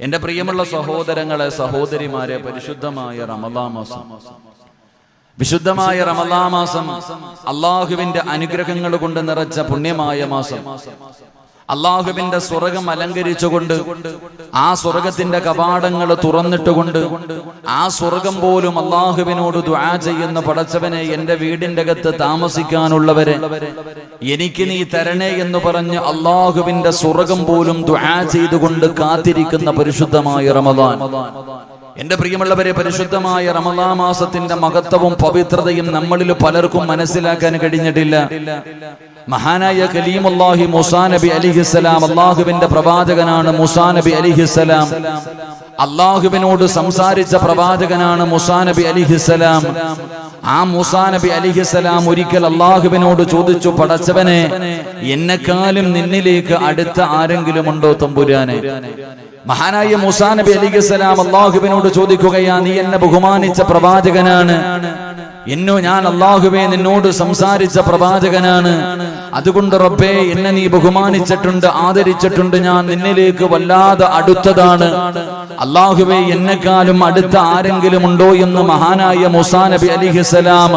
എന്റെ പ്രിയമുള്ള സഹോദരങ്ങളെ, സഹോദരിമാരെ, പരിശുദ്ധമായ റമദാൻ മാസം, വിശുദ്ധമായ റമദാൻ മാസം അള്ളാഹുവിന്റെ അനുഗ്രഹങ്ങൾ കൊണ്ട് നിറച്ച പുണ്യമായ മാസം, അള്ളാഹുവിന്റെ സ്വർഗം അലങ്കരിച്ചുകൊണ്ട്, ആ സ്വർഗത്തിന്റെ കവാടങ്ങൾ തുറന്നിട്ടുകൊണ്ട്, ആ സ്വർഗം പോലും അള്ളാഹുവിനോട് ദുആ ചെയ്യുന്ന പടച്ചവനെ, എന്റെ വീടിന്റെ അകത്ത് താമസിക്കാനുള്ളവരെ എനിക്ക് നീ തരണേ എന്ന് പറഞ്ഞ് അള്ളാഹുവിന്റെ സ്വർഗം പോലും ദുആ ചെയ്തുകൊണ്ട് കാത്തിരിക്കുന്ന പരിശുദ്ധമായ റമദാൻ. എന്റെ പ്രിയമുള്ളവരെ, പരിശുദ്ധമായ റമദാൻ മാസത്തിന്റെ മഹത്വവും പവിത്രതയും നമ്മളിൽ പലർക്കും മനസ്സിലാക്കാൻ കഴിഞ്ഞിട്ടില്ല. മഹാനായ കലീമുല്ലാഹി മൂസാ നബി അലൈഹിസ്സലാം, അള്ളാഹുവിന്റെ പ്രവാചകനാണ് മൂസാ നബി അലൈഹിസ്സലാം. അള്ളാഹുവിനോട് സംസാരിച്ച പ്രവാചകനാണ് മൂസാ നബി അലൈഹിസ്സലാം. ആ മൂസാ നബി അലൈഹിസ്സലാം ഒരിക്കൽ അള്ളാഹുവിനോട് ചോദിച്ചു, പടച്ചവനെ, എന്നെക്കാളും നിന്നിലേക്ക് അടുത്ത ആരെങ്കിലും ഉണ്ടോ തമ്പുരാനെ? മഹാനായ മൂസാ നബി അലൈഹിസ്സലാം അള്ളാഹുവിനോട് ചോദിക്കുകയാ, നീ എന്നെ ബഹുമാനിച്ച പ്രവാചകനാണ്, ഞാൻ അള്ളാഹുവേ നിന്നോട് സംസാരിച്ച പ്രവാചകനാണ്, അതുകൊണ്ട് റബ്ബേ എന്നെ നീ ബഹുമാനിച്ചിട്ടുണ്ട്, ആദരിച്ചിട്ടുണ്ട്, ഞാൻ നിന്നിലേക്ക് വല്ലാതെ അടുത്തതാണ്. അള്ളാഹുവേ എന്നെക്കാളും അടുത്ത ആരെങ്കിലും ഉണ്ടോ എന്ന് മഹാനായ മൂസാ നബി അലൈഹിസ്സലാം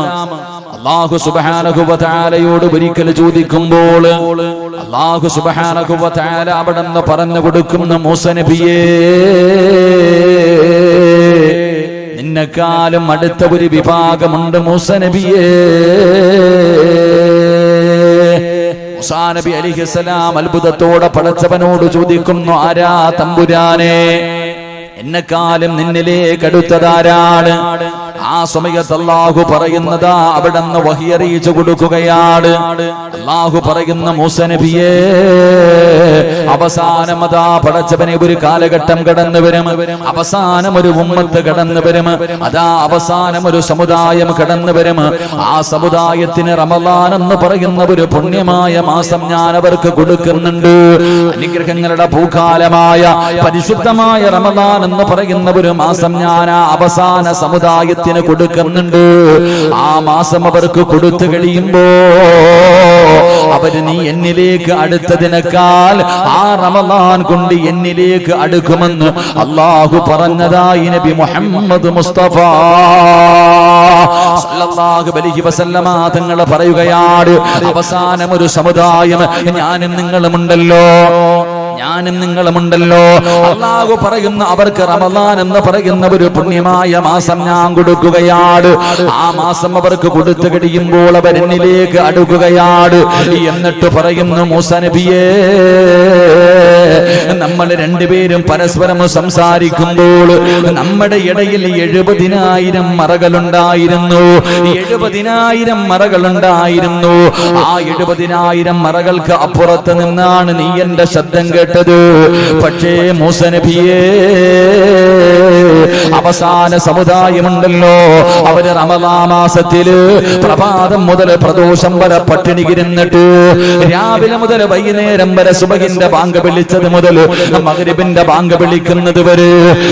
അല്ലാഹു സുബ്ഹാനഹു വ തആലയോട് ഒരിക്കൽ ചോദിക്കുമ്പോൾ അല്ലാഹു സുബ്ഹാനഹു വ തആല അവിടുന്ന് പറഞ്ഞു കൊടുക്കുന്ന, മൂസാ നബിയേ, നിന്നെക്കാളും അടുത്ത ഒരു വിഭാഗമുണ്ട് മൂസാ നബിയേ. മൂസാ നബി അലൈഹിസ്സലാം അത്ഭുതത്തോടെ പടച്ചവനോട് ചോദിക്കുന്നു, ആരാ തമ്പുരാനെ, എന്നെക്കാളും നിന്നിലേക്ക് അടുത്തതാരാണ്? ആ സമയത്ത് അല്ലാഹു പറയുന്നതാ, അവിടുന്ന് വഹി അറിയിച്ചു കൊടുക്കുകയാണ്. അല്ലാഹു പറയുന്ന, മൂസാ നബിയേ, അവസാനമതാ പടച്ചവനെ ഒരു കാലഘട്ടം കടന്നു വരും, അവസാനം ഒരു ഉമ്മത്ത് കടന്നു വരും, അതാ അവസാനം ഒരു സമുദായം കടന്നു വരും. ആ സമുദായത്തിന് റമളാൻ എന്ന് പറയുന്ന ഒരു പുണ്യമായ മാസം ഞാൻ അവർക്ക് കൊടുക്കുന്നുണ്ട്. അനുഗ്രഹങ്ങളുടെ പൂക്കാലമായ പരിശുദ്ധമായ റമളാൻ എന്ന് പറയുന്ന ഒരു മാസം ഞാൻ ആ അവസാന സമുദായത്തിന് കൊടുക്കുന്നുണ്ട്. ആ മാസം അവർക്ക് കൊടുത്തു കഴിയുമ്പോ അവര് നീ എന്നിലേക്ക് അടുത്തതിനേക്കാൾ ആ റമളാൻ കൊണ്ട് എന്നിലേക്ക് അടുക്കുമെന്ന് അല്ലാഹു പറഞ്ഞതായി നബി മുഹമ്മദ് മുസ്തഫ സല്ലല്ലാഹു അലൈഹി വസല്ലമ തങ്ങൾ പറയുകയാണ്, അവസാനം ഒരു സമുദായം ഞാനും നിങ്ങളുമുണ്ടല്ലോ, അല്ലാഹു പറയുന്ന അവർക്ക് റമളാൻ എന്ന് പറയുന്ന ഒരു പുണ്യമായ മാസം ഞാൻ കൊടുക്കുകയാണ്. ആ മാസം അവർക്ക് കൊടുത്തു കഴിയുമ്പോൾ അവർ എന്നിലേക്ക് അടുക്കുകയാണ്. എന്നിട്ട് പറയുന്നു, മൂസാ നബിയേ, നമ്മൾ രണ്ടുപേരും പരസ്പരം സംസാരിക്കുമ്പോൾ നമ്മുടെ ഇടയിൽ 70,000 മറകളുണ്ടായിരുന്നു. 70,000 മറകളുണ്ടായിരുന്നു. ആ 70,000 മറകൾക്ക് അപ്പുറത്ത് നിന്നാണ് നീ എന്റെ ശബ്ദം കേട്ടത്. പക്ഷേ മൂസാ നബിയേ, അവസാന സമുദായമുണ്ടല്ലോ, അവര് റമളാൻ മാസത്തില് പ്രഭാതം മുതൽ പ്രദോഷം വരെ പട്ടിണി ഇരുന്നിട്ട് രാവിലെ മുതൽ വൈകുന്നേരം വരെ സുബഹിന്റെ ബാങ്ക് വിളിച്ചത് മുതൽ മഗ്രിബിന്റെ ബാങ്ക് വിളിക്കുന്നത് വരെ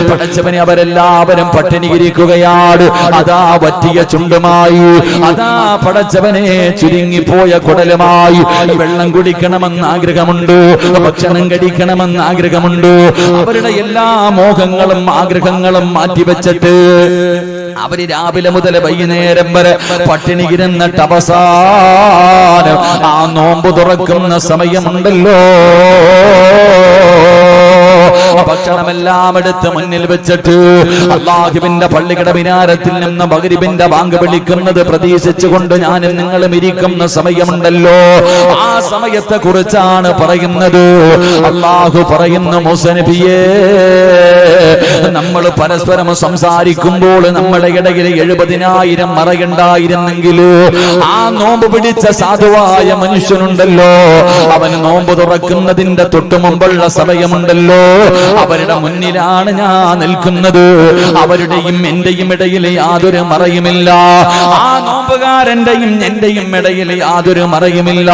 പടച്ചവനെ അവരെല്ലാവരും പട്ടിണി ഇരിക്കുകയാണ്. അതാ വറ്റിയ ചുണ്ടുമായി, അതാ പടച്ചവനെ ചുരുങ്ങിപ്പോയ കുടലുമായി. വെള്ളം കുടിക്കണമെന്ന് ആഗ്രഹമുണ്ട്, ഭക്ഷണം കഴിക്കണമെന്ന് ആഗ്രഹമുണ്ട്. അവരുടെ എല്ലാ മോഹങ്ങളും ആഗ്രഹങ്ങളും മാറ്റിവെച്ചിട്ട് അവര് രാവിലെ മുതൽ വൈകുന്നേരം വരെ പട്ടിണി ഇരുന്നിട്ട് അവസാനം ആ നോമ്പ് തുറക്കുന്ന സമയമുണ്ടല്ലോ, ഭക്ഷണമെല്ലാം എടുത്ത് മുന്നിൽ വെച്ചിട്ട് അല്ലാഹുവിന്റെ പള്ളിയുടെ മിനാരത്തിൽ നിന്ന് മഗ്രിബിന്റെ ബാങ്ക് വിളിക്കുന്നത് പ്രതീക്ഷിച്ചുകൊണ്ട് ഞാനും നിങ്ങളും ഇരിക്കുന്ന സമയമുണ്ടല്ലോ, ആ സമയത്തെ കുറിച്ചാണ് പറയുന്നത്. അല്ലാഹു പറയുന്നു, മൂസാ നബിയേ, നമ്മൾ പരസ്പരം സംസാരിക്കുമ്പോൾ നമ്മുടെ ഇടയിൽ 70,000 മറയുണ്ടായിരുന്നെങ്കിൽ ആ നോമ്പ് പിടിച്ച സാധുവായ മനുഷ്യനുണ്ടല്ലോ, അവന് നോമ്പ് തുറക്കുന്നതിന്റെ തൊട്ടു മുമ്പുള്ള സമയമുണ്ടല്ലോ, അവരുടെ മുന്നിലാണ് ഞാൻ നിൽക്കുന്നത്. അവരുടെയും എന്റെയും ഇടയിൽ യാതൊരു മറയുമില്ല. ആ നോമ്പുകാരന്റെയും എന്റെയും ഇടയിൽ യാതൊരു മറയുമില്ല.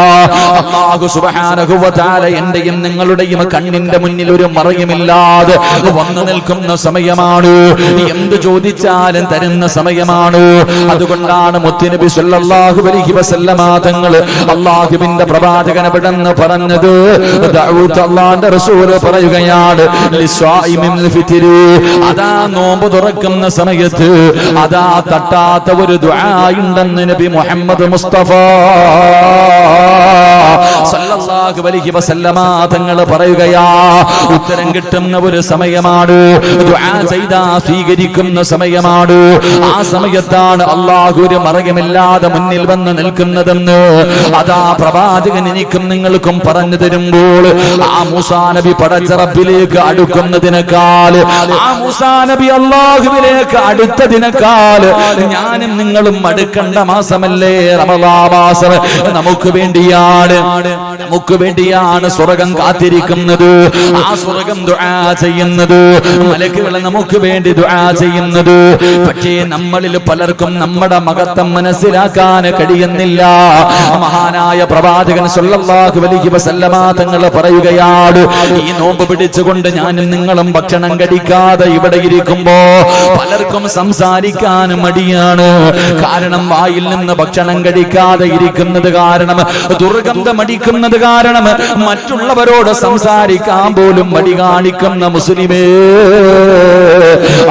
അല്ലാഹു സുബ്ഹാനഹു വ തആല എന്റെയും നിങ്ങളുടെയും കണ്ണിന്റെ മുന്നിൽ ഒരു മറയുമില്ലാതെ വന്നു നിൽക്കും. നിൽക്കുന്ന സമയമാണ്. എന്ത് ചോദിച്ചാലും തരുന്ന സമയമാണ്. അതുകൊണ്ടാണ് മുത്തുനബി സല്ലല്ലാഹു അലൈഹി വസല്ലമ തങ്ങൾ അല്ലാഹുവിന്റെ പ്രവാചകനെ പെട്ടെന്ന് പറഞ്ഞത്. ദഅൂത്ത് അല്ലാഹുവിന്റെ റസൂൽ പറയുകയാണ്, ലിസ്വായിമിൽ ഫിത്രി, അതാ നോമ്പ് തുറക്കുന്ന സമയത്ത് അതാ തട്ടാത്ത ഒരു ദുആ ഉണ്ടെന്ന് നബി മുഹമ്മദ് മുസ്തഫ സല്ലല്ലാഹു അലൈഹി വസല്ലമ തങ്ങൾ പറയുകയാ. ഉത്തരം കിട്ടുന്ന ഒരു സമയമാണ്, ദുആ ചെയ്താ സ്വീകരിക്കുന്ന സമയമാണ്. ആ സമയത്താണ് അല്ലാഹു ഒരു മറകമില്ലാതെ മുന്നിൽ വന്ന് നിൽക്കുന്നതെന്ന് അതാ പ്രവാചകൻ എനിക്കും നിങ്ങൾക്കും പറഞ്ഞു തരുമ്പോൾ, ആ മൂസാ നബി പടച്ച റബ്ബിലേക്ക് അടുക്കുന്നതിനേക്കാൾ, ആ മൂസാ നബി അല്ലാഹുവിലേക്ക് അടുത്തതിനേക്കാൾ ഞാനും നിങ്ങളും അടുക്കേണ്ട മാസമല്ലേ റമളാൻ മാസം. നമുക്ക് വേണ്ടിയാണ് സ്വർഗം കാത്തിരിക്കുന്നത്. ആ സ്വർഗം ദുആ ചെയ്യുന്നത്, മലക്കുകൾ നമുക്ക് വേണ്ടി ദുആ ചെയ്യുന്നത്. പക്ഷേ നമ്മളിൽ പലർക്കും നമ്മുടെ മഹത്വം മനസ്സിലാക്കാൻ കഴിയുന്നില്ല. മഹാനായ പ്രവാചകൻ സല്ലല്ലാഹു അലൈഹി വസല്ലമ തങ്ങൾ പറയുകയാണ്, ഈ നോമ്പ് പിടിച്ചുകൊണ്ട് ഞാനും നിങ്ങളും ഭക്ഷണം കഴിക്കാതെ ഇവിടെ ഇരിക്കുമ്പോ പലർക്കും സംസാരിക്കാൻ മടിയാണ്. കാരണം വായിൽ നിന്ന് ഭക്ഷണം കഴിക്കാതെ ഇരിക്കുന്നത് കാരണം, ദുർഗന്ധം അടിക്കുന്നത് കാരണം മറ്റുള്ളവരോട് സംസാരിക്കാൻ പോലും മടി കാണിക്കുന്ന മുസ്ലിമേ,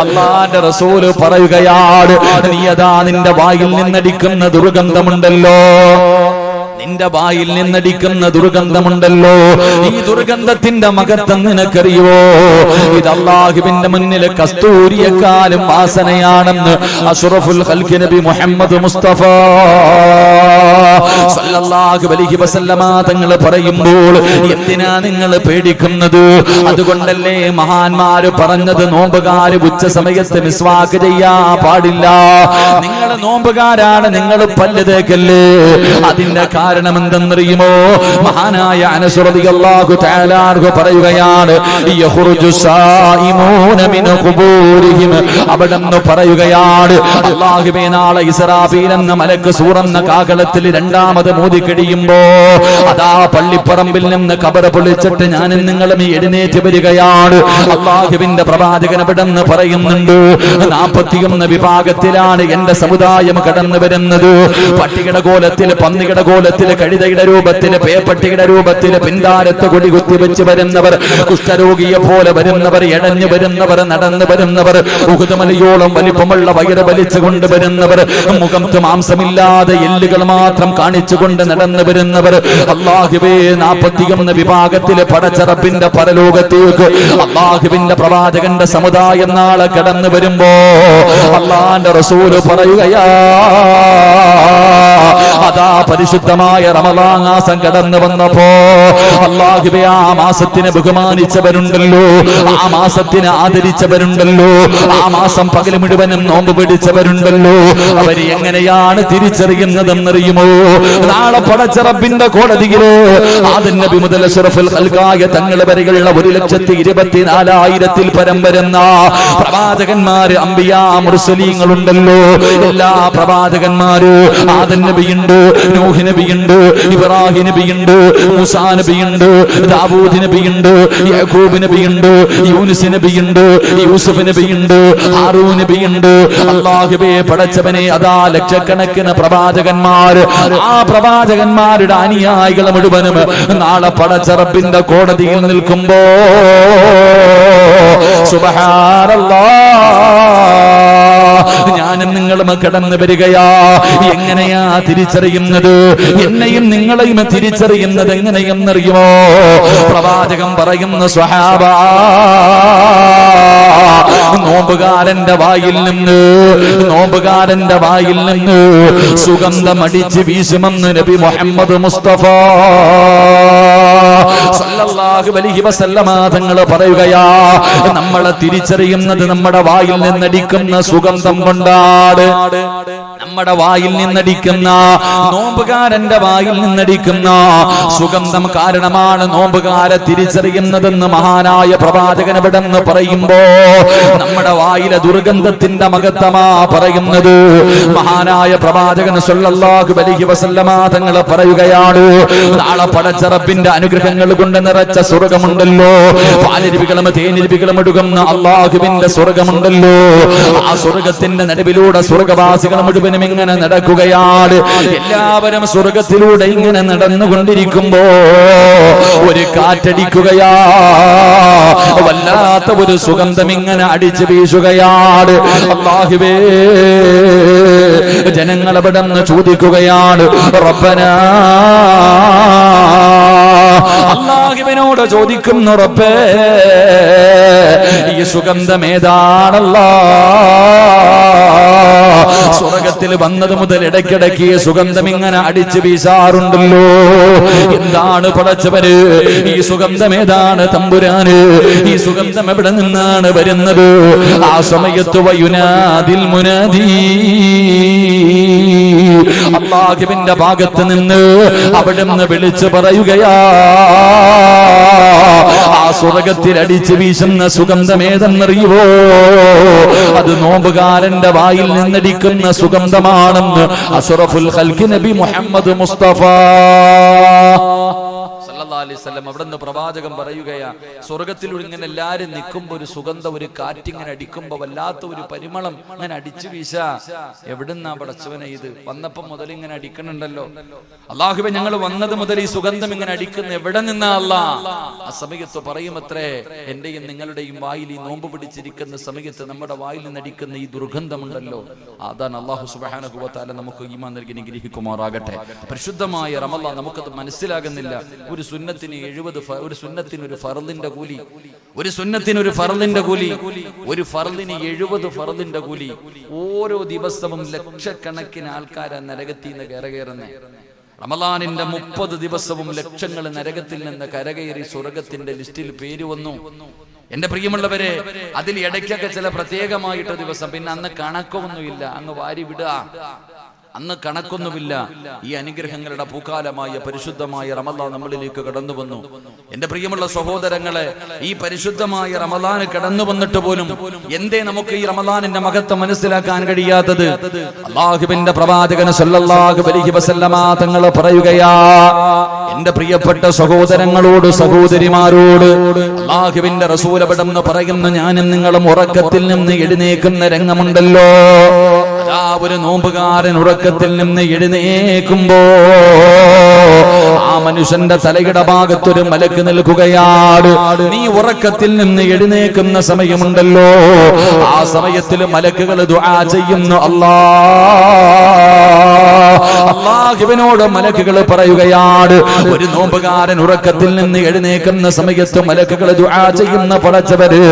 അല്ലാഹുവിന്റെ റസൂൽ പറയുകയാണ്, നീ അതാ നിന്റെ വായിൽ നിന്നടിക്കുന്ന ദുർഗന്ധമുണ്ടല്ലോ, നിന്റെ വായിൽ നിന്നടിക്കുന്ന ദുർഗന്ധമുണ്ടല്ലോ, ഈ ദുർഗന്ധത്തിന്റെ മഹത്വം നിനക്കറിയോ? ഇത് അല്ലാഹുവിന്റെ മുന്നിൽ കസ്തൂരിയെക്കാളും വാസനയാണെന്ന് അഷ്റഫുൽ ഖൽഖ് നബി മുഹമ്മദ് മുസ്തഫ സല്ലല്ലാഹു അലൈഹി വസല്ലമ തങ്ങൾ പറയുമ്പോൾ എന്തിനാ നിങ്ങൾ പേടിക്കുന്നത്? അതുകൊണ്ടല്ലേ മഹാന്മാര് പറഞ്ഞത്, നോമ്പുകാര് ഉച്ച സമയത്ത് മിസ്വാക്ക് ചെയ്യാൻ പാടില്ല. നിങ്ങൾ നോമ്പുകാരാണ്, നിങ്ങൾ പല്ല് തേക്കല്ലേ. അതിന്റെ കാരണം എന്തെന്നറിയുമോ? മഹാനായ അനസ് റളിയല്ലാഹു തആല അൻഹു പറയുകയാണ്, യഖ്റുജു സായിമൂന മിൻ ഖുബൂരിഹിം, അവിടെന്ന് പറയുകയാണ്, അല്ലാഹുവേ നാളെ ഇസ്രാഫീൽ എന്ന മലക്ക് സൂറന്ന കാഹളത്തിൽ രണ്ടാമത് മോദി കഴിയുമ്പോ അതാ പള്ളിപ്പറമ്പിൽ നിന്ന് ഖബർ പൊളിച്ചിട്ട് ഞാനും നിങ്ങളും എഴുന്നേറ്റ് വരികയാണ്. അല്ലാഹുവിന്റെ പ്രവാചകൻ അവിടെന്ന് പറയുന്നുണ്ട്, 41 വിഭാഗത്തിലാണ് എന്റെ സമുദായം കടന്നു വരുന്നത്. പട്ടികയുടെ കോലത്തിൽ, പന്നിയുടെ കോലത്തിൽ, കഴുതയുടെ രൂപത്തിൽ, പേപ്പട്ടിയുടെ രൂപത്തിൽ, പിന്താരത്ത് കൊടി കുത്തിവെച്ച് വരുന്നവർ, കുഷ്ഠരോഗിയെ പോലെ വരുന്നവർ, എടഞ്ഞു വരുന്നവർ, നടന്നു വരുന്നവർ, ഉഹുദ് മലയോളം വലിപ്പമുള്ള വയറ് വലിച്ചു കൊണ്ടുവരുന്നവർ, മുഖത്ത് മാംസമില്ലാതെ എല്ലുകൾ മാത്രം കാണിച്ചുകൊണ്ട് നടന്നു വരുന്നവർ. അല്ലാഹുവേ 41 വിഭാഗത്തിലെ പടച്ച റബ്ബിന്റെ പരലോകത്തേക്ക് അല്ലാഹുവിന്റെ പ്രവാചകന്റെ സമുദായം നാളെ കടന്നു വരുമ്പോ അല്ലാഹുവിന്റെ റസൂൽ പറയുകയാ, അതാ പരിശുദ്ധമായ റമളാൻ മാസം കടന്നു വന്നപ്പോ അല്ലാഹുവേ ആ മാസത്തിനെ ബഹുമാനിച്ചവരുണ്ടല്ലോ, ആ മാസത്തിനെ ആദരിച്ചവരുണ്ടല്ലോ, ആ മാസം പകൽ മുഴുവനും നോമ്പ് പിടിച്ചവരുണ്ടല്ലോ, അവര് എങ്ങനെയാണ് തിരിച്ചറിയുന്നതെന്നറിയുമോ? നാളെ പടച്ച റബ്ബിന്റെ കോടതിയില് ആദം നബി മുതൽ അഷ്റഫുൽ ഖൽഖായ തങ്ങൾ വരെയുള്ള 1,24,000 പരം വരുന്ന പ്രവാചകന്മാര്, അംബിയാ മുർസലീങ്ങളുണ്ടല്ലോ. എല്ലാ പ്രവാചകന്മാരും, ആദം നബിയുണ്ട്, നൂഹ് നബിയുണ്ട്, ഇബ്രാഹിം നബിയുണ്ട്, മൂസാ നബിയുണ്ട്, ദാവൂദ് നബിയുണ്ട്, യാക്കൂബ് നബിയുണ്ട്, യൂനുസ് നബിയുണ്ട്, യൂസുഫ് നബിയുണ്ട്, ഹാറൂൻ നബിയുണ്ട്. അല്ലാഹുവേ പടച്ചവനെ, അതാ ലക്ഷക്കണക്കിന് പ്രവാചകന്മാർ, ആ പ്രവാചകന്മാരുടെ അനുയായികൾ മുഴുവനും നാളെ പടച്ച റബ്ബിന്റെ കോടതിയിൽ നിൽക്കുമ്പോ സുബ്ഹാനല്ലാഹ്, ഞാനും നിങ്ങളും കടന്നു വരികയാ. എങ്ങനെയാ തിരിച്ചറിയുന്നത്? എന്നെയും നിങ്ങളെയും തിരിച്ചറിയുന്നത് എങ്ങനെയെന്നറിയുമോ? പ്രവാചകൻ പറയുന്ന സ്വഹാബാ, നോമ്പുകാരന്റെ വായിൽ നിന്ന് സുഗന്ധമടിച്ച് വീശുമെന്ന് നബി മുഹമ്മദ് മുസ്തഫ സല്ലല്ലാഹു അലൈഹി വസല്ലമ തങ്ങൾ പറയുകയാ, നമ്മളെ തിരിച്ചറിയുന്നത് നമ്മുടെ വായിൽ നിന്നടിക്കുന്ന സുഗന്ധം കൊണ്ടാണ്. നമ്മുടെ വായിൽ നിന്നടിക്കുന്ന, നോമ്പുകാരന്റെ വായിൽ നിന്നടിക്കുന്ന സുഗന്ധം കാരണമാണ് നോമ്പുകാരെ തിരിച്ചറിയുന്നതെന്ന് മഹാനായ പ്രവാചകൻ എവിടെന്ന് പറയുമ്പോ നമ്മുടെ വായിലെ ദുർഗന്ധത്തിന്റെ മഹത്വമാ പറയുന്നത്. മഹാനായ പ്രവാചകൻ സല്ലല്ലാഹു അലൈഹി വസല്ലമ തങ്ങൾ പറയുകയാണ്, നാളെ പടച്ച റബ്ബിന്റെ അനുഗ്രഹങ്ങൾ കൊണ്ട് നിറച്ച സ്വർഗമുണ്ടല്ലോ, പാലരുവികളും തേനരുവികളും ഒഴുകുന്ന അല്ലാഹുവിന്റെ സ്വർഗമുണ്ടല്ലോ, ആ സ്വർഗത്തിന്റെ നടുവിലൂടെ സ്വർഗവാസികൾ മുഴുവനും ഇങ്ങനെ നടക്കുകയാണ്. എല്ലാവരും സ്വർഗത്തിലൂടെ ഇങ്ങനെ നടന്നുകൊണ്ടിരിക്കുമ്പോ ഒരു കാറ്റടിക്കുകയാ, വല്ലാത്ത ഒരു സുഗന്ധം ഇങ്ങനെ അടിച്ചു വീശുകയാണ്. അല്ലാഹുവേ, ജനങ്ങൾ അവിടെ നിന്ന് ചോദിക്കുകയാണ്, റബ്ബനാ, അല്ലാഹുവിനോട് ചോദിക്കുന്നു, റബ്ബേ ഈ സുഗന്ധം ഏതാണല്ലാ? സ്വർഗത്തിൽ വന്നത് മുതൽ ഇടയ്ക്കിടയ്ക്ക് സുഗന്ധം ഇങ്ങനെ അടിച്ചു വീശാറുണ്ടല്ലോ, എന്താണ് പടച്ചവര്? ഈ സുഗന്ധം ഏതാണ് തമ്പുരാന്? ഈ സുഗന്ധം എവിടെ നിന്നാണ് വരുന്നത്? ആ സമയത്ത് വയുനാദിൽ മുനാദി, അല്ലാഹുവിന്റെ ഭാഗത്ത് നിന്ന് അവിടുന്ന് വിളിച്ചു പറയുകയാ, ആ സ്വർഗത്തിൽ അടിച്ചു വീശുന്ന സുഗന്ധം ഏതെന്നറിയുവോ? അത് നോമ്പുകാരന്റെ വായിൽ നിന്നടിക്കുന്ന സുഗന്ധമാണെന്ന് അഷ്റഫുൽ ഖൽഖ് നബി മുഹമ്മദ് മുസ്തഫ അവിടുന്ന് പ്രവാചകൻ പറയുകയാ, സ്വർഗത്തിൽ ഇങ്ങനെ എല്ലാരും നിൽക്കുമ്പോ ഒരു സുഗന്ധം, ഒരു കാറ്റിങ്ങനെ അടിക്കുമ്പോ വല്ലാത്ത ഒരു പരിമളം അങ്ങനെ അടിച്ചു വീശ. എവിടുന്നാ പടച്ചവനെ ഇത്? വന്നപ്പം മുതൽ ഇങ്ങനെ അടിക്കണുണ്ടല്ലോ. അല്ലാഹുവേ, ഞങ്ങൾ വന്നത് മുതൽ ഈ സുഗന്ധം ഇങ്ങനെ അടിക്കുന്ന എവിടെ നിന്നാ അല്ലാ? ആ സമയത്ത് പറയുമത്രേ, എന്റെയും നിങ്ങളുടെയും വായിൽ ഈ നോമ്പ് പിടിച്ചിരിക്കുന്ന സമയത്ത് നമ്മുടെ വായിൽ നിന്ന് അടിക്കുന്ന ഈ ദുർഗന്ധമുണ്ടല്ലോ, അതാണ്. അല്ലാഹു സുബ്ഹാനഹു വ തആല നമുക്ക് ഈമാൻ നൽകി അനുഗ്രഹിക്കുമാറാകട്ടെ. പരിശുദ്ധമായ റമളാൻ നമുക്കത് മനസ്സിലാകുന്നില്ല. ഒരു സുന്നത്തിന് 70, ഒരു സുന്നത്തിന് ഒരു ഫർളിന്റെ കൂലി, ഒരു സുന്നത്തിന് ഒരു ഫർളിന്റെ കൂലി, ഒരു ഫർളിന് 70 ഫർളിന്റെ കൂലി. ഓരോ ദിവസവും ലക്ഷക്കണക്കിന് ആൾക്കാരാ നരകത്തിൽ നിന്ന് കരകയറുന്നേ. റമളാനിന്റെ 30 ദിവസവും ലക്ഷങ്ങൾ നരകത്തിൽ നിന്ന് കരകയറി സ്വർഗത്തിന്റെ ലിസ്റ്റിൽ പേര് വന്നു. എന്റെ പ്രിയമുള്ളവരെ, അതിൽ ഇടയ്ക്കൊക്കെ ചില പ്രത്യേകമായിട്ട് ദിവസം, പിന്നെ അന്ന് കണക്കൊന്നുമില്ല, അങ്ങ് വാരി വിടുക, അന്ന് കണക്കൊന്നുമില്ല. ഈ അനുഗ്രഹങ്ങളുടെ പൂക്കാലമായ പരിശുദ്ധമായ റമളാൻ നമ്മളിലേക്ക് കടന്നു വന്നു. എന്റെ പ്രിയമുള്ള സഹോദരങ്ങളെ, ഈ പരിശുദ്ധമായ റമളാൻ കടന്നു വന്നിട്ട് പോലും എന്തേ നമുക്ക് ഈ റമളാനിന്റെ മഹത്വം മനസ്സിലാക്കാൻ കഴിയാത്തത്? അല്ലാഹുവിന്റെ പ്രവാചകൻ സല്ലല്ലാഹു അലൈഹി വസല്ലമ തങ്ങൾ പറയുകയാ, എന്റെ പ്രിയപ്പെട്ട സഹോദരങ്ങളോട്, സഹോദരിമാരോട് അല്ലാഹുവിന്റെ റസൂൽ അവിടെന്ന് പറയുന്നു, ഞാനും നിങ്ങളും ഉറക്കത്തിൽ നിന്ന് എഴുന്നേക്കുന്ന രംഗമുണ്ടല്ലോ, അതാ ഒരു നോമ്പുകാരൻ ഉറക്കത്തിൽ നിന്ന് എഴുന്നേക്കുമ്പോ ആ മനുഷ്യന്റെ തലയുടെ ഭാഗത്തൊരു മലക്ക് നിൽക്കുകയാണ്. നീ ഉറക്കത്തിൽ നിന്ന് എഴുന്നേക്കുന്ന സമയമുണ്ടല്ലോ, ആ സമയത്തിൽ മലക്കുകൾ ദുആ ചെയ്യുന്നു. അല്ലാഹുവിനോട് മലക്കുകൾ പറയുകയാണ്, ഒരു നോമ്പുകാരൻ ഉറക്കത്തിൽ നിന്ന് എഴുന്നേക്കുന്ന സമയത്ത് മലക്കുകൾ ദുആ ചെയ്യുന്ന, പടച്ചവര്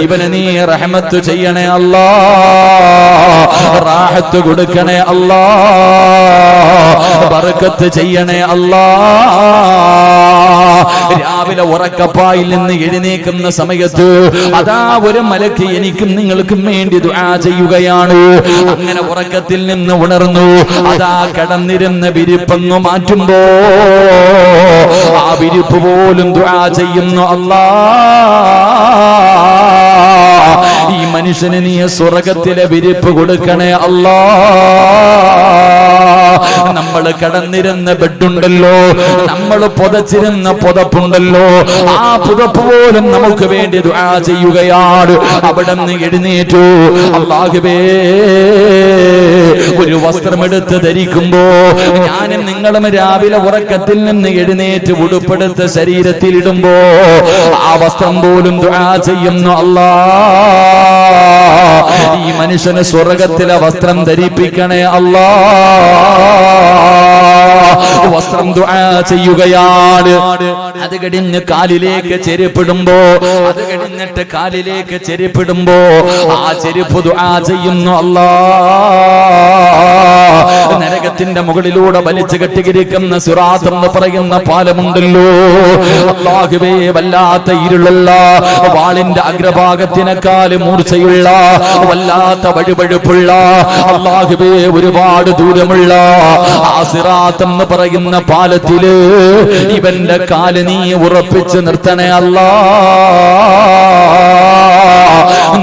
ഇവനെ നീ റഹ്മത്ത് ചെയ്യണേ അല്ലാ, റാഹത്ത് കൊടുക്കണേ അല്ലാ, ബർക്കത്ത് ചെയ്യണേ അല്ലാ. രാവിലെ ഉറക്കപ്പായിൽ നിന്ന് എഴുന്നേക്കുന്ന സമയത്ത് അതാ ഒരു മലക്ക് എനിക്കും നിങ്ങൾക്കും വേണ്ടി ദുആ ചെയ്യുകയാണ്. അങ്ങനെ ഉറക്കത്തിൽ നിന്ന് ഉണർന്നു, അതാ കടന്നിരുന്ന വിരിപ്പങ്ങു മാറ്റുമ്പോ ആ വിരിപ്പ് പോലും ദുആ ചെയ്യുന്നു, അല്ലാ ഈ മനുഷ്യന് നീ സ്വർഗത്തിലെ വിരിപ്പ് കൊടുക്കണേ അല്ലാ. നമ്മൾ കടന്നിരുന്ന ബെഡുണ്ടല്ലോ, നമ്മൾ പുതച്ചിരുന്ന പുതപ്പുണ്ടല്ലോ, ആ പുതപ്പ് പോലും നമുക്ക് വേണ്ടി ദുആ ചെയ്യുകയാണ്. അവിടെ നിന്ന് എഴുന്നേറ്റു, അല്ലാഹുവേ ഒരു വസ്ത്രമെടുത്ത് ധരിക്കുമ്പോ ഞാനും നിങ്ങളും രാവിലെ ഉറക്കത്തിൽ നിന്ന് എഴുന്നേറ്റ് ഉടുപ്പെടുത്ത് ശരീരത്തിൽ ഇടുമ്പോ ആ വസ്ത്രം പോലും ദുആ ചെയ്യുന്നു, അല്ലാ ഈ മനുഷ്യന് സ്വർഗത്തിലെ വസ്ത്രം ധരിപ്പിക്കണേ അല്ലാ. വസ്ത്രം ദുആ ചെയ്യുകയാണ്. അത് കഴിഞ്ഞ് കാലിലേക്ക് ചെരുപ്പിടുമ്പോ, അത് കഴിഞ്ഞിട്ട് കാലിലേക്ക് ചെരുപ്പിടുമ്പോ ആ ചെരുപ്പ് ദുആ ചെയ്യുന്നു, അല്ലാ നരകത്തിന്റെ മുകളിലൂടെ വലിച്ചു കെട്ടിയിരിക്കുന്ന സിറാത്ത് എന്ന് പറയുന്ന പാലമുണ്ടല്ലോ, അല്ലാഹുവേ വല്ലാത്ത ഇരുളുള്ള, വാളിന്റെ അഗ്രഭാഗത്തിനേക്കാൾ മൂർച്ചയുള്ള, വല്ലാത്ത വഴുവഴുപ്പുള്ള, അല്ലാഹുവേ ഒരുപാട് ദൂരമുള്ള ആ സിറാത്ത് എന്ന് പറയുന്ന പാലത്തില് ഇവന്റെ കാല് നീ ഉറപ്പിച്ച് നിർത്തണേ അല്ലാ.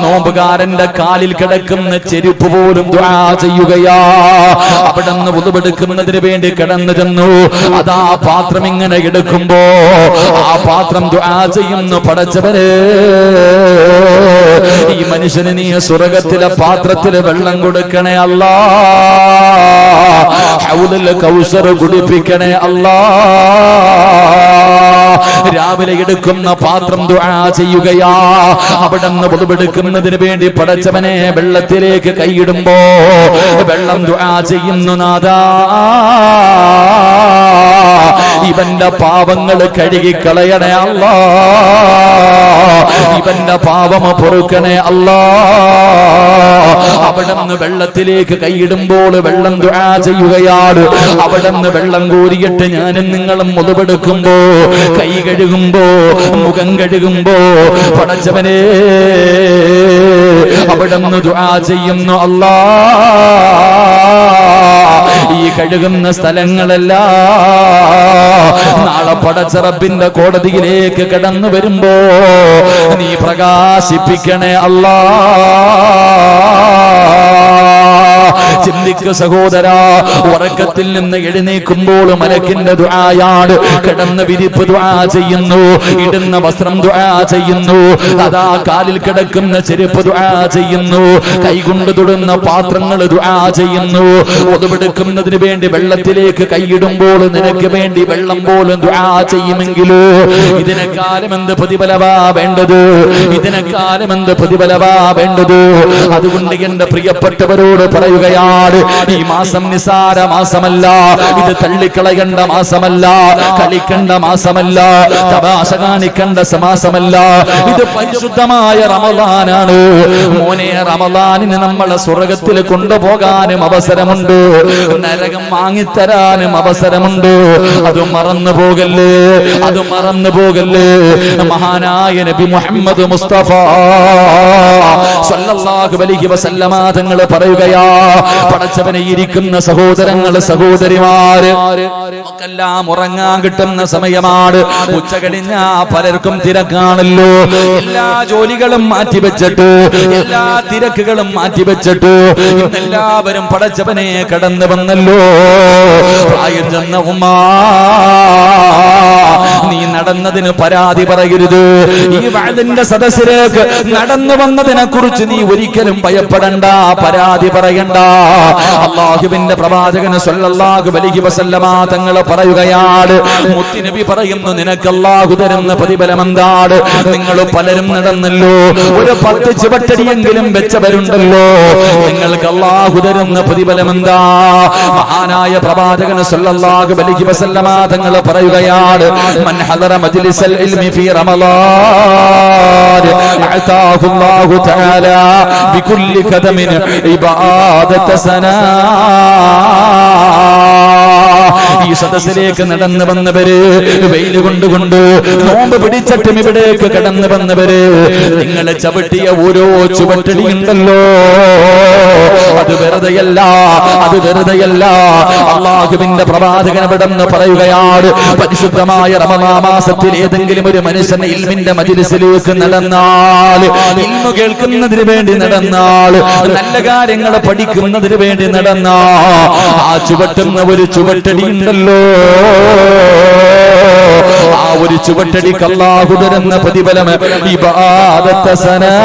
നോമ്പുകാരന്റെ കാലിൽ കിടക്കുന്ന ചെരുപ്പ് പോലും ദുആ ചെയ്യുകയാ. അവിടെ നിന്ന് വുളുവെടുക്കുന്നതിന് വേണ്ടി കിടന്നു ചെന്നു. അതാ പാത്രം ഇങ്ങനെ എടുക്കുമ്പോ ആ പാത്രം ദുആ ചെയ്യുന്നു, പടച്ചവനെ ഈ മനുഷ്യന് നീ സ്വർഗ്ഗത്തിലെ പാത്രത്തില് വെള്ളം കൊടുക്കണേ അല്ലാ, ഹൗദുൽ കൗസർ കുടിപ്പിക്കണേ അല്ലാ. രാവിലെ എടുക്കുന്ന പാത്രം ദുആ ചെയ്യുകയാ. അവിടെ നിന്ന് വുളുവെടുക്കുന്നതിന് വേണ്ടി പടച്ചവനെ വെള്ളത്തിലേക്ക് കൈയിടുമ്പോ വെള്ളം ദുആ ചെയ്യുന്നു, നാഥാ ഇവന്റെ പാപങ്ങൾ കഴുകിക്കളയണേ അല്ലാ, ഇവന്റെ പാപം പൊറുക്കണേ അല്ലാ. അവിടെ നിന്ന് വെള്ളത്തിലേക്ക് കൈയിടുമ്പോൾ വെള്ളം ദുആ ചെയ്യുകയാണ്. അവിടെ നിന്ന് വെള്ളം കോരിയിട്ട് ഞാനും നിങ്ങളും വുളുവെടുക്കുമ്പോ, കൈ കഴുകുമ്പോ, മുഖം കഴുകുമ്പോ പടച്ചവനെ അവിടെ നിന്ന് ദുആ ചെയ്യുന്നു, അല്ലാ ഈ കഴുകുന്ന സ്ഥലങ്ങളെല്ലാം നാളെ പടച്ച റബ്ബിന്റെ കോടതിയിലേക്ക് കടന്നു വരുമ്പോ നീ പ്രകാശിപ്പിക്കണേ അല്ലാ. ചിന്തിക്ക് സഹോദരാ, ഉറക്കത്തിൽ നിന്ന് എഴുന്നേൽക്കുമ്പോൾ മലക്കിന്റെ ദുആയാണ്. കിടന്ന വിരിപ്പ് ദുആ ചെയ്യുന്നു, ഇടുന്ന വസ്ത്രം ദുആ ചെയ്യുന്നു, അതാ കാലിൽ കിടക്കുന്ന ചെരുപ്പ് ദുആ ചെയ്യുന്നു, കൈകൊണ്ട് തൊടുന്ന പാത്രങ്ങൾ ദുആ ചെയ്യുന്നു. ഒതുവെടുക്കുന്നതിന് വേണ്ടി വെള്ളത്തിലേക്ക് കൈയിടുമ്പോൾ നിനക്ക് വേണ്ടി വെള്ളം പോലും ദുആ ചെയ്യുമെങ്കിലോ ഇതിനെക്കാലം എന്ത് പ്രതിഫലവാ വേണ്ടത്, ഇതിനെക്കാലം എന്ത് പ്രതിഫലവാ വേണ്ടത്. അതുകൊണ്ട് എന്റെ പ്രിയപ്പെട്ടവരോട് പറയുകയാണ്, ഈ മാസം നിസാര മാസമല്ല, ഇത് തള്ളിക്കളയേണ്ട മാസമല്ല, കളിക്കേണ്ട മാസമല്ല, തമാശ കാണിക്കേണ്ട മാസമല്ല, ഇത് പരിശുദ്ധമായ റമളാനാണ്. മോനെ, റമളാനിന് നമ്മളെ സ്വർഗ്ഗത്തിൽ കൊണ്ടുപോകാനും അവസരമുണ്ട്, നരകം വാങ്ങിത്തരാനും അവസരമുണ്ട്. അത് മറന്നു പോകല്ലേ, അത് മറന്നു പോകല്ലേ. മഹാനായ നബി മുഹമ്മദ് മുസ്തഫ സല്ലല്ലാഹു അലൈഹി വസല്ലമ തങ്ങൾ പറയുകയാ, പടച്ചവനെ ഇരിക്കുന്ന സഹോദരങ്ങള് സഹോദരിമാര് നമുക്കെല്ലാം ഉറങ്ങാൻ കിട്ടുന്ന സമയമാണ്. ഉച്ച കഴിഞ്ഞ പലർക്കും തിരക്കാണല്ലോ. എല്ലാ ജോലികളും മാറ്റിവെച്ചിട്ട്, എല്ലാ തിരക്കുകളും മാറ്റിവെച്ചിട്ട് എല്ലാവരും പടച്ചവനെ കടന്നു വന്നല്ലോ. പ്രായം ചെന്ന ഉമ്മ, നീ നടന്നതിന് പരാതി പറയരുത്. ഈ വഅദിന്റെ സദസ്സിലേക്ക് നടന്നു വന്നതിനെ കുറിച്ച് നീ ഒരിക്കലും ഭയപ്പെടണ്ട, പരാതി പറയണ്ട. അല്ലാഹുവിന്റെ പ്രവാചകൻ സ്വല്ലല്ലാഹു അലൈഹി വസല്ലമ തങ്ങൾ പറയുകയാണ്, മുത്തുനബി പറയുന്നു, നിനക്ക് അല്ലാഹു തരുന്ന പ്രതിഫലം എന്താണ്? നിങ്ങൾ പലരും നടന്നല്ലോ, ഒരു 10 ചുവട്ടടിയെങ്കിലും വെച്ചവരുണ്ടല്ലോ, നിങ്ങൾക്ക് അല്ലാഹു തരുന്ന പ്രതിഫലം എന്താ? മഹാനായ പ്രവാചകൻ സ്വല്ലല്ലാഹു അലൈഹി വസല്ലമ തങ്ങൾ പറയുകയാണ്, മൻ ഹദറ മജ്ലിസൽ ഇൽമി ഫീ റമളാൻ അതാഹു അല്ലാഹു തആല ബികുല്ലി ഖദമിൻ ഇബാദത സനാ. ഈ സദസ്സിലേക്ക് നടന്നു വന്നവര്, വെയിൽ കൊണ്ടുകൊണ്ട് നോമ്പ് പിടിച്ചിട്ടും ഇവിടേക്ക് കടന്നു വന്നവര്, നിങ്ങളെ ചവിട്ടിയ ഓരോ ചുവട്ടടിയുണ്ടല്ലോ, അത് വെറുതെയല്ല, അത് വെറുതെയല്ല. അല്ലാഹുവിന്റെ പ്രവാചകൻ ഇവിടെന്ന് പറയുകയാണ്, പരിശുദ്ധമായ റമളാൻ മാസത്തിൽ ഏതെങ്കിലും ഒരു മനുഷ്യൻ ഇൽമിന്റെ മജ്ലിസിലേക്ക് നടന്നാൽ, ഇൽമു കേൾക്കുന്നതിന് വേണ്ടി നടന്നാൽ, നല്ല കാര്യങ്ങൾ പഠിക്കുന്നതിന് വേണ്ടി നടന്നാൽ, ആ ചുവട്ടുന്ന ഒരു ചുവട്ടടി ഉണ്ടല്ലോ, ആ ഒരു ചുവട്ടടിക്ക് അല്ലാഹു തരുന്ന പ്രതിഫലം ഇബാദത്ത സനാ.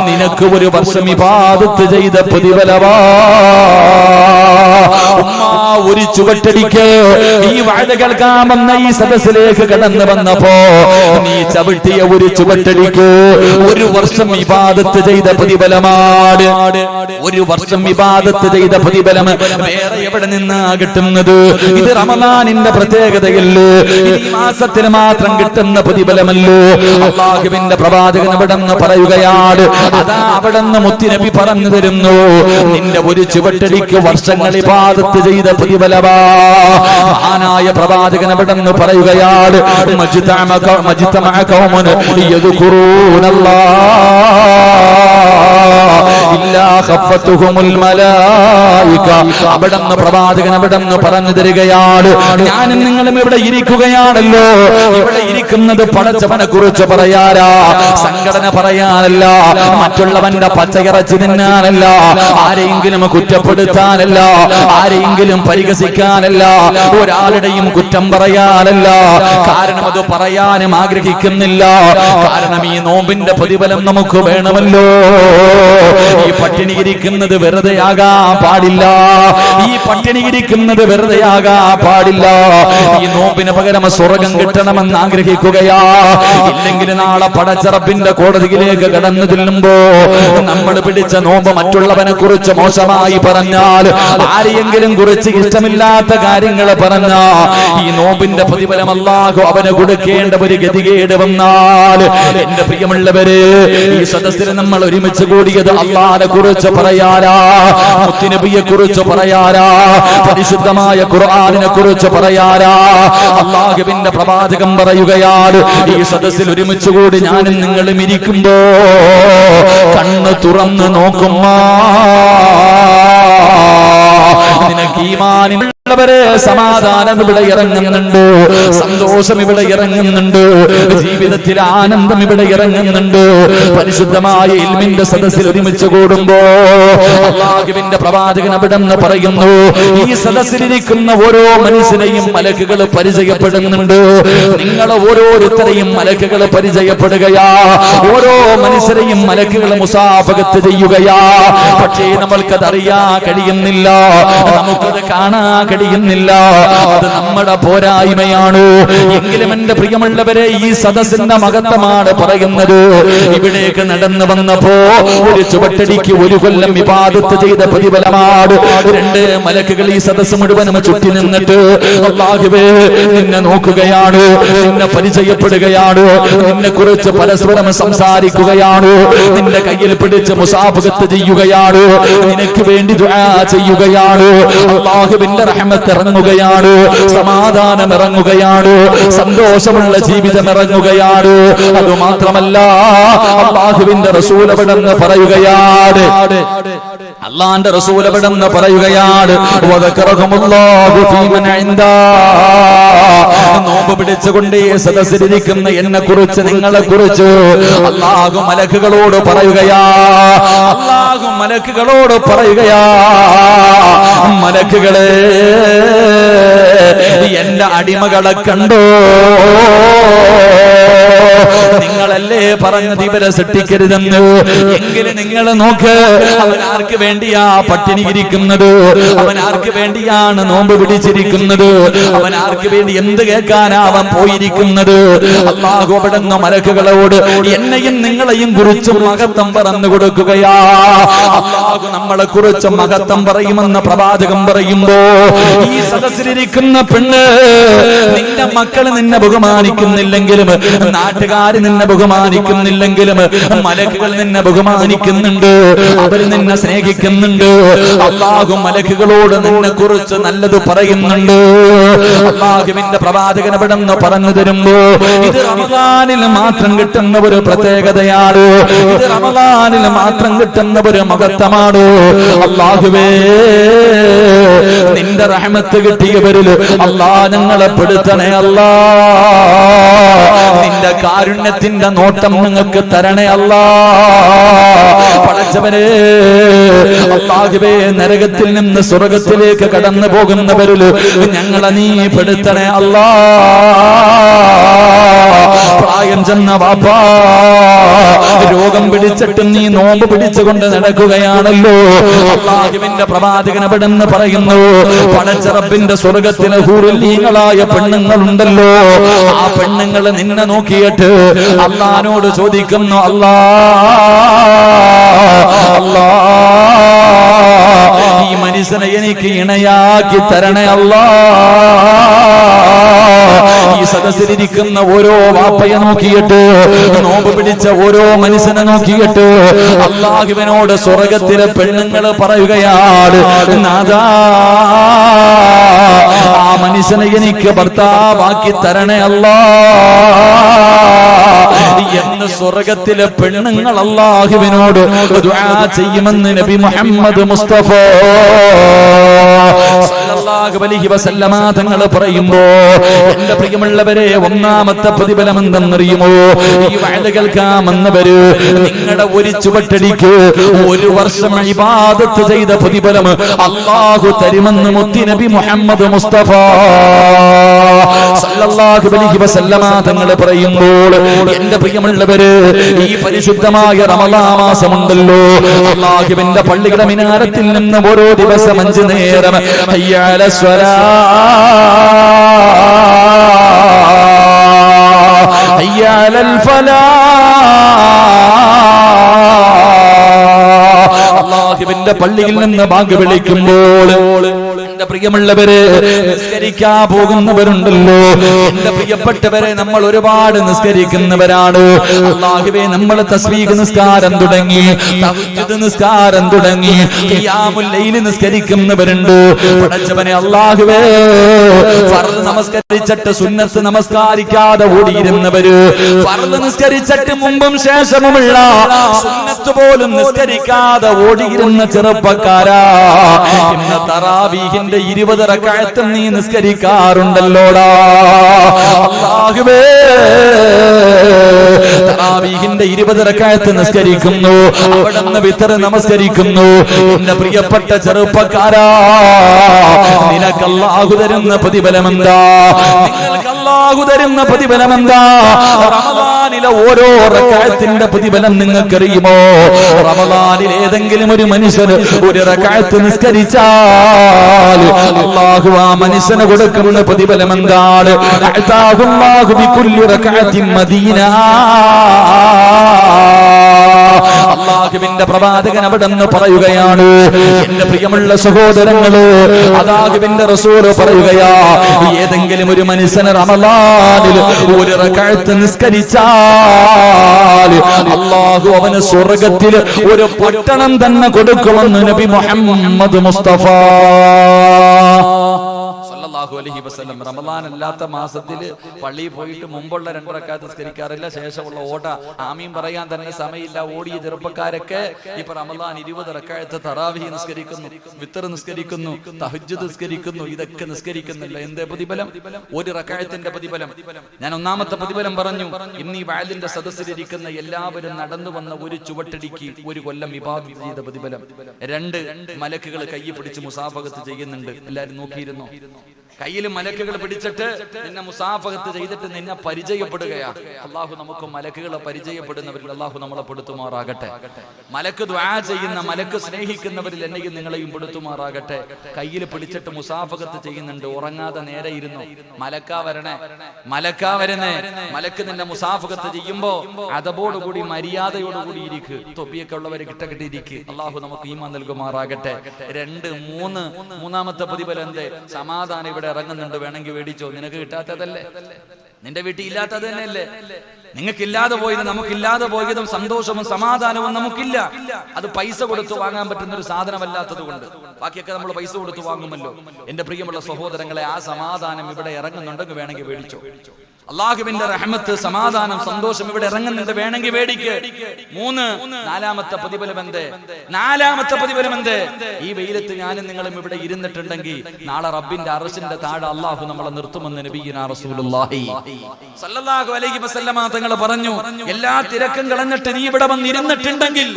നിനക്ക് ഒരു വർഷം ഇബാദത്ത് ചെയ്ത പ്രതിഫലമാ. ഉമ്മാ ഒരു ചുവട്ടടിക്ക് ഈ വാഴ കേൾക്കാമെന്ന ഈ സദസ്സിലേക്ക് കടന്നു വന്നപ്പോ നീ ചവിട്ടിയ ഒരു ചുവട്ടടിക്ക് 1 വർഷം ഇബാദത്ത് ചെയ്ത പ്രതിഫലമാണ്. 1 വർഷം ഇബാദത്ത് ചെയ്ത പ്രതിഫലം വേറെ എവിടെ നിന്നാ കിട്ടുന്നത്? ഇത് റമദാനിന്റെ പ്രത്യേകതയല്ലോ, ഈ മാസത്തിൽ മാത്രം കിട്ടുന്ന പ്രതിഫലമല്ലോ. അല്ലാഹുവിന്റെ പ്രവാചകൻ അവിടെന്ന് പറയുകയാണ്, അതാ അവിടെന്ന് മുത്തുനബി പറഞ്ഞു തരുന്നു, നിന്റെ ഒരു ചുവട്ടടിക്ക് വർഷങ്ങൾ ഇബാദത്ത് ചെയ്ത പ്രതിഫലമാ. മഹാനായ പ്രവാചകൻ അവിടെന്ന് പറയുകയാണ്, മജ്തമഅ ഖൗമുൻ യദ്കുറൂനല്ലാഹ ഇല്ലാ ഖഫത്തുഹുമുൽ മലായിക. അവിടെന്ന് പ്രവാചകൻ അവിടെന്ന് പറഞ്ഞു തരികയാണ്, ഞാനും നിങ്ങളും ഇവിടെ ഇരിക്കുകയാണല്ലോ, ഇവിടെ ഇരിക്കുന്നത് പടച്ചവനെ കുറിച്ച് പറയാനാ, സംഘടന പറയാനല്ല, മറ്റുള്ളവന്റെ പച്ചയിറച്ചി തിന്നാനല്ല, ആരെയെങ്കിലും കുറ്റപ്പെടുത്താനല്ല, ആരെയെങ്കിലും പരിഹസിക്കാനല്ല, ഒരാളുടെയും കുറ്റം പറയാനല്ല. കാരണം അത് പറയാനും ആഗ്രഹിക്കുന്നില്ല. കാരണം ഈ നോമ്പിന്റെ പ്രതിഫലം നമുക്ക് വേണമല്ലോ. ഈ പട്ടിണി ഇരിക്കുന്നത് വെറുതെയാകാൻ പാടില്ല. ഈ പട്ടിണി ഇരിക്കുന്നത് വെറുതെയാകാൻ പാടില്ല. ഈ നോമ്പിന് പകരം സ്വർഗം കിട്ടണമെന്ന് ആഗ്രഹിക്കുകയാ. ഇല്ലെങ്കിൽ നാളെ പടച്ചറപ്പിന്റെ കോടതിയിലേക്ക് കടന്നു ചെല്ലുമ്പോ നമ്മൾ പിടിച്ച നോമ്പ് മറ്റുള്ളവനെ കുറിച്ച് മോശമായി പറഞ്ഞാൽ, ആരെയെങ്കിലും കുറിച്ച് ഇഷ്ടമില്ലാത്ത കാര്യങ്ങൾ പറഞ്ഞ ഈ നോമ്പിന്റെ പ്രതിഫലം അല്ലാഹു അവന് കൊടുക്കേണ്ട ഒരു ഗതികേട് വന്നാൽ, എന്റെ പ്രിയമുള്ളവര്, ഈ സദസ്സിൽ നമ്മൾ ഒരുമിച്ച് കൂടിയത് അല്ലാഹുവിനെ കുറിച്ച് പറയാനാ, മുത്തുനബിയെ കുറിച്ച് പറയാനാ, പരിശുദ്ധമായ ഖുർആനിനെ കുറിച്ച് പറയാനാ. അല്ലാഹുവിന്റെ പ്രവാചകൻ പറയുകയാണ്, ഈ സദസ്സിൽ ഒരുമിച്ച് കൂടി ഞാനും നിങ്ങളും ഇരിക്കുമ്പോ കണ്ണ് തുറന്ന് നോക്കുമ്പോ നിനക്ക് ഈമാനുള്ളവരെ സമാധാനം ഇവിടെ ഇറങ്ങുന്നുണ്ട്, സന്തോഷം ഇവിടെ ഇറങ്ങുന്നുണ്ട്, ജീവിതത്തിൽ ആനന്ദം ഇവിടെ ഇറങ്ങുന്നുണ്ട്. പരിശുദ്ധമായ ഇൽമിന്റെ സദസ്സിൽ ഒരുമിച്ച് കൂടുമ്പോ അല്ലാഹുവിന്റെ പ്രവാചകൻ അവിടെ നിന്ന് പറയുന്നു, ഈ സദസ്സിലിരിക്കുന്ന ഓരോ മനുഷ്യനെയും മലക്കുകൾ പരിചയപ്പെടുന്നുണ്ട്. നിങ്ങളെ ഓരോരുത്തരെയും മലക്കുകൾ പരിചയപ്പെടുകയാ, ഓരോ മനുഷ്യരെയും മലക്കുകൾ മുസാഫഹത്ത് ചെയ്യുകയാ. പക്ഷേ നമ്മൾക്കത് അറിയാൻ കഴിയുന്നില്ല, നമുക്കത് കാണാൻ കഴിയുന്നില്ല. അത് നമ്മുടെ പോരായ്മയാണ്. എങ്കിലും എന്റെ പ്രിയമുള്ളവരെ, ഈ സദസ്സിന്റെ മഹത്വമാണ് പറയുന്നത്. ഇവിടേക്ക് നടന്നു വന്നപ്പോ ഒരു ചുവട്ടടിക്ക് 1 കൊല്ലം ഇബാദത്ത് ചെയ്ത പ്രതിഫലമാണ്. 2 മലക്കുകൾ ഈ സദസ്സ് മുഴുവനും ചുറ്റി നിന്നിട്ട് അല്ലാഹുവേ നിന്നെ നോക്കുകയാണ്, നിന്നെ പരിചയപ്പെടുകയാണ്, നിന്നെ കുറിച്ച് പരസ്പരം സംസാരിക്കുകയാണ്, നിന്റെ കയ്യിൽ പിടിച്ച് മുസാഫഹത്ത് ചെയ്യുകയാണ്, നിനക്ക് വേണ്ടി ദുആ ചെയ്യുകയാണ്. അല്ലാഹുവിന്റെ റഹ്മത്ത് ഇറങ്ങുകയാണ്, സമാധാനം ഇറങ്ങുകയാണ്, സന്തോഷമുള്ള ജീവിതം ഇറങ്ങുകയാണ്. അതുമാത്രമല്ല, അല്ലാഹുവിന്റെ റസൂൽ അവിടെന്ന് പറയുകയാണ്, അല്ലാഹുവിന്റെ റസൂൽ അവിടെന്ന് പറയുകയാണ്, വദക്കറഹുമുല്ലാഹു ഫീമൻ ഇൻദാ. നോമ്പ് പിടിച്ചുകൊണ്ട് ഈ സദസ്സിലിരിക്കുന്ന എന്നെ കുറിച്ച്, നിങ്ങളെ കുറിച്ച് അല്ലാഹു മലക്കുകളോട് പറയുകയാ, അല്ലാഹു മലക്കുകളോട് പറയുകയാ, മലക്കുകളെ എന്റെ അടിമകളെ കണ്ടോ? നിങ്ങളല്ലേ പറഞ്ഞത് ഇവരെ സൃഷ്ടിക്കരുതെന്ന്? എങ്കിലും നിങ്ങൾ നോക്ക്, അവൻ ആർക്ക് വേണ്ടിയാ പട്ടിണി ഇരിക്കുന്നത്? അവൻ ആർക്ക് വേണ്ടിയാണ് നോമ്പ് പിടിച്ചിരിക്കുന്നത്? അവൻ ആർക്ക് വേണ്ടി എന്ത് കേൾക്കാനാ അവൻ പോയിരിക്കുന്നത്? അല്ലാഹു അവിടുന്ന് മലക്കുകളോട് എന്നെയും നിങ്ങളെയും കുറിച്ച് മഹത്വം പറഞ്ഞു കൊടുക്കുകയാ. അല്ലാഹു നമ്മളെ കുറിച്ച് മഹത്വം പറയുമെന്ന് പ്രവാചകൻ പറയുമ്പോ, ഈ സദസ്സിലിരിക്കുന്ന പെണ്ണ്, നിന്റെ മക്കൾ നിന്നെ ബഹുമാനിക്കുന്നില്ലെങ്കിലും, നാട്ടുകാർ നിന്നെ ബഹുമാനിക്കുന്നില്ലെങ്കിലും, മലക്കുകൾ നിന്നെ ബഹുമാനിക്കുന്നുണ്ട്, അവർ നിന്നെ സ്നേഹിക്കുന്നുണ്ട്. അല്ലാഹു മലക്കുകളോട് നിന്നെ കുറിച്ച് നല്ലത് പറയുന്നുണ്ട്. അല്ലാഹുവിന്റെ പ്രവാചകൻ അവിടെ നിന്ന് പറഞ്ഞു തരുമ്പോ, ഇത് റമദാനിൽ മാത്രം കിട്ടുന്ന ഒരു പ്രത്യേകതയാണ്, ഇത് റമദാനിൽ മാത്രം കിട്ടുന്ന ഒരു മഹത്വമാണ്. അല്ലാഹുവേ, നിന്റെ റഹ്മത്ത് കിട്ടിയവരിൽ അല്ലാഹ് ഞങ്ങളെ പെടുത്തണേ അല്ലാ. നിന്റെ കാരുണ്യത്തിന്റെ നോട്ടം നിങ്ങൾക്ക് തരണേ അല്ലാ. പടച്ചവനെ, അല്ലാഹുവേ, നരകത്തിൽ നിന്ന് സ്വർഗത്തിലേക്ക് കടന്നു പോകുന്നവരിൽ ഞങ്ങളെ നീ പെടുത്തണേ അല്ലാ. പ്രായം ചെന്ന വാപ്പാ, രോഗം പിടിച്ചിട്ട് നീ നോമ്പ് പിടിച്ചുകൊണ്ട് നടക്കുകയാണല്ലോ. അല്ലാഹുവിന്റെ പ്രവാചകൻ അവിടെന്ന് പറയുന്നു, പടച്ച റബ്ബിന്റെ സ്വർഗത്തിലെ ഹൂറുല്ലീങ്ങളായ പെണ്ണുങ്ങളുണ്ടല്ലോ, ആ പെണ്ണുങ്ങൾ നിന്നെ നോക്കിയിട്ട് അല്ലാഹുവിനോട് ചോദിക്കുന്നു, അല്ലാ അല്ലാ ഈ മനുഷ്യനെ എനിക്ക് ഇണയാക്കി തരണേ അല്ലാ. ഈ സദസ്സിലിരിക്കുന്ന ഓരോ വാപ്പയെ നോക്കിയിട്ട്, നോമ്പ് പിടിച്ച ഓരോ മനുഷ്യനെ നോക്കിയിട്ട് അല്ലാഹുവിനോട് സ്വർഗത്തിലെ പെണ്ണുങ്ങൾ പറയുകയാണ്, നാദാ ആ മനുഷ്യനെ എനിക്ക് ഭർത്താവാക്കി തരണേ അല്ലാ എന്ന് സ്വർഗത്തിലെ പെണ്ണുങ്ങൾ അല്ലാഹുവിനോട് ദുആ ചെയ്യുമെന്ന് നബി മുഹമ്മദ് മുസ്തഫ സല്ലല്ലാഹു അലൈഹി വസല്ലമ തങ്ങൾ പറയുമ്പോ, എന്റെ പ്രിയമുള്ളവരെ, ഒന്നാമത്തെ പ്രതിഫലം എന്തെന്നറിയുമോ? ഈ വഅദ കേൾക്കാമെന്നവര് നിങ്ങളുടെ ഒരു ചുവട്ടടിക്ക് 1 വർഷം ഇബാദത്ത് ചെയ്ത പ്രതിഫലം അല്ലാഹു തരുമെന്ന് മുത്തി നബി മുഹമ്മദ് മുസ്തഫ സല്ലല്ലാഹു അലൈഹി വസല്ലമ തങ്ങൾ പറയുമ്പോൾ, എന്റെ പ്രിയമുള്ളവര്, ഈ പരിശുദ്ധമായ റമളാൻ മാസമുണ്ടല്ലോ, അല്ലാഹുവിന്റെ പള്ളിയുടെ മിനാരത്തിൽ നിന്ന് ഓരോ ദിവസം 5 നേരം ഹയ്യ അലസ് സ്വലാഹ് ഹയ്യ അലൽ ഫലാഹ് അല്ലാഹുവിന്റെ പള്ളിയിൽ നിന്ന് ബാങ്ക് വിളിക്കുമ്പോൾ, എന്റെ പ്രിയമുള്ളവരെ, നിസ്കരിക്കാൻ പോകുന്നവരുണ്ടല്ലോ, എന്റെ പ്രിയപ്പെട്ടവരെ, നമ്മൾ ഒരുപാട് നിസ്കരിക്കുന്നവരാണ്. അല്ലാഹുവേ, നമ്മൾ തസ്ബീഹ് നിസ്കാരം തുടങ്ങി, തഹജ്ജുദ് നിസ്കാരം തുടങ്ങി, ഖിയാമുൽ ലൈൽ നിസ്കരിക്കുന്നവരുണ്ട്. പടച്ചവനെ അല്ലാഹുവേ, ഫർദ് നമസ്കരിച്ചിട്ട് സുന്നത്ത് നമസ്കാരിക്കാതെ ഓടിയിരുന്നവര്, ഫർദ് നിസ്കരിച്ചിട്ട് മുമ്പും ശേഷമുള്ള സുന്നത്ത് പോലും നിസ്കരിക്കാതെ ഓടിയിരുന്ന ചെറുപ്പക്കാരാ, ഇന്ന് തറാവീഹിന്റെ 20 റക്അത്ത് നീ നിസ്കരിക്കാറുണ്ടല്ലോടാ. അല്ലാഹുവേ, തറാവീഹിന്റെ 20 റക്അത്ത് നിസ്കരിക്കുന്നു, അവിടുന്ന് വിത്ർ നമസ്കരിക്കുന്നു. എന്റെ പ്രിയപ്പെട്ട ചെറുപ്പക്കാരാ, നിനക്ക് അല്ലാഹു തരുന്ന പ്രതിഫലമെന്താ? നിങ്ങൾക്ക് അല്ലാഹു തരുന്ന പ്രതിഫലമെന്താ? റമളാനിലെ ഓരോ റക്അത്തിന്റെ പ്രതിഫലം നിങ്ങൾക്കറിയുമോ? റമളാനിൽ ഏതെങ്കിലും ഒരു മനുഷ്യൻ 1 റക്അത്ത് നിസ്കരിച്ചാൽ അല്ലാഹു ആ മനുഷ്യന് കൊടുക്കുന്ന പ്രതിഫലം എന്താണ്? അഅതാഹുല്ലാഹു ബികുല്ലി റക്അത്തിൻ മദീന. അല്ലാഹുവിന്റെ പ്രവാചകൻ അവിടെന്ന് പറയുകയാണ്, എന്റെ പ്രിയമുള്ള സഹോദരങ്ങളെ, അല്ലാഹുവിന്റെ റസൂൽ പറയുകയാ, ഏതെങ്കിലും ഒരു മനുഷ്യന് റമളാനിൽ 1 റക്അത്ത് നിസ്കരിച്ചാൽ അല്ലാഹു അവന് സ്വർഗ്ഗത്തിൽ ഒരു പട്ടണം തന്നെ കൊടുക്കുമെന്ന് നബി മുഹമ്മദ് മുസ്തഫ സല്ലല്ലാഹു അലൈഹി വസല്ലം. റമളാൻ അല്ലാത്ത മാസത്തിൽ പള്ളിയിൽ പോയിട്ട് മുമ്പുള്ള 2 റക്അത്ത് നിസ്കരിക്കാറില്ല, ശേഷമുള്ള ഓട ആമീൻ പറയാൻ തന്നെ സമയമില്ല ഓടിയ ചെറുപ്പക്കാരൊക്കെ ഇപ്പൊ റമളാൻ 20 റക്അത്ത് തറാവീഹ് നിസ്കരിക്കുന്നു, വിത്ർ നിസ്കരിക്കുന്നു, തഹജ്ജുദ് നിസ്കരിക്കുന്നു. ഇതൊക്കെ നിസ്കരിക്കുന്നില്ല. എന്ത് പ്രതിഫലം? 1 റക്അത്തിന്റെ പ്രതിഫലം. ഞാൻ ഒന്നാമത്തെ പ്രതിഫലം പറഞ്ഞു. ഇന്ന് ഈ വഅദിന്റെ സദസ്സിലിരിക്കുന്ന എല്ലാവരും നടന്നു വന്ന ഒരു ചുവട്ടടിക്ക് 1 കൊല്ലം ഇബാദത്ത് ചെയ്ത പ്രതിഫലം. 2 മലക്കുകൾ കൈ പിടിച്ച് മുസാഫഹത്ത് ചെയ്യുന്നുണ്ട്. എല്ലാവരും നോക്കിയിരുന്നു. കയ്യിൽ മലക്കുകൾ പിടിച്ചിട്ട് നിന്നെ മുസാഫഹത്ത് ചെയ്തിട്ട് നിന്നെ പരിചയപ്പെടുകയാ. അല്ലാഹു നമുക്ക് മലക്കുകളെ പരിചയപ്പെടുന്നവരിൽ അല്ലാഹു നമ്മളെ പെടുത്തുമാറാകട്ടെ. മലക്ക് ദുആ ചെയ്യുന്ന, മലക്ക് സ്നേഹിക്കുന്നവരിൽ എന്നെയും നിങ്ങളെയും പെടുത്തുമാറാകട്ടെ. കയ്യിൽ പിടിച്ചിട്ട് മുസാഫഹത്ത് ചെയ്യുന്നുണ്ട്. ഉറങ്ങാതെ നേരെ ഇരുന്നു. മലക്കാ വരണേ, മലക്കാ വരുന്നേ. മലക്ക് നിന്നെ മുസാഫഹത്ത് ചെയ്യുമ്പോ അതബോടുകൂടി മര്യാദയോടുകൂടി ഇരിക്ക്. തൊപ്പിയൊക്കെ ഉള്ളവരെ കിട്ടക്കിട്ടിരിക്ക്. അല്ലാഹു നമുക്ക് ഈമാൻ നൽകുമാറാകട്ടെ. 2, 3 മൂന്നാമത്തെ പ്രതിഫലം എന്തേ? സമാധാനം ഇവിടെ ഇറങ്ങുന്നുണ്ട്, വേണമെങ്കിൽ മേടിച്ചോ. നിനക്ക് കിട്ടാത്തതല്ലേ, നിന്റെ വീട്ടിൽ ഇല്ലാത്തത് തന്നെയല്ലേ. നിങ്ങൾക്കില്ലാതെ പോയത് നമുക്കില്ലാതെ പോയതും സന്തോഷവും സമാധാനവും നമുക്കില്ല. അത് പൈസ കൊടുത്ത് വാങ്ങാൻ പറ്റുന്ന ഒരു സാധനമല്ലാത്തത് കൊണ്ട്. ബാക്കിയൊക്കെ നമ്മൾ പൈസ കൊടുത്ത് വാങ്ങുമല്ലോ. എന്റെ പ്രിയമുള്ള സഹോദരങ്ങളെ, ആ സമാധാനം ഇവിടെ ഇറങ്ങുന്നുണ്ടെങ്കിൽ വേണമെങ്കിൽ മേടിച്ചോ. അല്ലാഹുവിന്റെ റഹ്മത്ത്, സമാധാനം, സന്തോഷം ഇവിടെ ഇറങ്ങുന്നുണ്ട്, വേണമെങ്കിൽ മേടിക്ക്. 3 നാലാമത്തെ പ്രതിഫലം എന്ത്? നാലാമത്തെ പ്രതിഫലം എന്ത്? ഈ വെയിലത്ത് ഞാനും നിങ്ങളും ഇവിടെ ഇരുന്നിട്ടുണ്ടെങ്കിൽ നാളെ റബ്ബിന്റെ അർശിന്റെ താഴെ അല്ലാഹു നമ്മളെ നിർത്തുമെന്ന് നബിയുനാ റസൂലുള്ളാഹി സ്വല്ലല്ലാഹു അലൈഹി വസല്ലമ തങ്ങൾ പറഞ്ഞു. എല്ലാ തിരക്കും കളഞ്ഞിട്ട് നീ ഇവിടെ വന്നിരുന്നിട്ടുണ്ടെങ്കിൽ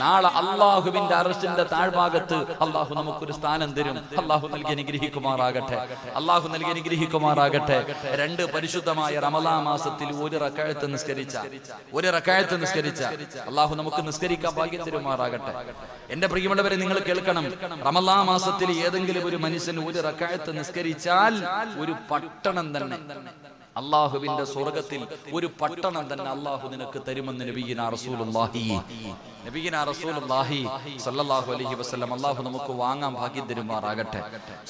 നാളെ അല്ലാഹുവിന്റെ അർശിന്റെ താഴ്ഭാഗത്ത് അല്ലാഹു നമുക്കൊരു സ്ഥാനം തരും. അല്ലാഹു നൽകി അനുഗ്രഹിക്കുമാറാകട്ടെ. അല്ലാഹു നൽകി അനുഗ്രഹിക്കുമാറാകട്ടെ. 2 പരിശുദ്ധമായ പരിശുദ്ധമായ റമളാൻ മാസത്തിൽ ഒരു റക്അത്ത് നിസ്കരിച്ച അള്ളാഹു നമുക്ക് നിസ്കരിക്കാൻ ഭാഗ്യം തരുമാറാകട്ടെ. എന്റെ പ്രിയമുള്ളവരെ, നിങ്ങൾ കേൾക്കണം, റമളാൻ മാസത്തിൽ ഏതെങ്കിലും ഒരു മനുഷ്യൻ ഒരു റക്അത്ത് നിസ്കരിച്ചാൽ ഒരു പട്ടണം തന്നെ, അള്ളാഹുവിന്റെ സ്വർഗത്തിൽ ഒരു പട്ടണം തന്നെ അള്ളാഹു നിനക്ക് തരുമെന്ന് നബിയിനാ റസൂലുള്ളാഹി സ്വല്ലല്ലാഹു അലൈഹി വസല്ലം അള്ളാഹു നമുക്ക് വാങ്ങാൻ ഭാഗ്യം തരുമാറാകട്ടെ.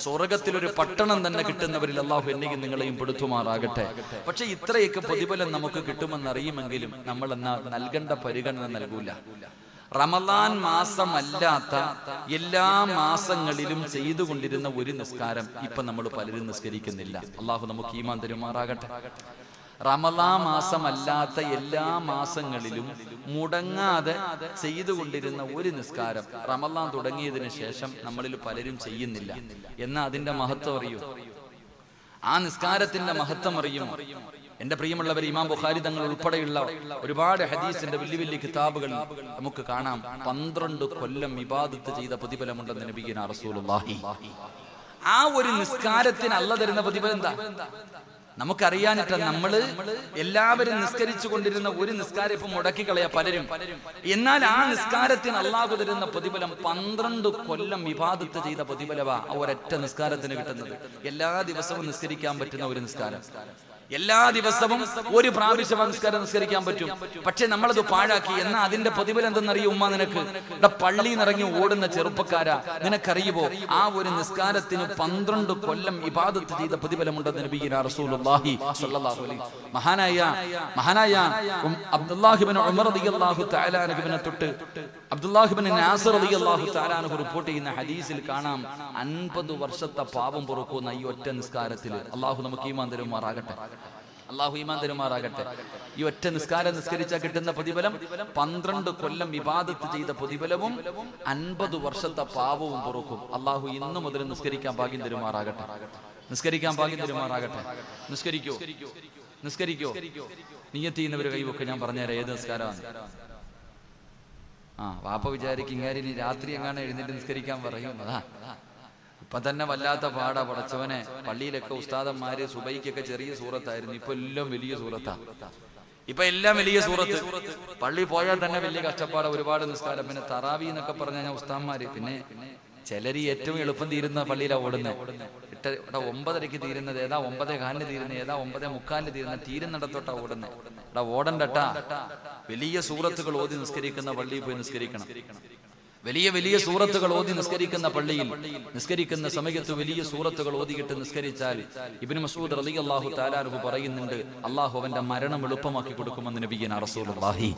സ്വർഗത്തിൽ ഒരു പട്ടണം തന്നെ കിട്ടുന്നവരിൽ അള്ളാഹു എന്നെയും നിങ്ങളെയും പെടുത്തുമാറാകട്ടെ. പക്ഷെ ഇത്രയൊക്കെ പ്രതിഫലം നമുക്ക് കിട്ടുമെന്നറിയുമെങ്കിലും നമ്മൾ എന്നാ നൽകേണ്ട പരിഗണന നൽകൂല. റമളാൻ മാസമല്ലാത്ത എല്ലാ മാസങ്ങളിലും ചെയ്തുകൊണ്ടിരുന്ന ഒരു നിസ്കാരം ഇപ്പൊ നമ്മൾ പലരും നിസ്കരിക്കുന്നില്ല. അള്ളാഹു നമുക്ക് ഈമാൻ തരുമാറാകട്ടെ. റമളാൻ മാസമല്ലാത്ത എല്ലാ മാസങ്ങളിലും മുടങ്ങാതെ ചെയ്തുകൊണ്ടിരുന്ന ഒരു നിസ്കാരം റമളാൻ തുടങ്ങിയതിനു ശേഷം നമ്മളിൽ പലരും ചെയ്യുന്നില്ല. എന്നാ അതിന്റെ മഹത്വം അറിയൂ? ആ നിസ്കാരത്തിന്റെ മഹത്വം അറിയുമോ? എന്റെ പ്രിയമുള്ളവർ, ഇമാം ബുഖാരി തങ്ങൾ ഉൾപ്പെടെയുള്ള ഒരുപാട് ഹദീസിന്റെ വലിയ വലിയ കിതാബുകൾ നമുക്ക് കാണാം. 12 കൊല്ലം ഇബാദത്ത് ചെയ്ത പ്രതിഫലമുണ്ടെന്ന് നബിയിനാ റസൂലുള്ളാഹി. ആ ഒരു നിസ്കാരത്തിന് അല്ലാഹു തരുന്ന പ്രതിഫലം എന്താ നമുക്കറിയാനിട്ട്? നമ്മള് എല്ലാവരും നിസ്കരിച്ചു കൊണ്ടിരുന്ന ഒരു നിസ്കാരം ഇപ്പൊ മുടക്കി കളയാ പലരും. എന്നാൽ ആ നിസ്കാരത്തിന് അല്ലാഹു തരുന്ന പ്രതിഫലം 12 കൊല്ലം ഇബാദത്ത് ചെയ്ത പ്രതിഫലവാ ഒരൊറ്റ നിസ്കാരത്തിന് കിട്ടുന്നത്. എല്ലാ ദിവസവും നിസ്കരിക്കാൻ പറ്റുന്ന ഒരു നിസ്കാരം, എല്ലാ ദിവസവും ഒരു പ്രാവശ്യം നിസ്കരിക്കാൻ പറ്റും. പക്ഷെ നമ്മളത് പാഴാക്കി. എന്നാ അതിന്റെ പ്രതിഫലം എന്തെന്നറിയും ഉമ്മ നിനക്ക്? പള്ളി നിറങ്ങി ഓടുന്ന ചെറുപ്പക്കാരാ, നിനക്കറിയുമോ ആ ഒരു നിസ്കാരത്തിന് 12 കൊല്ലം ഇബാദത്ത് ചെയ്ത പ്രതിഫലമുണ്ടെന്ന് നബിയിനാ റസൂലുള്ളാഹി സ്വല്ലല്ലാഹു അലൈഹി. മഹാനായ അബ്ദുല്ലാഹി ഇബ്നു ഉമർ റളിയല്ലാഹു തആല അൻഹുവിനെ തൊട്ട് അബ്ദുല്ലാഹി ഇബ്നു നാസിർ റളിയല്ലാഹു തആല അൻഹു റിപ്പോർട്ട് ചെയ്യുന്ന ഹദീസിൽ കാണാം 50 വർഷത്തെ പാപം പൊറുക്കുന്ന ഈ ഒറ്റ നിസ്കാരത്തിൽ. അള്ളാഹു നമുക്ക് ഈമാൻ തരുമാറാകട്ടെ. ഈ ഒറ്റ നിസ്കാരം നിസ്കരിച്ചാൽ കിട്ടുന്ന പ്രതിഫലം 12 കൊല്ലം ഇബാദത്ത് ചെയ്ത പ്രതിഫലവും 50 വർഷത്തെ പാപവും പൊറുക്കും. അള്ളാഹു ഇന്നു മുതൽ നിസ്കരിക്കാൻ ഭാഗ്യം തരുമാറാകട്ടെ. നിസ്കരിക്കോ? നിയ്യത്ത് ചെയ്യുന്നവര് കൈവൊക്കെ ഞാൻ പറഞ്ഞുതരാം ഏത് നിസ്കാരമാണ്. വാപ്പ വിചാരിക്കും ഇങ്ങാരി നീ രാത്രി എങ്ങാണ് എഴുന്നേറ്റ് നിസ്കരിക്കാൻ പറയും. ഇപ്പൊ തന്നെ വല്ലാത്ത പാടാ പടച്ചവനെ. പള്ളിയിലൊക്കെ ഉസ്താദന്മാര് സുബൈക്കൊക്കെ ചെറിയ സൂറത്തായിരുന്നു, ഇപ്പൊ എല്ലാം വലിയ സൂറത്താ. പള്ളി പോയാൽ തന്നെ വലിയ കഷ്ടപ്പാടാ, ഒരുപാട് നിസ്കാരം. പിന്നെ തറാവി എന്നൊക്കെ പറഞ്ഞ ഉസ്താദന്മാര്, പിന്നെ ചിലര് ഏറ്റവും എളുപ്പം തീരുന്ന പള്ളിയിലാ ഓടുന്നത്. 9:30 തീരുന്നത് ഏതാ, 9:15 തീരുന്നത് ഏതാ, 9:45 തീരുന്നത്, തീരുന്നിടത്തോട്ടാ ഓടുന്നത്. ഓടണ്ടട്ടാ. വലിയ സൂറത്തുകൾ ഓതി നിസ്കരിക്കുന്ന പള്ളിയിൽ പോയി നിസ്കരിക്കണം. വലിയ സൂറത്തുകൾ ഓതി നിസ്കരിക്കുന്ന പള്ളിയിൽ നിസ്കരിക്കുന്ന സമയത്ത് വലിയ സൂറത്തുകൾ ഓതിയിട്ട് നിസ്കരിച്ചാൽ ഇബ്നു മസ്ഊദ് റളിയല്ലാഹു തആല അൻഹു പറയുന്നുണ്ട്, അല്ലാഹു അവന്റെ മരണം എളുപ്പമാക്കി കൊടുക്കുമെന്ന് നബിയിനാ റസൂലുള്ളാഹി.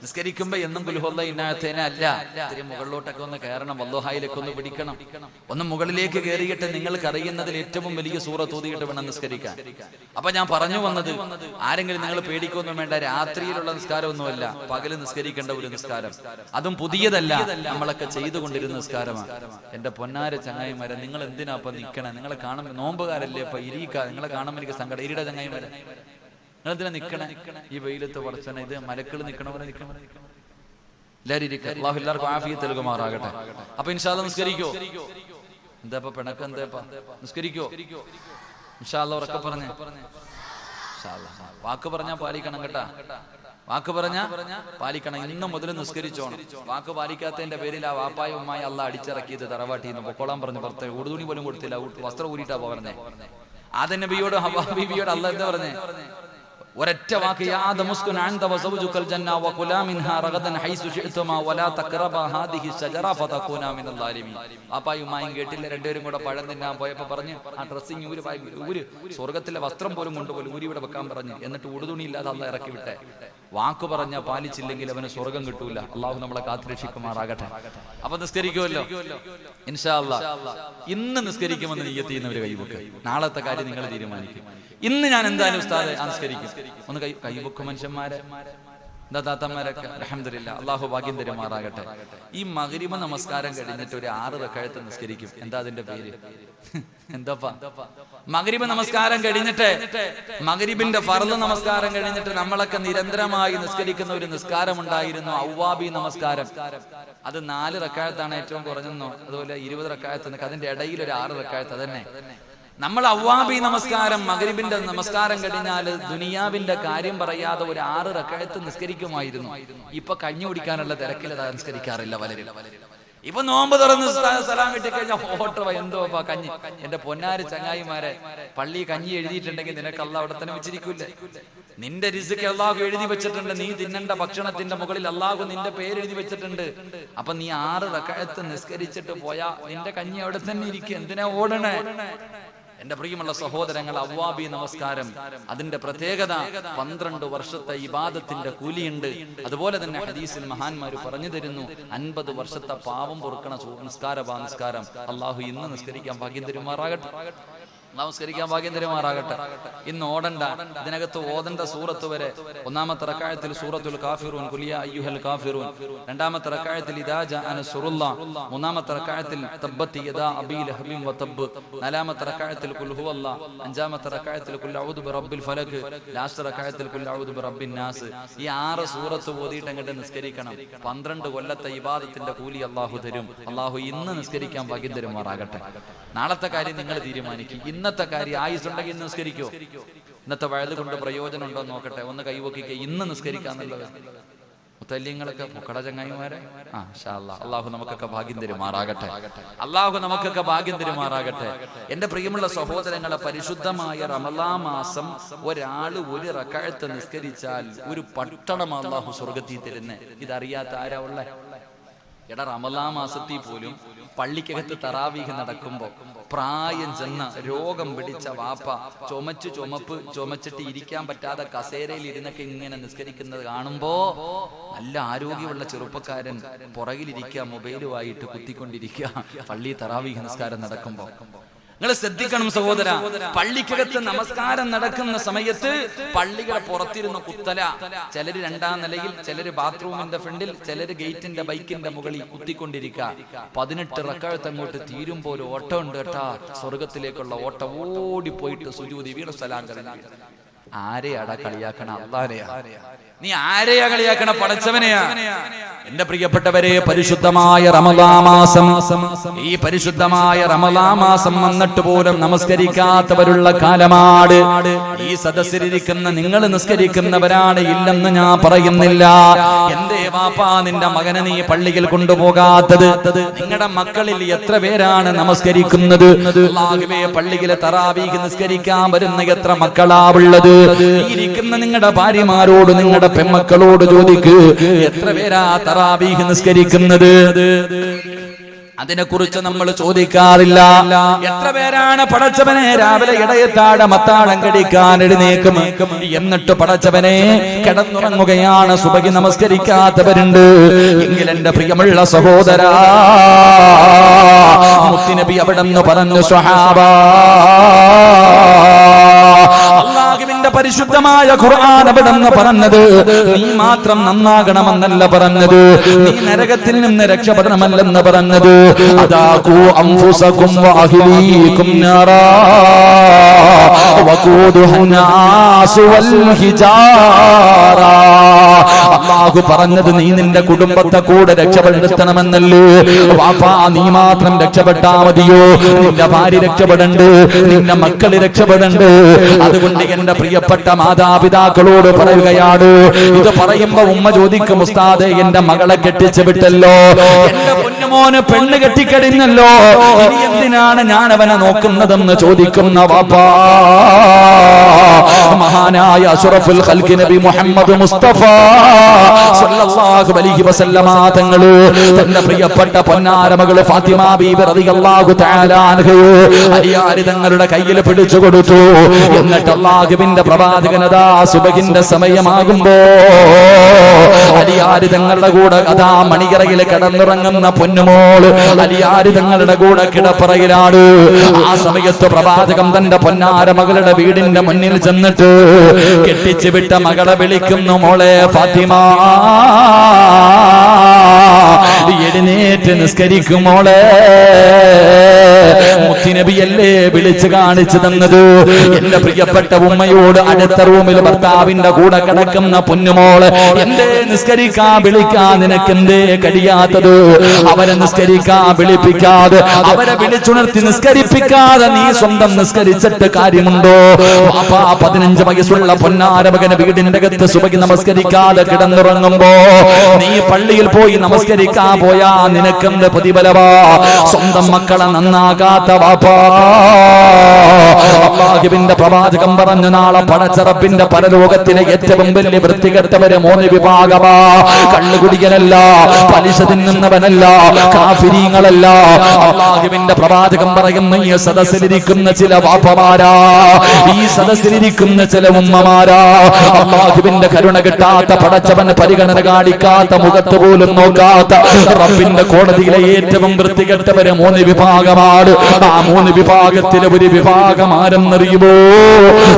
നിസ്കരിക്കുമ്പോ എന്നും കുൽഹുവല്ലാഹിനാഥേന അല്ല, ഇത്തിരി മുകളിലോട്ടൊക്കെ ഒന്ന് കയറണം, വല്ലുഹായിലേക്ക് ഒന്ന് പിടിക്കണം. ഒന്ന് മുകളിലേക്ക് കയറിയിട്ട് നിങ്ങൾക്ക് അറിയുന്നതിൽ ഏറ്റവും വലിയ സൂറത്ത് ഓതിയിട്ട് വേണം നിസ്കരിക്കാൻ. അപ്പൊ ഞാൻ പറഞ്ഞു വന്നത്, ആരെങ്കിലും നിങ്ങൾ പേടിക്കൊന്നും വേണ്ട, രാത്രിയിലുള്ള നിസ്കാരമൊന്നുമല്ല, പകല് നിസ്കരിക്കേണ്ട ഒരു നിസ്കാരം. അതും പുതിയതല്ല, നമ്മളൊക്കെ ചെയ്തുകൊണ്ടിരുന്ന നിസ്കാരമാണ്. എന്റെ പൊന്നാര ചങ്ങായിമാരെ, നിങ്ങൾ എന്തിനാ അപ്പൊ നിൽക്കണം? നിങ്ങളെ കാണുമ്പോൾ നോമ്പുകാരല്ലേ അപ്പൊ ഇരിക്ക, നിങ്ങളെ കാണുമ്പോൾ എനിക്ക് സങ്കടം. ഇരിയുടെ ചങ്ങായിമാരെ, നിങ്ങളെന്തിനാ നിക്കണേ ഈ വെയിലത്ത്? പടച്ചനെ, ഇത് മലക്കൾ നിക്കണവരെ നിക്കണം. എല്ലാവരും ഇരിക്കുക. അല്ലാഹു എല്ലാവർക്കും ആഫിയത്ത് നൽകുമാറാകട്ടെ. അപ്പൊ ഇൻഷാ അല്ലാഹ് നിസ്കരിക്കോ? എന്താ പിണക്ക്? എന്താ നിസ്കരിക്കോ? ഇൻഷാ അല്ലാഹ് ഉറക്കെ പറഞ്ഞേ. വാക്ക് പറഞ്ഞാ പാലിക്കണം കേട്ടാ. വാക്ക് പറഞ്ഞാ പാലിക്കണം. ഇന്ന് മുതൽ നിസ്കരിച്ചോണം. വാക്ക് പാലിക്കാത്തതിന്റെ പേരിൽ ആ വാപ്പായ ഉമ്മായ അള്ളാഹ് അടിച്ചിറക്കിയത് തറവാട്ടിന്ന് പൊക്കോളാൻ പറഞ്ഞു. പുറത്ത് ഉടുതുണി പോലും കൊടുത്തില്ല, വസ്ത്രം ഊരിട്ടാ പറഞ്ഞേ. ആദം നബിയോട് ഹവ്വാ ബീവിയോട് അള്ളാഹ് എന്താ പറഞ്ഞേ? ഒരൊറ്റ വാക്ക്, യാ ആദം ഉസ്കുൻ അൻത വസൗജുകൽ ജന്ന വകുലാ മിൻഹാ റഗദൻ ഹൈസു ശിഅ്തുമാ വലാ തഖറബാ ഹാദിഹി ശജറ ഫതകൂനാ മിനൽ ളാലിമീൻ. വാപ്പായും ഉമ്മായും കേട്ടില്ല, രണ്ടുപേരും കൂടെ പഴം തിന്നാൻ പോയപ്പോ പറഞ്ഞ് ആ ഡ്രസ്സിങ് ഊര്, സ്വർഗത്തിലെ വസ്ത്രം പോലും കൊണ്ടുപോലും ഊരി ഇവിടെ വെക്കാൻ പറഞ്ഞു. എന്നിട്ട് ഉടുതുണി ഇല്ലാതെ അള്ളാഹ് ഇറക്കി വിട്ടെ. വാക്ക് പറഞ്ഞ പാലിച്ചില്ലെങ്കിൽ അവന് സ്വർഗം കിട്ടൂല. അള്ളാഹു നമ്മളെ കാത്തുരക്ഷിക്കുമാറാകട്ടെ. അപ്പൊ നിസ്കരിക്കുമല്ലോ ഇൻഷാ അല്ലാഹ്. ഇന്ന് നിസ്കരിക്കുമെന്ന് നിയ്യത്ത് ചെയ്യുന്നവര് കൈവെക്കുക. നാളത്തെ കാര്യം നിങ്ങൾ തീരുമാനിക്കും. ഇന്ന് ഞാൻ എന്തായാലും ഉസ്താദെ നിസ്കരിക്കും. ഒന്ന് കൈവെക്കും മനുഷ്യന്മാരെ, എന്താ താത്തന്മാരൊക്കെ. അൽഹംദുലില്ലാഹ്, അള്ളാഹു ഭാഗ്യം തരുമാറാകട്ടെ. ഈ മഗ്രിബ് നമസ്കാരം കഴിഞ്ഞിട്ട് ഒരു 6 റക്അത്ത് നിസ്കരിക്കും. എന്താ അതിന്റെ പേര്? എന്താപ്പാ? മഗ്രിബ് നമസ്കാരം കഴിഞ്ഞിട്ട്, മഗ്രിബിന്റെ ഫർള് നമസ്കാരം കഴിഞ്ഞിട്ട് നമ്മളൊക്കെ നിരന്തരമായി നിസ്കരിക്കുന്ന ഒരു നിസ്കാരം ഉണ്ടായിരുന്നു, അവ്വാബി നമസ്കാരം. അത് 4 റക്അത്താണ് ഏറ്റവും കുറഞ്ഞെന്നോ, അതുപോലെ 20 റക്അത്ത്. അതിന്റെ ഇടയിൽ ഒരു 6 റക്അത്ത്. അതന്നെ നമ്മൾ അവ്വാബി നമസ്കാരം മഗ്രിബിന്റെ നമസ്കാരം കഴിഞ്ഞാൽ ദുനിയാവിന്റെ കാര്യം പറയാതെ ഒരു 6 റക്അത്ത് നിസ്കരിക്കുമായിരുന്നു. ഇപ്പൊ കഞ്ഞി കുടിക്കാനുള്ള തിരക്കിൽ നിസ്കരിക്കാറില്ല പലരും. ഇപ്പൊ നോമ്പ് തുറന്ന് സലാം കിട്ടിക്കഴിഞ്ഞാൽ ഓട്ടോ എന്തോ കഞ്ഞി. എന്റെ പൊന്നാര് ചങ്ങായിമാരെ, പള്ളി കഞ്ഞി എഴുതിയിട്ടുണ്ടെങ്കിൽ നിനക്ക് അള്ളാഹ് അവിടെ തന്നെ വെച്ചിരിക്കൂല്ലേ? നിന്റെ റിസ്ക് അള്ളാഹു എഴുതി വെച്ചിട്ടുണ്ട്. നീ തിന്നേണ്ട ഭക്ഷണത്തിന്റെ മുകളിൽ അള്ളാഹു നിന്റെ പേര് എഴുതി വെച്ചിട്ടുണ്ട്. അപ്പൊ നീ 6 റക്അത്ത് നിസ്കരിച്ചിട്ട് പോയാ നിന്റെ കഞ്ഞി അവിടെ തന്നെ ഇരിക്കും. എന്തിനാ ഓടണേ? എന്റെ പ്രിയമുള്ള സഹോദരങ്ങൾ, അവ്വാബി നമസ്കാരം അതിന്റെ പ്രത്യേകത 12 വർഷത്തെ ഇബാദത്തിന്റെ കൂലിയുണ്ട്. അതുപോലെ തന്നെ ഹദീസിൽ മഹാന്മാര് പറഞ്ഞു തരുന്നു, 50 വർഷത്തെ പാവം പൊറുക്കണ നിസ്കാരം. അള്ളാഹു ഇന്ന് നിസ്കരിക്കാൻ ഭാഗ്യം തരുമാറാകട്ടെ. നമസ്കരിക്കാൻ ഭാഗ്യം തരുമാറാകട്ടെ. ഇന്ന് ഓടണ്ട, ഇതിനകത്ത് ഓതണ്ട സൂറത്ത് വരെ. ഒന്നാമത്തെ റക്അത്തിൽ സൂറത്തുൽ കാഫിറൂൻ, ഖുൽ യാ അയ്യുഹൽ കാഫിറൂൻ. രണ്ടാമത്തെ റക്അത്തിൽ ഇദാ ജാഅ നസ്റുല്ലാഹ്. മൂന്നാമത്തെ റക്അത്തിൽ തബ്ബത് യദാ അബീ ലഹബിൻ വതബ്ബ്. നാലാമത്തെ റക്അത്തിൽ ഖുൽ ഹുവല്ലാഹ്. അഞ്ചാമത്തെ റക്അത്തിൽ ഖുൽ അഊദു ബിറബ്ബിൽ ഫലക്. ലാസ്റ്റ് റക്അത്തിൽ ഖുൽ അഊദു ബിറബ്ബിൻ നാസ്. ഈ 6 സൂറത്ത് ഓതിയിട്ട് അങ്ങോട്ട് നിസ്കരിക്കണം. 12 കൊല്ലത്തെ ഇബാദത്തിന്റെ കൂലി അല്ലാഹു തരും. അല്ലാഹു ഇന്ന് നിസ്കരിക്കാൻ ഭാഗ്യം തരുമാറാകട്ടെ. നാളത്തെ കാര്യം നിങ്ങൾ തീരുമാനിക്കും. ഇന്നത്തെ കാര്യം ആയുസുണ്ടെങ്കിൽ നിസ്കരിക്കോ? ഇന്നത്തെ വയത് കൊണ്ട് പ്രയോജനം ഉണ്ടോ നോക്കട്ടെ. ഒന്ന് കൈവക്കിക്ക. ഇന്ന് നിസ്കരിക്കാന്നുള്ളത് മുത്തല്യങ്ങളൊക്കെ മുക്കട ചങ്ങായിമാരെ. അള്ളാഹു നമുക്കൊക്കെ ഭാഗ്യം തരുമാറാകട്ടെ. അള്ളാഹു നമുക്കൊക്കെ ഭാഗ്യം തരുമാറാകട്ടെ. എന്റെ പ്രിയമുള്ള സഹോദരങ്ങളെ, പരിശുദ്ധമായ റമളാൻ മാസം ഒരാള് 1 റക്അത്ത് നിസ്കരിച്ചാൽ ഒരു പട്ടണം അള്ളാഹു സ്വർഗത്തിൽ തരുന്നേ. ഇതറിയാത്ത ആരാ ഉള്ളേ? എടാ, റമളാൻ മാസത്തിൽ പോലും പള്ളിക്കകത്ത് തറാവീഹ് നടക്കുമ്പോ പ്രായം ചെന്ന രോഗം പിടിച്ച വാപ്പ ചുമച്ചിട്ട് ഇരിക്കാൻ പറ്റാതെ കസേരയിൽ ഇരുന്നൊക്കെ ഇങ്ങനെ നിസ്കരിക്കുന്നത് കാണുമ്പോ നല്ല ആരോഗ്യമുള്ള ചെറുപ്പക്കാരൻ പുറകിലിരിക്കുക, മൊബൈലുമായിട്ട് കുത്തിക്കൊണ്ടിരിക്കുക പള്ളി തറാവീഹ് നിസ്കാരം നടക്കുമ്പോ. നിങ്ങൾ ശ്രദ്ധിക്കണം സഹോദര, പള്ളിക്കകത്ത് നമസ്കാരം നടക്കുന്ന സമയത്ത് പള്ളികളെ പുറത്തിരുന്ന കുത്തല, ചിലര് 2ാം നിലയിൽ, ചിലര് ബാത്റൂമിന്റെ ഫ്രണ്ടിൽ, ചിലര് ഗേറ്റിന്റെ ബൈക്കിന്റെ മുകളിൽ കുത്തിക്കൊണ്ടിരിക്കുക. 18 റക്അത്ത് അങ്ങോട്ട് തീരുമ്പോ ഒരു ഓട്ടം ഉണ്ട് കേട്ടാ, സ്വർഗത്തിലേക്കുള്ള ഓട്ടം. ഓടിപ്പോയിട്ട് സുജൂദി വീണ സലാം കഴിഞ്ഞു. ആരെയാടാ കളിയാക്കണ? അല്ലാഹുവിനെയാ. നീ ആരെയാ കളിയാക്കണ? പടച്ചവനെയാ. എന്റെ പ്രിയപ്പെട്ടവരെ, പരിശുദ്ധമായ റമളാൻ മാസം, ഈ പരിശുദ്ധമായ റമളാൻ മാസം വന്നിട്ട് പോലും നമസ്കരിക്കാത്തവരുള്ള കാലമാണ്. ഈ സദസ്സിലിരിക്കുന്ന നിങ്ങൾ നിസ്കരിക്കുന്നവരാണ്, ഇല്ലെന്ന് ഞാൻ പറയുന്നില്ല. എന്തേ വാപ്പാ നിന്റെ മകനെ നീ പള്ളിയിൽ കൊണ്ടുപോകാത്തത്? നിങ്ങളുടെ മക്കളിൽ എത്ര പേരാണ് നമസ്കരിക്കുന്നത്? അല്ലാഹുവേ, പള്ളിയിലെ തറാവീഹ് നിസ്കരിക്കാൻ വരുന്ന എത്ര മക്കളാ ഉള്ളത്? ഇരിക്കുന്ന നിങ്ങളുടെ ഭാര്യമാരോട്, നിങ്ങളുടെ പെൺമക്കളോട് ചോദിക്ക്, എത്ര പേരാ തറാവീഹ് നിസ്കരിക്കുന്നത്? അതിനെക്കുറിച്ച് നമ്മൾ ചോദിക്കാറില്ല. എത്ര പേരാണ് പടച്ചവനെ രാവിലെ ഇടയത്താഴം അത്താഴം കടിക്കാൻ എഴുന്നേക്കും, എന്നിട്ട് പടച്ചവനെ കിടന്നുറങ്ങുകയാണ്, സുബഹി നമസ്കരിക്കാത്തവരുണ്ട്. എങ്കിൽ എന്റെ പ്രിയമുള്ള സഹോദരാ, മുത്തുനബി അവിടെന്ന് പറഞ്ഞു, സ്വഹാബാ, അല്ലാഹുവിന്റെ പരിശുദ്ധമായ ഖുർആൻ അവിടെന്ന് പറഞ്ഞത് നീ മാത്രം നന്നാകണമെന്നല്ല പറഞ്ഞത്, നീ നരകത്തിൽ നിന്ന് രക്ഷപ്പെടണമെല്ലെന്ന് പറഞ്ഞത്. അദാഖു അൻഫുസകും വഅഹ്ലീകും നാറാ വഖൂദുഹൻ നാസ് വൽ ഹിജാറാ. അല്ലാഹു പറഞ്ഞത് നീ നിന്റെ കുടുംബത്തെ കൂടെ രക്ഷപ്പെടുത്തണമെന്നല്ലേ. വാപ്പാ, നീ മാത്രം രക്ഷപ്പെട്ടാ മതിയോ? നിന്റെ ഭാര്യ രക്ഷപ്പെടണ്ട്, നിന്റെ മക്കള് രക്ഷപ്പെടണ്ട്. അതുകൊണ്ട് എന്റെ പ്രിയപ്പെട്ട മാതാപിതാക്കളോട് പറയുകയാണ്. ഇത് പറയുമ്പോ ഉമ്മ ചോദിക്കും, ഉസ്താദേ എന്റെ മകളെ കെട്ടിച്ചു വിട്ടല്ലോ, എന്റെ പൊന്നുമോന് പെണ്ണ് കെട്ടിക്കഴിഞ്ഞല്ലോ, ഇനി എന്തിനാണ് ഞാൻ അവനെ നോക്കുന്നതെന്ന് ചോദിക്കുന്ന വാപ്പാ. മഹാനായ അഷ്റഫുൽ ഖൽഖ് നബി മുഹമ്മദ് മുസ്തഫ സല്ലല്ലാഹു അലൈഹി വസല്ലമ തങ്ങള് തന്റെ പ്രിയപ്പെട്ട പൊന്നാര മകള് ഫാത്തിമ ബീബി റളിയല്ലാഹു തആല അൻഹയെ അലിയാരി തങ്ങളുടെ കയ്യിൽ പിടിച്ചു കൊടുത്തു. എന്നിട്ട് അല്ലാഹുവിന്റെ പ്രവാചകനതാ സുബഹിന്റെ സമയമാകുമ്പോ അലിയാരി തങ്ങളുടെ കൂടെ അതാ മണിയറയിൽ കിടന്നുറങ്ങുന്ന പൊന്നുമോള് അലിയാരി തങ്ങളുടെ കൂടെ കിടപ്പറയിലാണ്. ആ സമയത്ത് പ്രവാചകം തന്റെ പൊന്നാര മകളുടെ വീടിന്റെ മുന്നിൽ ചെന്നിട്ട് കെട്ടിച്ചു വിട്ട മകളെ വിളിക്കുന്നു, മോളെ ഫാത്തിമ, എഴുന്നേറ്റ് നിസ്കരിക്കും മോളെ. മുത്തുനബിയല്ലേ വിളിച്ചു കാണിച്ചു തന്നത്. എന്റെ പ്രിയപ്പെട്ട ഉമ്മയോട് അടുത്ത റൂമിൽ ഭർത്താവിന്റെ കൂടെ കിടക്കുന്ന പൊന്നുമോള്, എന്തേ നിസ്കരിക്കാ വിളിക്കാ നിനക്കെന്തേ കഴിയാത്തത്? അവരെ നിസ്കരിക്കാ വിളിപ്പിക്കാതെ, അവരെ വിളിച്ചുണർത്തി നിസ്കരിപ്പിക്കാതെ നീ സ്വന്തം നിസ്കരിച്ചിട്ട് കാര്യമുണ്ടോ? 15 വയസ്സുള്ള പൊന്നാര മകന് വീടിന്റെ അകത്ത് സുബഹി നമസ്കരിക്കാതെ കിടന്നുറങ്ങുമ്പോ നീ പള്ളിയിൽ പോയി നമസ്കരിക്കാൻ പോയാ നിനക്കെന്ത് പ്രതിഫലവാ? സ്വന്തം മക്കളെ നന്നാകാത്ത വാപ്പാ. അല്ലാഹുവിന്റെ പ്രവാചകൻ പറഞ്ഞു, നാളെ പടച്ചറപ്പിന്റെ പരലോകത്തിലെ ഏറ്റവും വലിയ വൃത്തികെട്ടവര് 3 വിഭാഗമാ. കള്ളുകുടിക്കലല്ല, പലിശ തിന്നുന്നവനല്ല, കാഫിരീങ്ങളല്ല. അല്ലാഹുവിന്റെ പ്രവാചകൻ പറയുന്നു, ഈ സദസ്സിലിരിക്കുന്ന ചില വാപ്പമാരാ, ഈ സദസ്സിലിരിക്കുന്ന ചില ഉമ്മമാരാ, അല്ലാഹുവിന്റെ കരുണ കിട്ടാത്ത, പടച്ചവൻ പരിഗണന കാണിക്കാത്ത, മുഖത്ത് പോലും നോക്കാത്ത റബ്ബിന്റെ കോടതിയിലെ ഏറ്റവും വൃത്തികെട്ടവരെ 3 വിഭാഗമാണ്. ആ 3 വിഭാഗത്തിലെ ഒരു വിഭാഗം ആരെന്നറിയുമോ?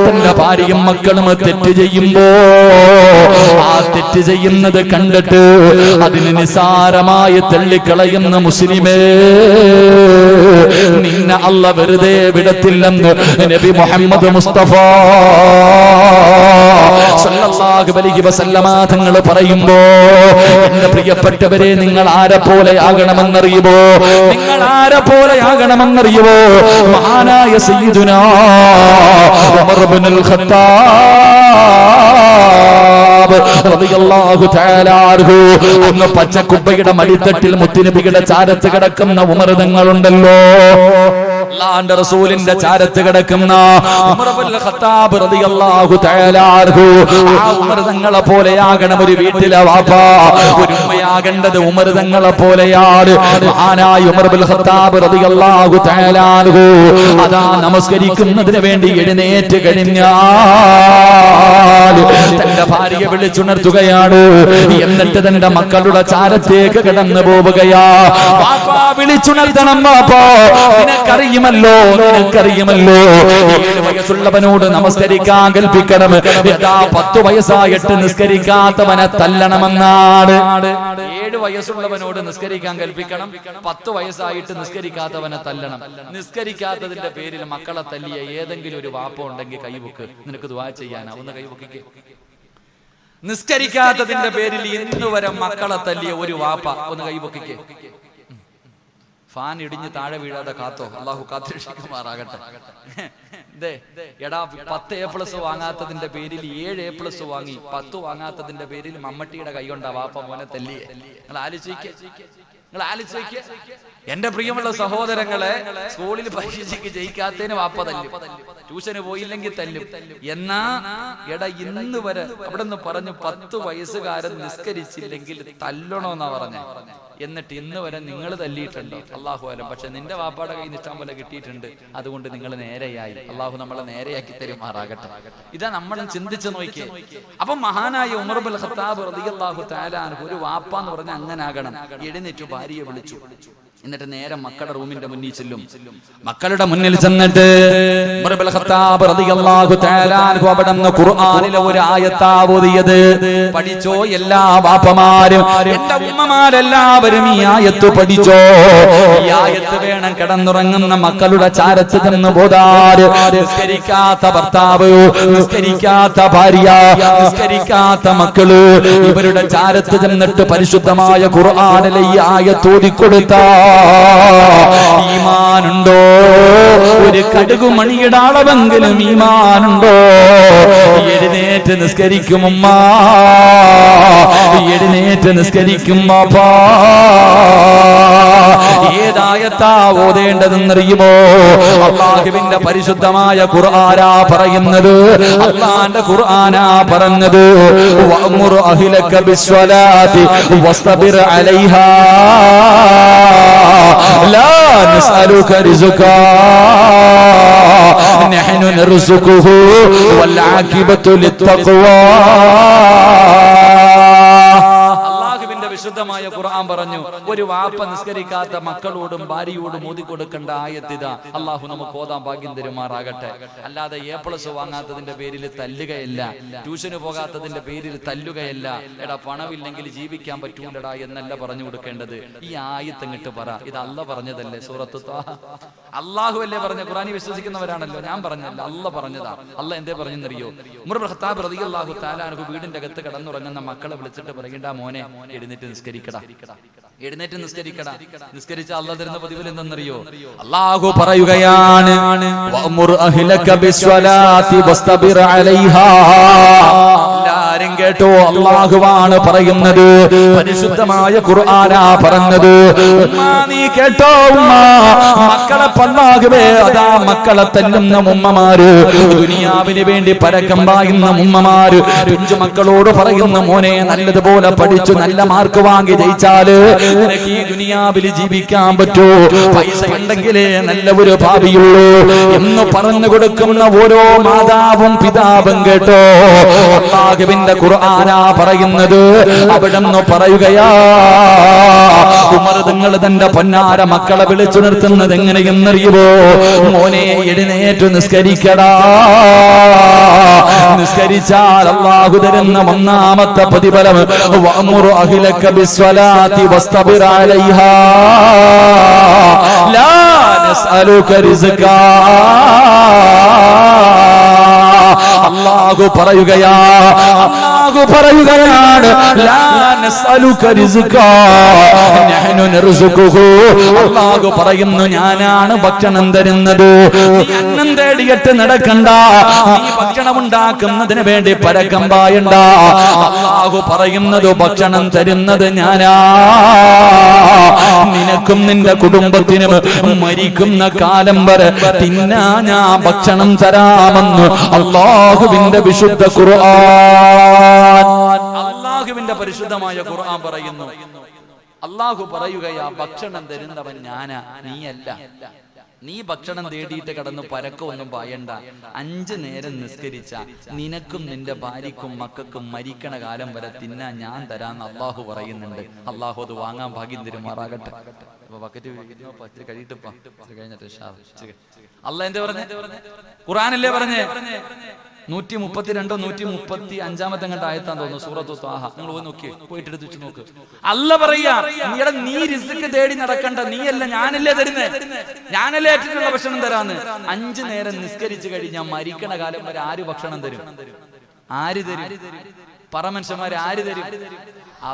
തന്റെ ഭാര്യയും മക്കളും തെറ്റ് ചെയ്യുമ്പോ ആ തെറ്റ് ചെയ്യുന്നത് കണ്ടിട്ട് അതിന് നിസാരമായി തള്ളിക്കളയുന്ന മുസ്ലിമേ, നിന്നെ അല്ലാഹ് വെറുതെ വിടത്തില്ലെന്ന് നബി മുഹമ്മദ് മുസ്തഫ സല്ലല്ലാഹു അലൈഹി വസല്ലമ തങ്ങൾ പറയുമ്പോ, എന്റെ പ്രിയപ്പെട്ടവരെ, നിങ്ങൾ ആരെ പോലെ ആകണമെന്നറിയുമോ? നിങ്ങൾ ആരെ പോലെ ആകണമെന്നറിയുമോ? മഹാനായ സയ്യിദുനാ ഉമർ ഇബ്നുൽ ഖത്താബ് റളിയല്ലാഹു തആല അൻഹു, അന്ന് പച്ചക്കുബ്ബയുടെ മടിത്തട്ടിൽ മുത്തുനബിയുടെ ചാരത്ത് കിടക്കുന്ന ഉമർ തങ്ങളുണ്ടല്ലോ, അല്ലാഹുവിന്റെ റസൂലിന്റെ ചാരത്ത് കിടക്കുന്ന ഉമർ ഇബ്നുൽ ഖത്താബ് റളിയല്ലാഹു തആല അൻഹു, ആ ഉമർ തങ്ങളെ പോലെയാകണം ഒരു വീട്ടിലെ വാപ്പാ. ഒരു ഉമ്മയാകേണ്ടത് ഉമർ തങ്ങളെ പോലെയാണ്. മഹാനായ ഉമർ ഇബ്നുൽ ഖത്താബ് റളിയല്ലാഹു തആല അൻഹു അതാ നമസ്കരിക്കുന്നതിന് വേണ്ടി എഴുന്നേറ്റ് കഴിഞ്ഞാൽ തന്റെ ഭാര്യയെ വിളിച്ചുണർത്തുകയാണ്. എന്നിട്ട് തന്റെ മക്കളുടെ ചാരത്തേക്ക് കടന്നു പോവുകയാ. വാപ്പാ, വിളിച്ചുണർത്തണം വാപ്പാ, നിനക്കറിയുമല്ലോ 7 വയസ്സുള്ളവനോട് നമസ്കരിക്കാൻ കൽപ്പിക്കണം. യഥാ 10 വയസ്സായിട്ട് നിസ്കരിക്കാത്തവനെ തല്ലണമെന്നാണ്. 7 വയസ്സുള്ളവനോട് നിസ്കരിക്കാൻ കൽപ്പിക്കണം, 10 വയസ്സായിട്ട് നിസ്കരിക്കാത്തവനെ തല്ലണം. നിസ്കരിക്കാത്തതിന്റെ പേരിൽ മക്കളെ തല്ലിയ ഏതെങ്കിലും ഒരു വാപ്പ ഉണ്ടെങ്കിൽ കൈവക്ക്, നിനക്ക് ദുആ ചെയ്യാനാ, ഒന്ന് കൈവക്കിക്കേ. നിസ്കരിക്കാത്തതിന്റെ പേരിൽ ഇന്നുവരെ മക്കളെ തല്ലിയ ഒരു വാപ്പ ഒന്ന് കൈവക്കിക്കേ. ഫാൻ ഇടിഞ്ഞ് താഴെ വീഴാതെ കാത്തോ, അള്ളാഹു കാത്തിരക്ഷിക്കുമാറാകട്ടെ. എടാ, 10 A+ വാങ്ങാത്തതിന്റെ പേരിൽ 7 A+ വാങ്ങി, 10 വാങ്ങാത്തതിന്റെ പേരിൽ മമ്മട്ടിയുടെ കൈ കൊണ്ടാ വാപ്പ മോനെ തല്ലിയെ. നിങ്ങൾ ആലോചിക്കുക. എന്റെ പ്രിയമുള്ള സഹോദരങ്ങളെ, സ്കൂളിൽ പരീക്ഷയ്ക്ക് ജയിക്കാത്തതിന് വാപ്പ തല്ലും, ട്യൂഷന് പോയില്ലെങ്കിൽ തല്ലും. എന്നാ എടാ, ഇന്ന് വരെ അവിടെ നിന്ന് പറഞ്ഞു 10 വയസ്സുകാരൻ നിസ്കരിച്ചില്ലെങ്കിൽ തല്ലണോന്നാ പറഞ്ഞ. എന്നിട്ട് ഇന്ന് വരെ നിങ്ങൾ തല്ലിയിട്ടുണ്ടോ? അള്ളാഹു അലം. പക്ഷെ നിന്റെ വാപ്പാടെ കയ്യിൽ നിന്ന് ഇഷ്ടം പോലെ കിട്ടിയിട്ടുണ്ട്, അതുകൊണ്ട് നിങ്ങൾ നേരെയായി. അള്ളാഹു നമ്മളെ നേരെയാക്കി തരുമാറാകട്ടെ. ഇതാ നമ്മൾ ചിന്തിച്ചു നോക്കിയേ. അപ്പൊ മഹാനായ ഉമർ ഇബ്നുൽ ഖത്താബ് റളിയല്ലാഹു തആല അൻഹു ഒരു വാപ്പ എന്ന് പറഞ്ഞാൽ അങ്ങനെ ആകണം. എഴുന്നേറ്റ് ഭാര്യയെ വിളിച്ചു, എന്നിട്ട് നേരെ മക്കളുടെ റൂമിന്റെ മുന്നിൽ ചെല്ലും. മക്കളുടെ മുന്നിൽ ചെന്നിട്ട് ഉമർ ഇബ്നുൽ ഖത്താബ് റളിയല്ലാഹു തആല അൻഹു അവിടുന്ന് ഖുർആനിലെ ഒരു ആയത്താ ഓതിയത്. പഠിച്ചോ എല്ലാ വാപ്പമാരും, എന്റെ ഉമ്മമാരെല്ലാവരും ഈ ആയത്ത് പഠിച്ചോ. ഈ ആയത്ത് വേണം കിടന്നുറങ്ങുന്ന മക്കളുടെ ചാരത്ത് ചെന്ന് പോതാര്. നിസ്കരിക്കാത്ത ഭർത്താവ്, നിസ്കരിക്കാത്ത ഭാര്യ, നിസ്കരിക്കാത്ത മക്കള്, ഇവരുടെ ചാരത്ത് ചെന്നിട്ട് പരിശുദ്ധമായ ഖുർആനിലെ ഈ ആയത്ത് ഓതിക്കൊടുത്ത ഈമാനുണ്ടോ? ഒരു കടുകുമണിയുടെ അളവെങ്കിലും ഈമാനുണ്ടോ? എഴുന്നേറ്റ് നിസ്കരിക്കും ഉമ്മ, എഴുന്നേറ്റ് നിസ്കരിക്കും ബാപ്പാ. ഏതായത്താ ഓതേണ്ടതെന്നറിയുമോ? അല്ലാഹുവിന്റെ പരിശുദ്ധമായ ഖുർആനാ പറയുന്നത്. അല്ലാഹുവിന്റെ ഖുർആനാ പറഞ്ഞത്, വഅ്മുർ അഹ്ലക ബിസ്സലാത്തി വസ്തബിർ അലൈഹാ ലാ നസ്അലുക റിസ്ഖാ നഹ്നു നർസുഖുഹു വൽ ആഖിബത്തു ലിത്തഖ്വാ. പരിശുദ്ധമായ ഖുർആൻ പറഞ്ഞു, ഒരു വാപ്പ നിസ്കരിക്കാത്ത മക്കളോടും ഭാര്യയോടും ഓതി കൊടുക്കേണ്ട ആയത്തിതാ. അള്ളാഹു നമുക്ക് ഓതാൻ ഭാഗ്യം തരുമാറാകട്ടെ. അല്ലാതെ A+ വാങ്ങാത്തതിന്റെ പേരിൽ തല്ലുകയല്ല, ട്യൂഷന് പോകാത്തതിന്റെ പേരിൽ തല്ലുകയല്ല. എടാ പണമില്ലെങ്കിൽ ജീവിക്കാൻ പറ്റൂലടാ എന്നല്ല പറഞ്ഞു കൊടുക്കേണ്ടത്. ഈ ആയത്ത് ഇങ്ങോട്ട് പറ, ഇത് അല്ല പറഞ്ഞതല്ലേ? സൂറത്ത് ത്വാഹ അള്ളാഹു അല്ലേ പറഞ്ഞ? ഖുർആനിൽ വിശ്വസിക്കുന്നവരാണല്ലോ, ഞാൻ പറഞ്ഞല്ല, അല്ല പറഞ്ഞതാ. അല്ല എന്തേ പറഞ്ഞെന്നറിയോ? ഉമർ ഇബ്നു ഖത്താബ് റളിയല്ലാഹു തആല അൻഹു വീടിന്റെ അകത്ത് കിടന്നുറങ്ങുന്ന മക്കളെ വിളിച്ചിട്ട് പറയണ്ട, മോനെ എഴുന്നേറ്റ് നിസ്കരിക്കടാ, എഴുന്നേറ്റ് നിസ്കരിക്കടാ. നിസ്കരിച്ച അല്ലാഹു തരുന്ന പ്രതിഫലം എന്തെന്നറിയോ? അല്ലാഹു പറയുകയാണ്, വഅ്മുർ അഹ്ലക ബിസ്വലാത്തി വസ്തബിർ അലൈഹാ. എല്ലാരും കേട്ടോ, അല്ലാഹുവാണ് പറയുന്നത്, പരിശുദ്ധമായ ഖുർആനാ പറഞ്ഞത്. ഉമ്മ നീ കേട്ടോ, ഉമ്മ മക്കളെ അല്ലാഹുവേ, അതാ മക്കളെ തല്ലുന്ന ഉമ്മമാര്, ദുനിയാവിന് വേണ്ടി പരക്കം പായുന്ന ഉമ്മമാര് പിഞ്ചു മക്കളോട് പറയുന്ന, മോനെ നല്ലതുപോലെ പഠിച്ചു നല്ല മാർക്ക് വാങ്ങി ജയിച്ചാല് നിനക്ക് ഈ ദുനിയാവിൽ ജീവിക്കാൻ പറ്റൂ, പൈസ ഉണ്ടെങ്കിലേ നല്ല ഒരു ഭാവിയുള്ളൂ എന്ന് പറഞ്ഞു കൊടുക്കുന്ന ഓരോ മാതാവും പിതാവും കേട്ടോ, അല്ലാഹുവിന്റെ ഖുർആനാ പറയുന്നത്. അവിടെന്ന് പറയുകയാ, ഉമർ തങ്ങൾ തന്റെ പൊന്നാര മക്കളെ വിളിച്ചു നിർത്തുന്നത് എങ്ങനെയെന്നറിയുമോ? മോനെ എഴുന്നേറ്റ് നിസ്കരിക്കടാ, നിസ്കരിച്ചാൽ അല്ലാഹു തരുന്ന ഒന്നാമത്തെ പ്രതിഫലം, വഅ്മുർ അഹ്ലക ബിസ്വലാത്തി വസ്തബിർ അലൈഹാ ലാ നസ്അലുക റിസ്കാ. അല്ലാഹു പറയുകയാ, അല്ലാഹു പറയുകയാണ്, ലാ നസ്അലുക റിസ്കാ നഹ്നു നർസുഖുഹു. അല്ലാഹു പറയുന്നു, ഞാനാണ് ഭക്ഷണം തരുന്നത്, നീ അന്നം തേടിയിട്ട് നടക്കണ്ട, നീ ഭക്ഷണം ഉണ്ടാക്കുന്നതിന് വേണ്ടി പരക്കം പായണ്ട. അല്ലാഹു പറയുന്നത്, ഭക്ഷണം തരുന്നത് ഞാനാ, നിനക്കും നിന്റെ കുടുംബത്തിനും മരിക്കുന്ന കാലം വരെ തിന്നാ ഞാൻ ഭക്ഷണം തരാമെന്ന് അല്ലാഹുവിന്റെ വിശുദ്ധ ഖുർആൻ. അല്ലാഹുവിന്റെ പരിശുദ്ധമായ ഖുർആൻ പറയുന്നു. അല്ലാഹു പറയുകയാ, ഭക്ഷണം തരുന്നവൻ ഞാനാ, നീയല്ല. നീ ഭക്ഷണം തേടിയിട്ട് കടന്ന് പരക്കൊന്നും പായണ്ട. 5 നേരം നിസ്കരിച്ച നിനക്കും നിന്റെ ഭാര്യക്കും മക്കൾക്കും മരിക്കണ കാലം വരെ തിന്നാൻ ഞാൻ തരാന്ന് അല്ലാഹു പറയുന്നുണ്ട്. അല്ലാഹു അത് വാങ്ങാൻ ഭാഗ്യം തരുമാറാകട്ടെ. അല്ലാഹ് എന്താ പറഞ്ഞേ? ഖുർആനല്ലേ പറഞ്ഞേ? 132 135 ആയത്താന്ന് തോന്നുന്നു, സൂറത്തു ത്വാഹ. നിങ്ങൾ പോയി നോക്കി, പോയിട്ട് എടുത്ത് നോക്ക്. അല്ലാഹ് പറയാ, നീ റിസ്ക് തേടി നടക്കണ്ട, നീയല്ല, ഞാനല്ലേ തരുന്നേ, ഞാനല്ലേ ഏറ്റിട്ടുള്ള ഭക്ഷണം തരാന്ന്. 5 നേരം നിസ്കരിച്ചു കഴിഞ്ഞാൽ മരിക്കണ കാലം വരെ ആര് ഭക്ഷണം തരും? ആര് തരും? പറ മനുഷ്യന്മാര്, ആര് തരും?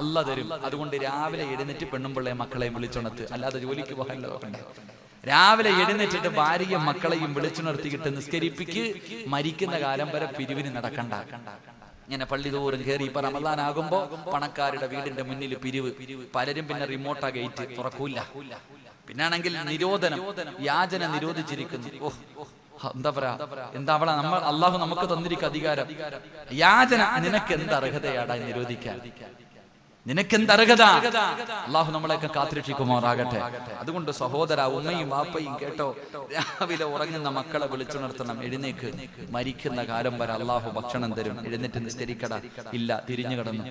അല്ലാഹ് തരും. അതുകൊണ്ട് രാവിലെ എഴുന്നേറ്റ് പെണ്ണുമ്പിള്ളയെ മക്കളെയും വിളിച്ചുണർത്ത്, അല്ലാതെ ജോലിക്ക് പോകാനല്ല നോക്കണ്ട. രാവിലെ എഴുന്നേറ്റിട്ട് ഭാര്യയും മക്കളെയും വിളിച്ചുണർത്തിയിട്ട് നിസ്കരിപ്പിക്ക്, മരിക്കുന്ന കാലം വരെ പിരിവിന് നടക്കണ്ട. ഇങ്ങനെ പള്ളി തോറും കയറി. ഇപ്പൊ റമദാനാകുമ്പോ പണക്കാരുടെ വീടിന്റെ മുന്നിൽ പിരിവ്, പലരും പിന്നെ റിമോട്ടാ ഗേറ്റ് തുറക്കൂല. പിന്നാണെങ്കിൽ നിരോധനം, യാചന നിരോധിച്ചിരിക്കുന്നു. എന്താ പറയാ, എന്താ അവളെ നമ്മൾ അള്ളാഹു നമുക്ക് തന്നിരിക്കുക അധികാരം. യാചന നിനക്ക് എന്ത് അർഹതയാടാ നിരോധിക്കാൻ? നിനക്കെന്ത് അർഹത? അള്ളാഹു നമ്മളെയൊക്കെ കാത്തിരക്ഷിക്കുമാറാകട്ടെ. അതുകൊണ്ട് സഹോദര, ഉമ്മയും വാപ്പയും കേട്ടോ, രാവിലെ ഉറങ്ങുന്ന മക്കളെ വിളിച്ചുണർത്തണം. എഴുന്നേക്ക്, മരിക്കുന്ന കാലം വരെ അള്ളാഹു ഭക്ഷണം തരും. എഴുന്നേറ്റ് നിസ്കരിക്കട. ഇല്ല, തിരിഞ്ഞു കിടന്നു.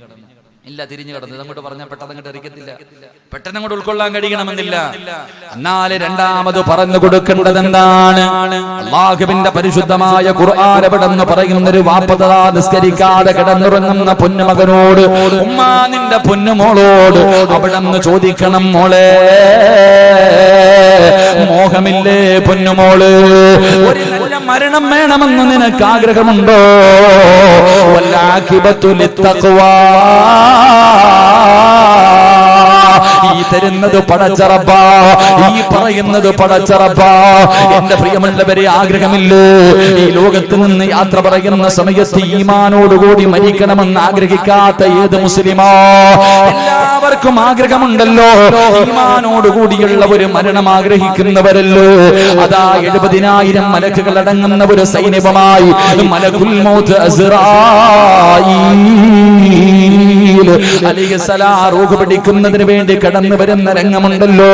ഇല്ല, തിരിഞ്ഞു കിടന്നു. അങ്ങോട്ട് പറഞ്ഞാൽ പെട്ടെന്ന് അങ്ങോട്ട് അറിയത്തില്ല, പെട്ടെന്ന് അങ്ങോട്ട് ഉൾക്കൊള്ളാൻ കഴിയണമെന്നില്ല. എന്നാല് രണ്ടാമത് പറഞ്ഞു കൊടുക്കേണ്ടത് എന്താണ്? അല്ലാഹുവിന്റെ പരിശുദ്ധമായ ഖുർആൻ എവിടെന്ന് പറയുന്നൊരു വാപ്പതാ നിസ്കരിക്കാതെ കിടന്നുറങ്ങുന്ന പൊന്നുമകനോട്, ഉമ്മ നിന്റെ പൊന്നുമോളോട് അവിടെന്ന് ചോദിക്കണം, മോളെ മോഹമില്ലേ പൊന്നുമോള്? ഒരു നല്ല മരണം വേണമെന്ന് നിനക്ക് ആഗ്രഹമുണ്ടോ? വല്ലാഖിബത്തു ലിത്തഖ്വാ. ഈ തരുന്നത് പടച്ചറപ്പാ, ഈ പറയുന്നത് പടച്ചറപ്പാ. എന്റെ പ്രിയമുള്ളവരെ, ആഗ്രഹമില്ലേ ഈ ലോകത്ത് നിന്ന് യാത്ര പറയുന്ന സമയത്ത് ഈമാനോടുകൂടി മരിക്കണമെന്ന് ആഗ്രഹിക്കാത്ത ഏത് മുസ്ലിമാ? എല്ലാവർക്കും ആഗ്രഹമുണ്ടല്ലോ, ഈമാനോടുകൂടിയുള്ള ഒരു മരണം ആഗ്രഹിക്കുന്നവരല്ലോ. അതാ 70,000 മലക്കുകൾ അടങ്ങുന്ന ഒരു സൈന്യവുമായി മലക്കുൽ മൗത്ത് അസ്റായീൽ അലൈഹിസ്സലാം റൂഹ് പിടിക്കുന്നതിന് വേണ്ടി കടന്നു വരുന്ന രംഗമുണ്ടല്ലോ.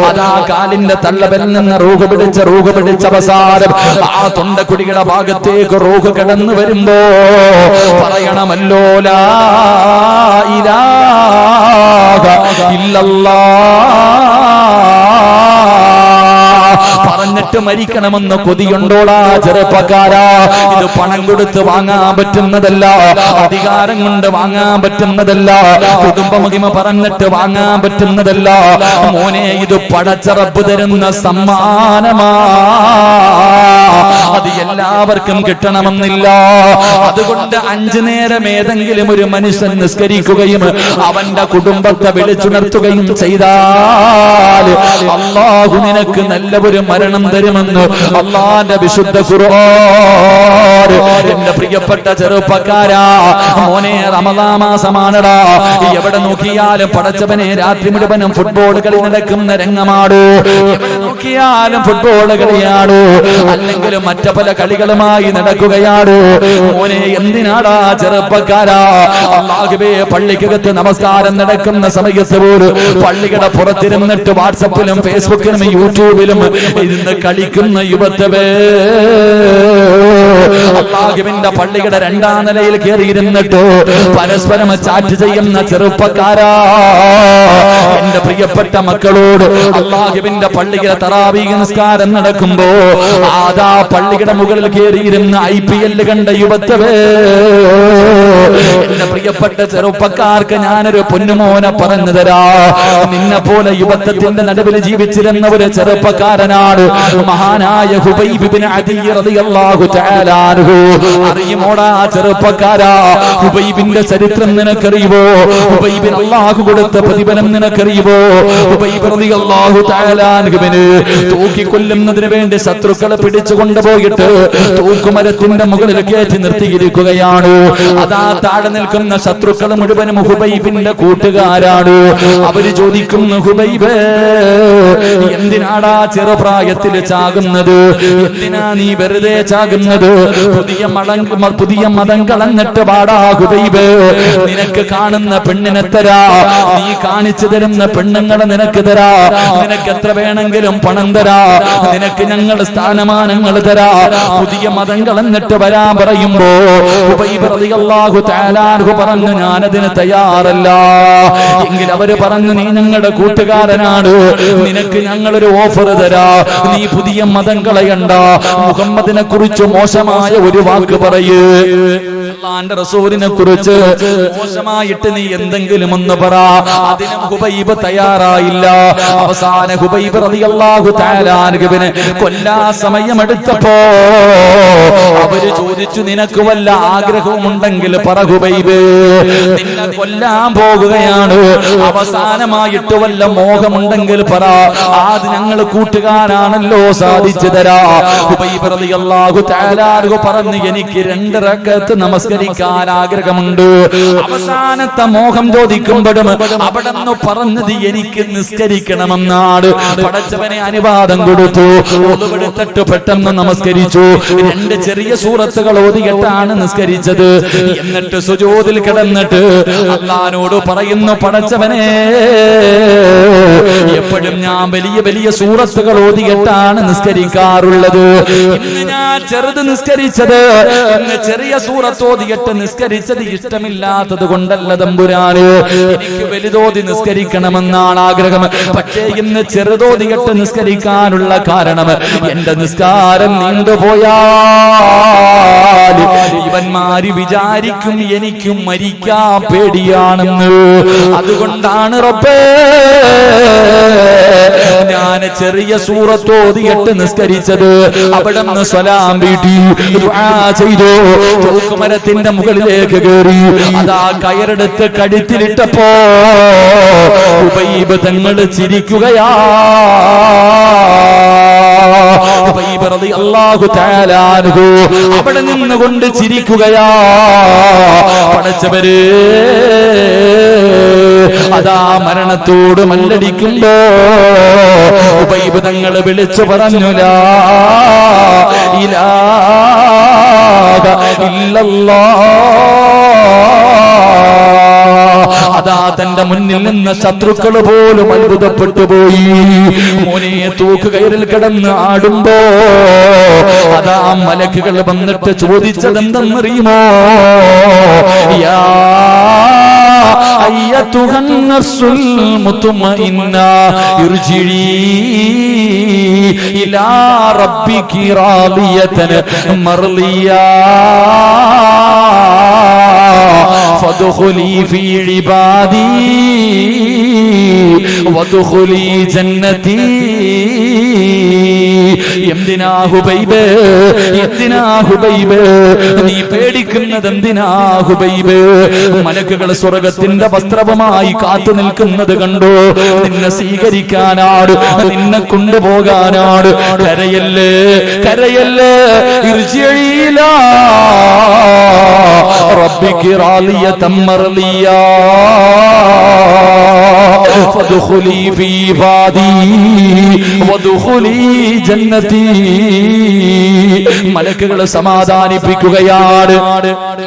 അതാ കാലിന്റെ തള്ളവിരൽ നിന്ന് റൂഹ് പിടിച്ച അവസാനം ആ തൊണ്ടക്കുടിയുടെ ഭാഗത്തേക്ക് റൂഹ് കടന്നു വരുമ്പോ പറയണമല്ലോ, ലാ ഇലാഹ പറഞ്ഞിട്ട് മരിക്കണമെന്ന് കൊതിയുണ്ടോടാ ചെറുപ്പക്കാരാ? ഇത് പണം കൊടുത്ത് വാങ്ങാൻ പറ്റുന്നതല്ല, അധികാരം കൊണ്ട് വാങ്ങാൻ പറ്റുന്നതല്ല, കുടുംബമഹിമ പറഞ്ഞിട്ട് വാങ്ങാൻ പറ്റുന്നതല്ല മോനെ. ഇത് പടച്ച റബ്ബ് തരുന്ന സമ്മാനമാ. അത് എല്ലാവർക്കും കിട്ടണമെന്നില്ല. അതുകൊണ്ട് 5 നേരം ഏതെങ്കിലും ഒരു മനുഷ്യൻ നിസ്കരിക്കുകയും അവന്റെ കുടുംബത്തെ വിളിച്ചുണർത്തുകയും ചെയ്താൽ അല്ലാഹു നിനക്ക് നല്ല ഒരു മരണം തരുമെന്ന് അല്ലാഹുവിന്റെ വിശുദ്ധ ഖുർആൻ. എന്റെ പ്രിയപ്പെട്ട ചെറുപ്പക്കാരാ, മോനെ റമദാൻ മാസമാണടാ. എവിടെ നോക്കിയാലും പടച്ചവനെ രാത്രി മുഴുവനും ഫുട്ബോൾ കളി നടക്കുന്ന രംഗമാടോ. എവിടെ നോക്കിയാലും ഫുട്ബോൾ കളിയാടോ, അല്ലെങ്കിൽ മറ്റു പല കളികളുമായി നടക്കുകയാടോ. മോനെ എന്തിനാടാ ചെറുപ്പക്കാരാ? അല്ലാഹുവേ, പള്ളിക്കകത്ത് നമസ്കാരം നടക്കുന്ന സമയത്ത് പോലും പള്ളിയുടെ പുറത്തിരുന്നിട്ട് വാട്സപ്പിലും ഫേസ്ബുക്കിലും യൂട്യൂബിലും ഇരുന്ന് കളിക്കുന്ന യുവത്വേ, അല്ലാഹുവിന്റെ പള്ളിയുടെ 2ാം നിലയിൽ കയറിയിരുന്നിട്ട് പരസ്പരം ചാറ്റ് ചെയ്യുന്ന ചെറുപ്പക്കാരാ, എന്റെ പ്രിയപ്പെട്ട മക്കളോട് അല്ലാഹുവിന്റെ പള്ളിയുടെ തറാവീഹ് നിസ്കാരം നടക്കുമ്പോ ആദാ പള്ളിയുടെ മുകളിൽ കയറിയിരുന്ന IPL കണ്ട യുവത്വേ, എന്റെ പ്രിയപ്പെട്ട ചെറുപ്പക്കാർക്ക് ഞാനൊരു പൊന്നുമോനെ പറഞ്ഞു തരാ. നിന്നെ പോലെ യുവത്വത്തിന്റെ നടുവിൽ ജീവിച്ചിരുന്ന ഒരു ചെറുപ്പക്കാരനാണ് മഹാനായ ഹുബൈബ് ഇബ്നു അദി റളിയല്ലാഹു തആല അൻഹു. അറിയുമോടാ ചെറുപ്പക്കാരാ? ഹുബൈബിന്റെ ചരിത്രം നിനക്കറിയുമോ? ഹുബൈബിന് അല്ലാഹു കൊടുത്ത പ്രതിഫലം നിനക്കറിയുമോ? ഹുബൈബ് റളിയല്ലാഹു തആല അൻഹുവിനെ തൂക്കിക്കൊല്ലുന്നതിന് വേണ്ടി ശത്രുക്കളെ പിടിച്ചു കൊണ്ടുപോയിട്ട് തൂക്കുമരത്തിന്റെ മുകളിൽ കയറ്റി നിർത്തിയിരിക്കുകയാണ്. അതാ താഴെ നിൽക്കുന്ന ശത്രുക്കൾ മുഴുവനും ഹുബൈബിന്റെ കൂട്ടുകാരാണ്. അവര് ചോദിക്കുന്നു, ഹുബൈബേ, എന്തിനാടാ ചെറുപ്രായത്തിൽ ചാകുന്നത്? എന്തിനാ നീ വെറുതെ ചാകുന്നത്? പുതിയ മതം കളഞ്ഞിട്ട് പാടാ ഹുബൈബേ. നിനക്ക് കാണുന്ന പെണ്ണിനെ തരാ, നീ കാണിച്ചു തരുന്ന പെണ്ണുങ്ങളെ നിനക്ക് തരാ, നിനക്ക് എത്ര വേണമെങ്കിലും പണം തരാ, നിനക്ക് ഞങ്ങൾ സ്ഥാനമാനങ്ങൾ തരാ. പുതിയ മതം കളഞ്ഞിട്ട് വരാൻ പറയുമ്പോ ഹുബൈബ് റളിയല്ലാഹു തആല അൻഹു പറഞ്ഞു, ഞാനതിന് തയ്യാറല്ല. എങ്കിൽ അവര് പറഞ്ഞു, നീ ഞങ്ങളുടെ കൂട്ടുകാരനാണ്, നിനക്ക് ഞങ്ങളൊരു ഓഫർ തരാ. നീ പുതിയ മതം കളയണ്ട, മുഹമ്മദിനെ കുറിച്ച് മോശമായ ഒരു വാക്ക് പറയൂ. അല്ലാഹുവിന്റെ റസൂലിനെ കുറിച്ച് മോശമായിട്ട് നീ എന്തെങ്കിലും ഒന്ന് പറ. അതിന് ഹുബൈബ് തയ്യാറായില്ല. അവസാന ഹുബൈബ് റളിയല്ലാഹു തആല അൻഹുവിനെ കൊല്ലാൻ സമയമെടുത്തപ്പോ അവര് ചോദിച്ചു, നിനക്ക് വല്ല ആഗ്രഹവുമുണ്ടെങ്കിൽ പറ ഹുബൈബ്, നിന്നെ കൊല്ലാൻ പോകുകയാണ്. അവസാനമായിട്ട് വല്ല മോഹമുണ്ടെങ്കിൽ പറ, അത് ഞങ്ങൾ കൂട്ടുകാരാണല്ലോ, സാധിച്ചു തരാ. ഹുബൈബ് റളിയല്ലാഹു തആല അൻഹു പറഞ്ഞു, എനിക്ക് 2 റക്അത്ത് നമസ്കരിക്കാൻ ആഗ്രഹമുണ്ട്. അവസാനത്തെ മോഹം ചോദിക്കുമ്പോഴും അവിടെ നിന്ന് പറഞ്ഞത് എനിക്ക് നിസ്കരിക്കണമെന്നാണ്. പടച്ചവനെ അനുവാദം കൊടുത്തു. ഒതുവെടുത്തിട്ട് പെട്ടെന്ന് നമസ്കരിച്ചു. 2 ചെറിയ സൂറത്തുകൾ ഓതിയിട്ടാണ് നിസ്കരിച്ചത്. എന്നിട്ട് സുജൂദിൽ കിടന്നിട്ട് അല്ലാഹുവോട് പറയുന്നു, പടച്ചവനെ, എപ്പോഴും ഞാൻ വലിയ വലിയ സൂറത്തുകൾ ഓതിയിട്ടാണ് നിസ്കരിക്കാറുള്ളത്. ഇന്ന് ഞാൻ ചെറുത് നിസ്കരിച്ചത്, ഇന്ന് ചെറിയ സൂറത്ത് ഓതിയിട്ട് നിസ്കരിച്ചത് ഇഷ്ടമില്ലാത്തത് കൊണ്ടല്ല തമ്പുരാന്, എനിക്ക് വലുതോതി നിസ്കരിക്കണമെന്നാണ് ആഗ്രഹം. പക്ഷേ ഇന്ന് ചെറുതോതിയിട്ട് നിസ്കരിക്കാനുള്ള കാരണം എന്റെ നിസ്കാരം നീണ്ടുപോയാൽ ഇവന്മാര് വിചാരിക്കും എനിക്ക് മരിക്കാൻ പേടിയാണെന്ന്. അതുകൊണ്ടാണ് റബ്ബേ ഞാൻ ചെറിയ സൂറത്ത് ഓതിയിട്ട് നിസ്കരിച്ചത്. അവിടെ നിന്ന് സ്വലാം വീട്ടി ദുആ ചെയ്തു. തൂക്കുമരത്തിന്റെ മുകളിലേക്ക് കയറി അതാ കയറെടുത്ത് കഴുത്തിലിട്ടപ്പോ ഹുബൈബ് തങ്ങൾ ചിരിക്കുകയാ. ഹുബൈബ് റളിയല്ലാഹു തആല അൻഹു അവിടെ നിന്നുകൊണ്ട് ചിരിക്കുകയാ. പടച്ചവരേ, അതാ മരണത്തോട് മല്ലടിക്കുമ്പോ ഹുബൈബ് തങ്ങൾ വിളിച്ചു പറഞ്ഞു, ലാ ഇലാഹ ഇല്ലല്ലാഹ്. അതാ തന്റെ മുന്നിൽ നിന്ന് ശത്രുക്കൾ പോലും അത്ഭുതപ്പെട്ടു പോയി. മോനെ തൂക്കുകയറിൽ കിടന്ന് ആടുമ്പോ അതാ മലക്കുകൾ വന്നിട്ട് ചോദിച്ചതെന്തെന്നറിയുമോ? യാ അയ്യതുഹൻ നഫ്സുൽ മുത്മഇന്ന ഇർജിഇ ഇലാ റബ്ബികി റാദിയതൻ മർദിയാ ഫദ്ഖുലി ഫീ ഇബാദി വദ്ഖുലി ജന്നതി. എന്തിനാ ഹുബൈബ്, എന്തിനാ ഹുബൈബ് നീ പേടിക്കുന്നത്? എന്തിനാ ഹുബൈബ്? മലക്കുകൾ സ്വർഗത്തിന്റെ വസ്ത്രവുമായി കാത്തു നിൽക്കുന്നത് കണ്ടോ? നിന്നെ സ്വീകരിക്കാനാണ്, നിന്നെ കൊണ്ടുപോകാനാണ്. കരയല്ലേ, കരയല്ലേ. ഇർജിഇലാ റബ്ബികി റാദിയതൻ മർദിയാ ഫദ്ഖുലി ഫീ ഇബാദി വദ്ഖുലി ജന്നതി. മലക്കുകൾ സമാധാനിപ്പിക്കുകയാണ്,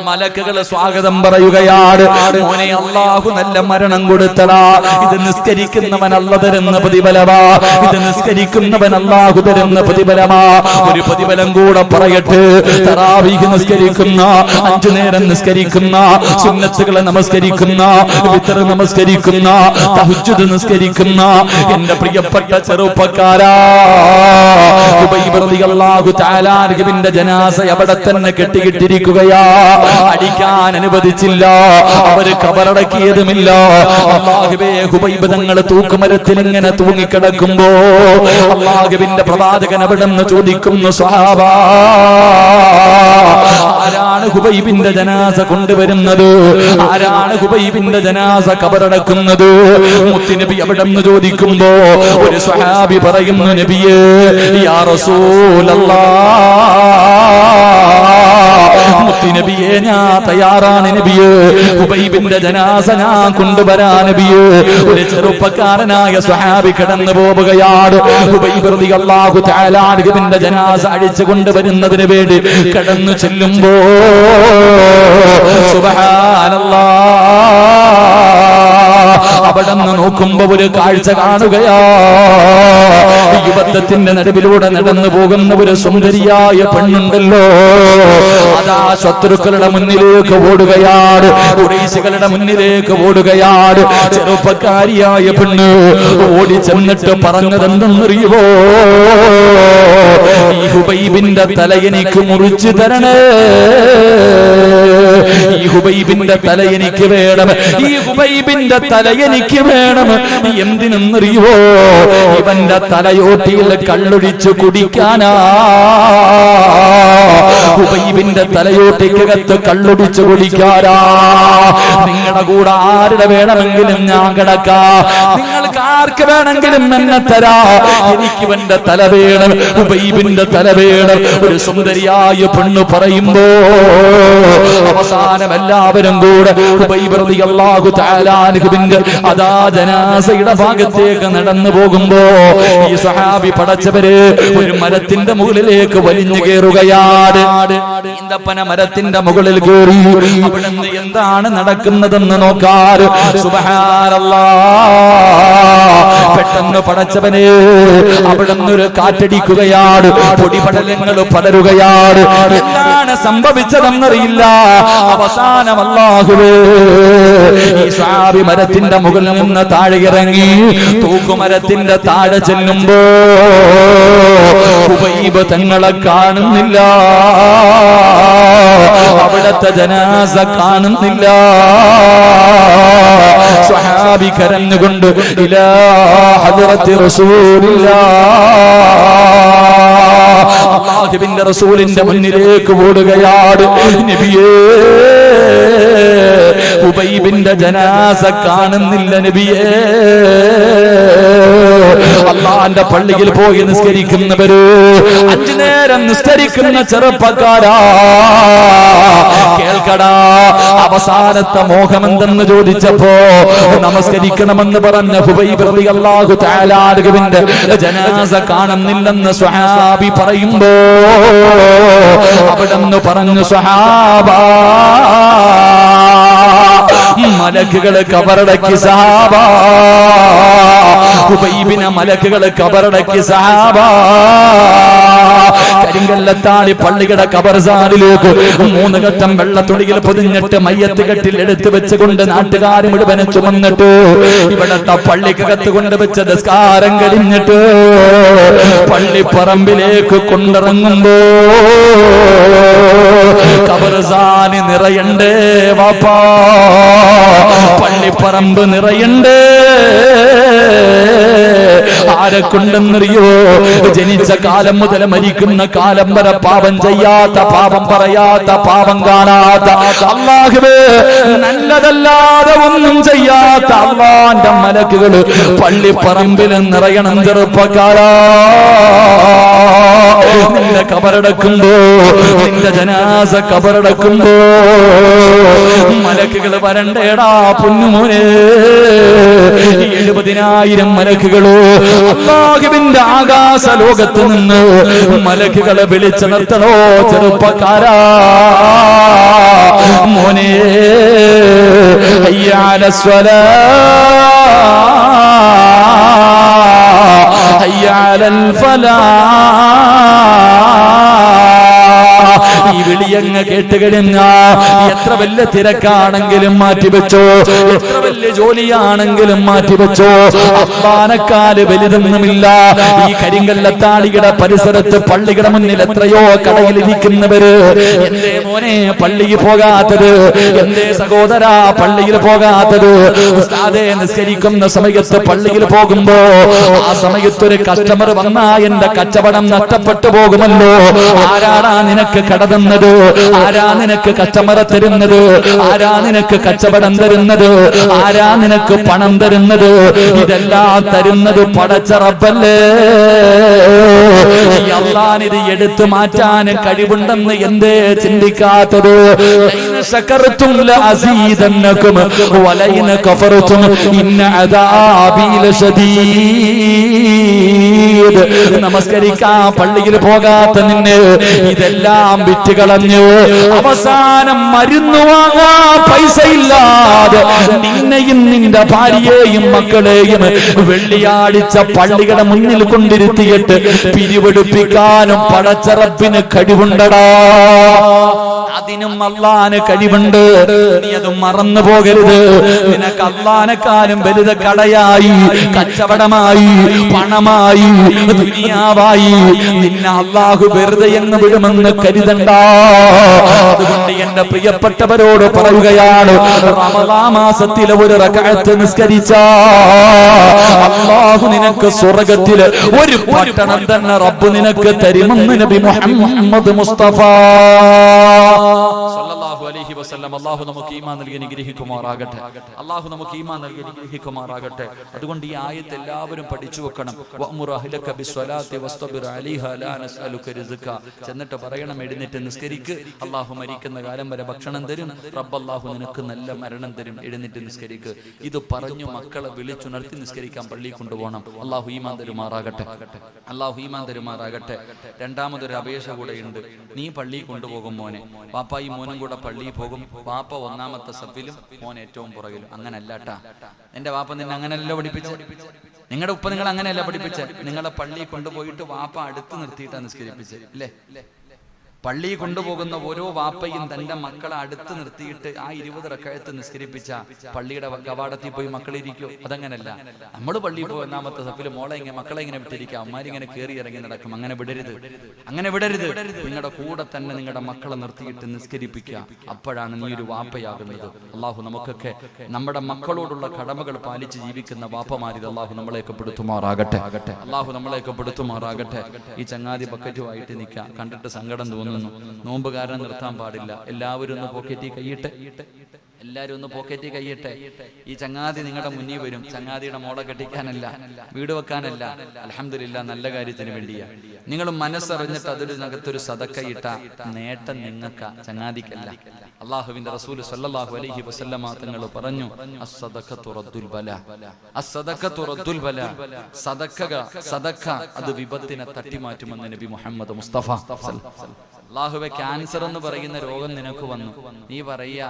മലക്കുകൾ സ്വാഗതം പറയുകയാണ്. മോനെ, അല്ലാഹു നല്ല മരണം കൊടുത്തടാ. ഇത് നിസ്കരിക്കുന്നവൻ അല്ലാഹു തരുന്ന പ്രതിഫലമാ, ഇത് നിസ്കരിക്കുന്നവൻ അല്ലാഹു തരുന്ന പ്രതിഫലമാ. ഒരു പ്രതിഫലം കൂടെ പറയട്ടെ. തറാവീഹ് നിസ്കരിക്കുന്ന, 5 നേരം നിസ്കരിക്കുന്ന, സുന്നത്തുകളെ നമസ്കരിക്കുന്ന, വിത്ർ നമസ്കരിക്കുന്ന, തഹജ്ജുദ് നിസ്കരിക്കുന്ന എന്റെ പ്രിയപ്പെട്ട ചെറുപ്പക്കാരാ, ഹുബൈബ് റളിയല്ലാഹു തആല അൻഹുവിന്റെ ജനാസ അവിടെ തന്നെ കെട്ടിയിട്ടിരിക്കുകയാ. അടിക്കാൻ അനുവദിച്ചില്ല, അവര് കബറടക്കിയതുമില്ല. അല്ലാഹുവേ, ഹുബൈബ് തങ്ങൾ തൂക്കുമരത്തിൽ ഇങ്ങനെ തൂങ്ങിക്കിടക്കുമ്പോ അല്ലാഹുവിന്റെ പ്രവാചകൻ അവിടെ നിന്ന് ചോദിക്കുന്നു, സ്വഹാബാ, ആരാണ് ഹുബൈബിന്റെ ജനാസ കൊണ്ടുവരുന്നത്? ആരാണ് ഹുബൈബിന്റെ ജനാസ കബറടക്കുന്നത്? മുത്തുനബി അവിടെ നിന്ന് ചോദിക്കുമ്പോ ഒരു സ്വഹാബി പറയുന്നു, നബിയേ, യാ റസൂലല്ലാഹ്, മുത്തുനബിയെ ഞാൻ തയ്യാറാണ് നബിയേ, ഹുബൈബിന്റെ ജനാസ ഞാൻ കൊണ്ടുവരാൻ നബിയേ. ഒരു ചെറുപ്പക്കാരനായ സ്വഹാബി കടന്നു പോവുകയാണ്. ഹുബൈബ് റളിയല്ലാഹു തആല അൻഹുവിന്റെ ജനാസ അഴിച്ചു കൊണ്ടുവരുന്നതിന് വേണ്ടി കടന്നു ചെല്ലുമ്പോ സുബ്ഹാനല്ലാഹ്, അവിടെ നിന്ന് നോക്കുമ്പോ ഒരു കാഴ്ച കാണുകയാ. യുവത്വത്തിന്റെ നടുവിലൂടെ നടന്നു പോകുന്ന ഒരു സുന്ദരിയായ പെണ്ണുണ്ടല്ലോ, അതാ ശത്രുക്കളുടെ മുന്നിലേക്ക് ഓടുകയാണ്, ഖുറൈശികളുടെ മുന്നിലേക്ക് ഓടുകയാണ്. ചെറുപ്പക്കാരിയായ പെണ്ണ് ഓടി ചെന്നിട്ട് പറഞ്ഞതെന്തെന്നറിയുമോ? ഈ ഹുബൈബിന്റെ തല എനിക്ക് മുറിച്ചു തരണേ, ഈ ഹുബൈബിന്റെ തല എനിക്ക് വേണം, ഈ ഹുബൈബിന്റെ തല എനിക്ക് വേണം. എന്തിനെന്നറിയുവോ? ഇവന്റെ തലയോട്ടിയിൽ കള്ളൊഴിച്ചു കുടിക്കാനാ. ഹുബൈബിന്റെ തലയോട്ടിക്കകത്ത് കള്ളൊടിച്ചു കുടിക്കാനാ. നിങ്ങളുടെ കൂടെ ആരുടെ വേണമെങ്കിലും ഞാൻ കിടക്കാ, നിങ്ങൾക്ക് ആർക്ക് വേണമെങ്കിലും എന്നെ തരാ, എനിക്ക് ഇവന്റെ തല വേണം, ഹുബൈബിന്റെ തല വേണം. ഒരു സുന്ദരിയായ പെണ്ണ് പറയുമ്പോ അവസാനം എല്ലാവരും കൂടെ ഹുബൈബ് റളിയല്ലാഹു തആല അൻഹുവിന്റെ അദാ ജനാസയുടെ ഭാഗത്തേക്ക് നടന്നു പോകുമ്പോ ഈ സ്വഹാബി പടച്ചവര് ഒരു മരത്തിന്റെ മുകളിലേക്ക് വലിഞ്ഞു കയറുകയാണ്. ഈന്തപ്പന മരത്തിന്റെ മുകളിൽ കയറി അവിടെ നിന്ന് എന്താണ് നടക്കുന്നതെന്ന് നോക്കാൻ സുബ്ഹാനല്ലാഹ്, പെട്ടെന്ന് പടച്ചവനെ അവിടെ നിന്നൊരു കാറ്റടിക്കുകയാണ്, പൊടിപടലങ്ങൾ പടരുകയാണ്. എന്താണ് സംഭവിച്ചതെന്നറിയില്ല. അവസാനം അല്ലാഹുവേ, ഈ സ്വഹാബി മരത്തിന്റെ മുകളിൽ നിന്ന് താഴെ ഇറങ്ങി തൂക്കുമരത്തിന്റെ താഴെ ചെല്ലുമ്പോ ഹുബൈബ് തങ്ങളെ കാണുന്നില്ല, അവിടത്തെ ജനാസ കാണുന്നില്ല. സ്വഹാബി കരഞ്ഞുകൊണ്ട് ഇലാ ഹദ്റത്തി റസൂലില്ലാഹ്, അല്ലാഹുവിന്റെ റസൂലിന്റെ മുന്നിലേക്ക് ഓടുകയാണ്. നബിയേ, ഹുബൈബിന്റെ ജനാസ കാണുന്നില്ല നബിയേ. അല്ലാഹുവിന്റെ പള്ളിയിൽ പോയി നിസ്കരിക്കുന്നവര്, 5 നേരം നിസ്കരിക്കുന്ന ചെറുപ്പക്കാരാ, കേൾക്കടാ, അവസാനത്തെ മോഹം എന്തെന്ന് ചോദിച്ചപ്പോ നമസ്കരിക്കണമെന്ന് പറഞ്ഞ ഹുബൈബ് റളിയല്ലാഹു തആല അൻഹുവിന്റെ ജനാസ കാണുന്നില്ലെന്ന് സ്വഹാബി പറയുമ്പോ അവിടെന്ന് പറഞ്ഞു, സ്വഹാബാ, മലക്കുകള് കബറടക്കി സഹാബാ, ഹുബൈബിനെ മലക്കുകൾ കബറടക്കി സഹാബ. കരിങ്കല്ലത്താണി പള്ളിയുടെ കബർസാനിലേക്ക് 3 ഘട്ടം വെള്ളത്തുണിയിൽ പൊതിഞ്ഞിട്ട് മയ്യത്ത് കെട്ടിൽ എടുത്തു വെച്ചുകൊണ്ട് നാട്ടുകാർ മുഴുവനും ചുമന്നിട്ട് ഇവിടത്തെ പള്ളിക്കകത്ത് കൊണ്ടുവച്ച നിസ്കാരം കഴിഞ്ഞിട്ട് പള്ളിപ്പറമ്പിലേക്ക് കൊണ്ടിറങ്ങുമ്പോ കബർസാനി നിറയണ്ടേ വാപ്പാ, പള്ളിപ്പറമ്പ് നിറയണ്ടേ. ആരെ കൊണ്ടെന്നറിയോ? ജനിച്ച കാലം മുതൽ മരിക്കുന്ന കാലം വരെ പാപം ചെയ്യാത്ത, പാപം പറയാത്ത, പാപം കാണാത്ത, അല്ലാഹുവേ നല്ലതല്ലാതെ ഒന്നും ചെയ്യാത്ത അല്ലാഹുവിന്റെ മലക്കുകൾ പള്ളിപ്പറമ്പിൽ നിറയണം. ചെറുപ്പക്കാരാ, നിന്റെ കബറടക്കുമ്പോ, നിന്റെ ജനാസ കബറടക്കുമ്പോ മലക്കുകൾ വരണ്ടേടാ പൊന്നുമോനെ. 70,000 മലക്കുകളോ അല്ലാഹുവിന്റെ ആകാശ ലോകത്ത് നിന്ന് മലക്കുകളെ വിളിച്ചു നിർത്തണോ? ചെറുപ്പക്കാരാ മോനെ, ഹയ്യ അലസ്സലാ, ഹയ്യ അലൽ ഫലാഹ്. ഈ വിളിയങ്ങ് കേട്ടുകഴിഞ്ഞ എത്ര വലിയ തിരക്കാണെങ്കിലും മാറ്റിവെച്ചോ, എത്ര വലിയ ജോലിയാണെങ്കിലും മാറ്റിവെച്ചോ, അള്ളാനെക്കാല് വലുതൊന്നുമില്ല. ഈ കരിങ്കല്ലത്താണിയുടെ പരിസരത്ത് പള്ളിയുടെ മുന്നിൽ എത്രയോ കടയിലിരിക്കുന്നവര്, എന്തേ മോനെ പള്ളിയിൽ പോകാത്തത്, എന്തേ സഹോദരാ പള്ളിയിൽ പോകാത്തത്? ഉസ്താദേ നിസ്കരിക്കുന്ന സമയത്ത് പള്ളിയിൽ പോകുമ്പോ ആ സമയത്തൊരു കസ്റ്റമർ വന്നാ എന്റെ കച്ചവടം നഷ്ടപ്പെട്ടു പോകുമല്ലോ. ആരാടാ നിനക്ക് കട തന്നത്? ആരാ നിനക്ക് കച്ചവടം തരുന്നത്? ആരാ നിനക്ക് കച്ചവടം തരുന്നത്? ആരാ നിനക്ക് പണം തരുന്നത്? ഇതെല്ലാം തരുന്നത് പടച്ച റബ്ബല്ലേ. അല്ലാഹുവിന് ഇത് എടുത്തു മാറ്റാൻ കഴിവുണ്ടെന്ന് എന്തേ ചിന്തിക്കാത്തത്? ശകർതും ലഅസീദന്നകും വലൈന കഫർതും ഇന്ന അദാബി ലശദീദ്. നമസ്കരിക്കാൻ പള്ളിയിൽ പോകാത്ത നിന്നെ ഇതെല്ലാം വിറ്റ് കളഞ്ഞു, അവസാനം മരുന്ന് വാങ്ങാൻ പൈസ ഇല്ലാതെ നിന്നെയും നിന്റെ ഭാര്യയെയും മക്കളെയും വെള്ളിയാഴ്ച പള്ളിയുടെ മുന്നിൽ കൊണ്ടിരുത്തിയിട്ട് പിരിവെടുപ്പിക്കാനും പടച്ച റബ്ബിന് കഴിവുണ്ടടാ. അതിനും അല്ലാഹുവിന് കഴിവുണ്ട്. നീ അത് മറന്നു പോകരുത്. നിനക്ക് അല്ലാഹുവിനെക്കാളും വലുത് കടയായി, കച്ചവടമായി, പണമായി, ദുനിയാവായി നിന്നെ അല്ലാഹു വെറുതെ എന്ന് വിടുമെന്ന് കരുതണ്ട. അതുകൊണ്ട് എന്റെ പ്രിയപ്പെട്ടവരോട് പറയുകയാണ്, റമളാൻ മാസത്തിലെ ഒരു റകഅത്ത് നിസ്കരിച്ച അല്ലാഹു നിനക്ക് സ്വർഗ്ഗത്തിലെ ഒരു പട്ടണം തന്നെ റബ്ബ് നിനക്ക് തരുമെന്ന് നബി മുഹമ്മദ് മുസ്തഫ സല്ലല്ലാഹു അലൈഹി വസല്ലം. അല്ലാഹു നമുക്ക് ഈമാൻ നൽകി അനുഗ്രഹിക്കുമാറാകട്ടെ. അല്ലാഹു നമുക്ക് ഈമാൻ നൽകി അനുഗ്രഹിക്കുമാറാകട്ടെ. അതുകൊണ്ട് ഈ ആയത്ത് എല്ലാവരും പഠിച്ചു വെക്കണം. വഅ്മുർ അഹ്ലക ബിസ്സലാത്തി വസ്തബിർ അലൈഹാ ലാ നസ്അലുക റിസ്ക. ചെന്നിട്ട് പറയണം, എഴുന്നേറ്റ് നിസ്കരിക്ക്, അല്ലാഹു മരിക്കുന്ന കാലം വരെ ഭക്ഷണം തരും, റബ്ബ് അല്ലാഹു നിനക്ക് നല്ല മരണം തരും, എഴുന്നേറ്റ് നിസ്കരിക്ക്. ഇത് പറഞ്ഞു മക്കളെ വിളിച്ചുണർത്തി നിസ്കരിക്കാൻ പള്ളിയിൽ കൊണ്ടുപോകണം. അല്ലാഹു ഈമാൻ തരുമാറാകട്ടെ. അല്ലാഹു ഈമാൻ തരുമാറാകട്ടെ. രണ്ടാമതൊരു അപേക്ഷ കൂടെ ഉണ്ട്. നീ പള്ളിയിൽ കൊണ്ടുപോകും മോനെ, വാപ്പായി മോനും കൂടെ പള്ളിയിൽ പോകും. വാപ്പ ഒന്നാമത്തെ സഫിലും മോൻ ഏറ്റവും പുറകിലും. അങ്ങനല്ലാട്ടാ, എന്റെ വാപ്പ നിന്നെ അങ്ങനെയല്ല പഠിപ്പിച്ച, നിങ്ങളുടെ ഉപ്പ നിങ്ങൾ അങ്ങനെയല്ല പഠിപ്പിച്ച. നിങ്ങളെ പള്ളിയിൽ കൊണ്ടുപോയിട്ട് വാപ്പ അടുത്ത് നിർത്തിയിട്ടാണ് നിസ്കരിപ്പിച്ചത്, ഇല്ലേ? പള്ളിയിൽ കൊണ്ടുപോകുന്ന ഓരോ വാപ്പയും തന്റെ മക്കളെ അടുത്ത് നിർത്തിയിട്ട് ആ 20 റക്അത്ത് നിസ്കരിപ്പിച്ച പള്ളിയുടെ കവാടത്തിൽ പോയി മക്കളിരിക്കും. അതങ്ങനല്ല. നമ്മൾ പള്ളിയിൽ പോയി ഒന്നാമത്തെ സഫിൽ മോളെ ഇങ്ങനെ മക്കളെ ഇങ്ങനെ വിട്ടിരിക്കുക, അമ്മാരിങ്ങനെ കയറി ഇറങ്ങി നടക്കും. അങ്ങനെ വിടരുത്, അങ്ങനെ വിടരുത്. നിങ്ങളുടെ കൂടെ തന്നെ നിങ്ങളുടെ മക്കളെ നിർത്തിയിട്ട് നിസ്കരിപ്പിക്കുക. അപ്പോഴാണ് നീ ഒരു വാപ്പയാകുന്നത്. അള്ളാഹു നമുക്കൊക്കെ നമ്മുടെ മക്കളോടുള്ള കടമകൾ പാലിച്ച് ജീവിക്കുന്ന വാപ്പമാരിത് അള്ളാഹു നമ്മളെയൊക്കെ പെടുത്തുമാറാകട്ടെ. അള്ളാഹു നമ്മളെയൊക്കെ പെടുത്തുമാറാകട്ടെ. ഈ ചങ്ങാതി ബക്കറ്റുമായിട്ട് നിൽക്കാം, കണ്ടിട്ട് സങ്കടം തോന്നുന്നു. നോമ്പുകാരനെ നിർത്താൻ പാടില്ല. എല്ലാവരും ഒന്ന് പോക്കറ്റി കൈയിട്ട്, എല്ലാവരും ഒന്ന് പോക്കറ്റി കൈയിട്ടെ. ഈ ചങ്ങാതി നിങ്ങളുടെ മുന്നിൽ വരും. ചങ്ങാതിയുടെ മോളെ കെട്ടിക്കാനല്ല, വീട് വെക്കാനല്ല, അൽഹംദുലില്ലാ നല്ല കാര്യത്തിന് വേണ്ടിയാ. നിങ്ങൾ മനസ്സറിഞ്ഞിട്ട് അതൊരു നകത്തൊരു സദക്കയിട്ട നേട്ടം നിങ്ങൾക്ക്, ചങ്ങാതിക്കല്ല. അള്ളാഹുവിന്റെ റസൂൽ സല്ലല്ലാഹു അലൈഹി വസല്ലമ തങ്ങൾ പറഞ്ഞു, അസ്സദഖതു റദ്ദുൽ ബലാ, അസ്സദഖതു റദ്ദുൽ ബലാ. സദക്ക അത് വിപത്തിനെ തട്ടിമാറ്റുമെന്ന് നബി മുഹമ്മദ് മുസ്തഫ. അള്ളാഹുവെ, ക്യാൻസർ എന്ന് പറയുന്ന രോഗം നിനക്ക് വന്നു, നീ പറയാ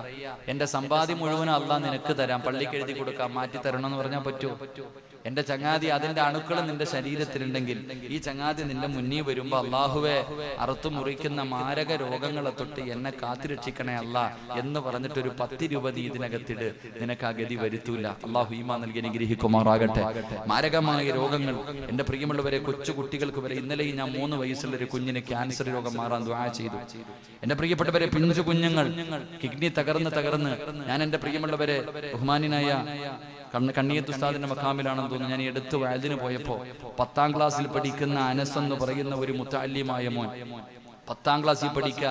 എന്റെ സമ്പാദ്യം മുഴുവനും അള്ളാഹ് നിനക്ക് തരാം, പള്ളിക്ക് എഴുതി കൊടുക്കാം, മാറ്റി തരണം എന്ന് പറഞ്ഞാൽ പറ്റുമോ? എന്റെ ചങ്ങാതി അതിന്റെ അണുക്കൾ നിന്റെ ശരീരത്തിലുണ്ടെങ്കിൽ ഈ ചങ്ങാതി നിന്റെ മുന്നിൽ വരുമ്പോ അള്ളാഹുവെ അറുത്തു മുറിക്കുന്ന മാരക രോഗങ്ങളെ തൊട്ട് എന്നെ കാത്തുരക്ഷിക്കണേ അല്ല എന്ന് പറഞ്ഞിട്ട് ഒരു 10 രൂപ നീ ഇതിനകത്തിട്, നിനക്ക് ആ ഗതി വരുത്തൂല. അള്ളാഹു ഈമാൻ നൽകി അനുഗ്രഹിക്കുമാറാകട്ടെ. മാരകമായ രോഗങ്ങൾ എന്റെ പ്രിയമുള്ളവരെ, കൊച്ചു കുട്ടികൾക്ക് വരെ. ഇന്നലെ ഞാൻ 3 വയസ്സുള്ള ഒരു കുഞ്ഞിന് ക്യാൻസർ രോഗം മാറാൻ ദുആ ചെയ്തു. എന്റെ പ്രിയപ്പെട്ടവരെ, പിഞ്ചു കുഞ്ഞുങ്ങൾ കിഡ്നി തകർന്ന് ഞാൻ എന്റെ പ്രിയമുള്ളവരെ ബഹുമാനായ കണ്ണിയത്ത് ഉസ്താദിന്റെ മഖാമിലാണെന്ന് തോന്നുന്നു, ഞാൻ ഈ അടുത്ത് വയലിന് പോയപ്പോ 10ാം ക്ലാസ്സിൽ പഠിക്കുന്ന അനസ് എന്ന് പറയുന്ന ഒരു മുത്തഅല്ലിമായ മോൻ 10ാം ക്ലാസ്സിൽ പഠിക്കുക,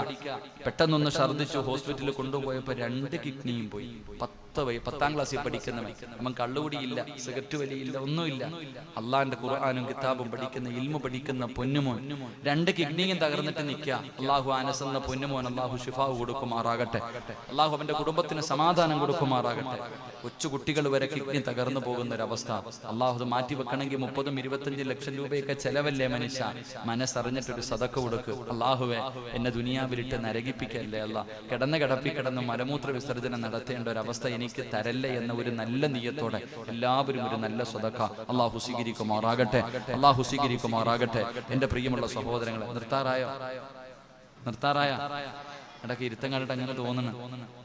പെട്ടെന്നൊന്ന് ഛർദ്ദിച്ചു. ഹോസ്പിറ്റലിൽ കൊണ്ടുപോയപ്പോ 2 കിഡ്നിയും പോയി. 10ാം ക്ലാസ്സിൽ പഠിക്കുന്നവൻ, അവൻ കള്ളുകുടിയില്ല, സിഗരറ്റ് വലിയില്ല, ഒന്നുമില്ല. അള്ളാന്റെ ഖുർആനും കിതാബും പഠിക്കുന്ന, ഇൽമു പഠിക്കുന്ന പൊന്നുമോൻ 2 കിഡ്നിയും തകർന്നിട്ട് നിൽക്കുക. അള്ളാഹു അനസ് എന്ന പൊന്നുമോൻ അള്ളാഹു ശിഫാവ് കൊടുക്കുമാറാകട്ടെ. അള്ളാഹു അവന്റെ കുടുംബത്തിന് സമാധാനം കൊടുക്കുമാറാകട്ടെ. കൊച്ചു കുട്ടികൾ വരെ കിഡ്നി തകർന്നു പോകുന്ന ഒരവസ്ഥ. അള്ളാഹു അത് മാറ്റി വെക്കണമെങ്കിൽ 30-25 ലക്ഷം രൂപയൊക്കെ ചെലവല്ലേ മനുഷ്യ. മനസ്സറിഞ്ഞിട്ടൊരു സദക്ക കൊടുക്ക്. അള്ളാഹുവെ, എന്നെ ദുനിയാവിലിട്ട് നരകിപ്പിക്കല്ലേ അല്ല. കിടന്ന് മലമൂത്ര വിസർജനം നടത്തേണ്ട ഒരവസ്ഥ എനിക്ക് തരല്ലേ എന്ന ഒരു നല്ല നിയ്യത്തോടെ എല്ലാവരും ഒരു നല്ല സദക്ക അള്ളാഹു സ്വീകരിക്കുമാറാകട്ടെ. അള്ളാഹു സ്വീകരിക്കുമാറാകട്ടെ. എന്റെ പ്രിയമുള്ള സഹോദരങ്ങളെ, നിർത്താറായ ഇടയ്ക്ക് ഇരുത്തം കണ്ടിട്ട് അങ്ങനെ തോന്നുന്നു,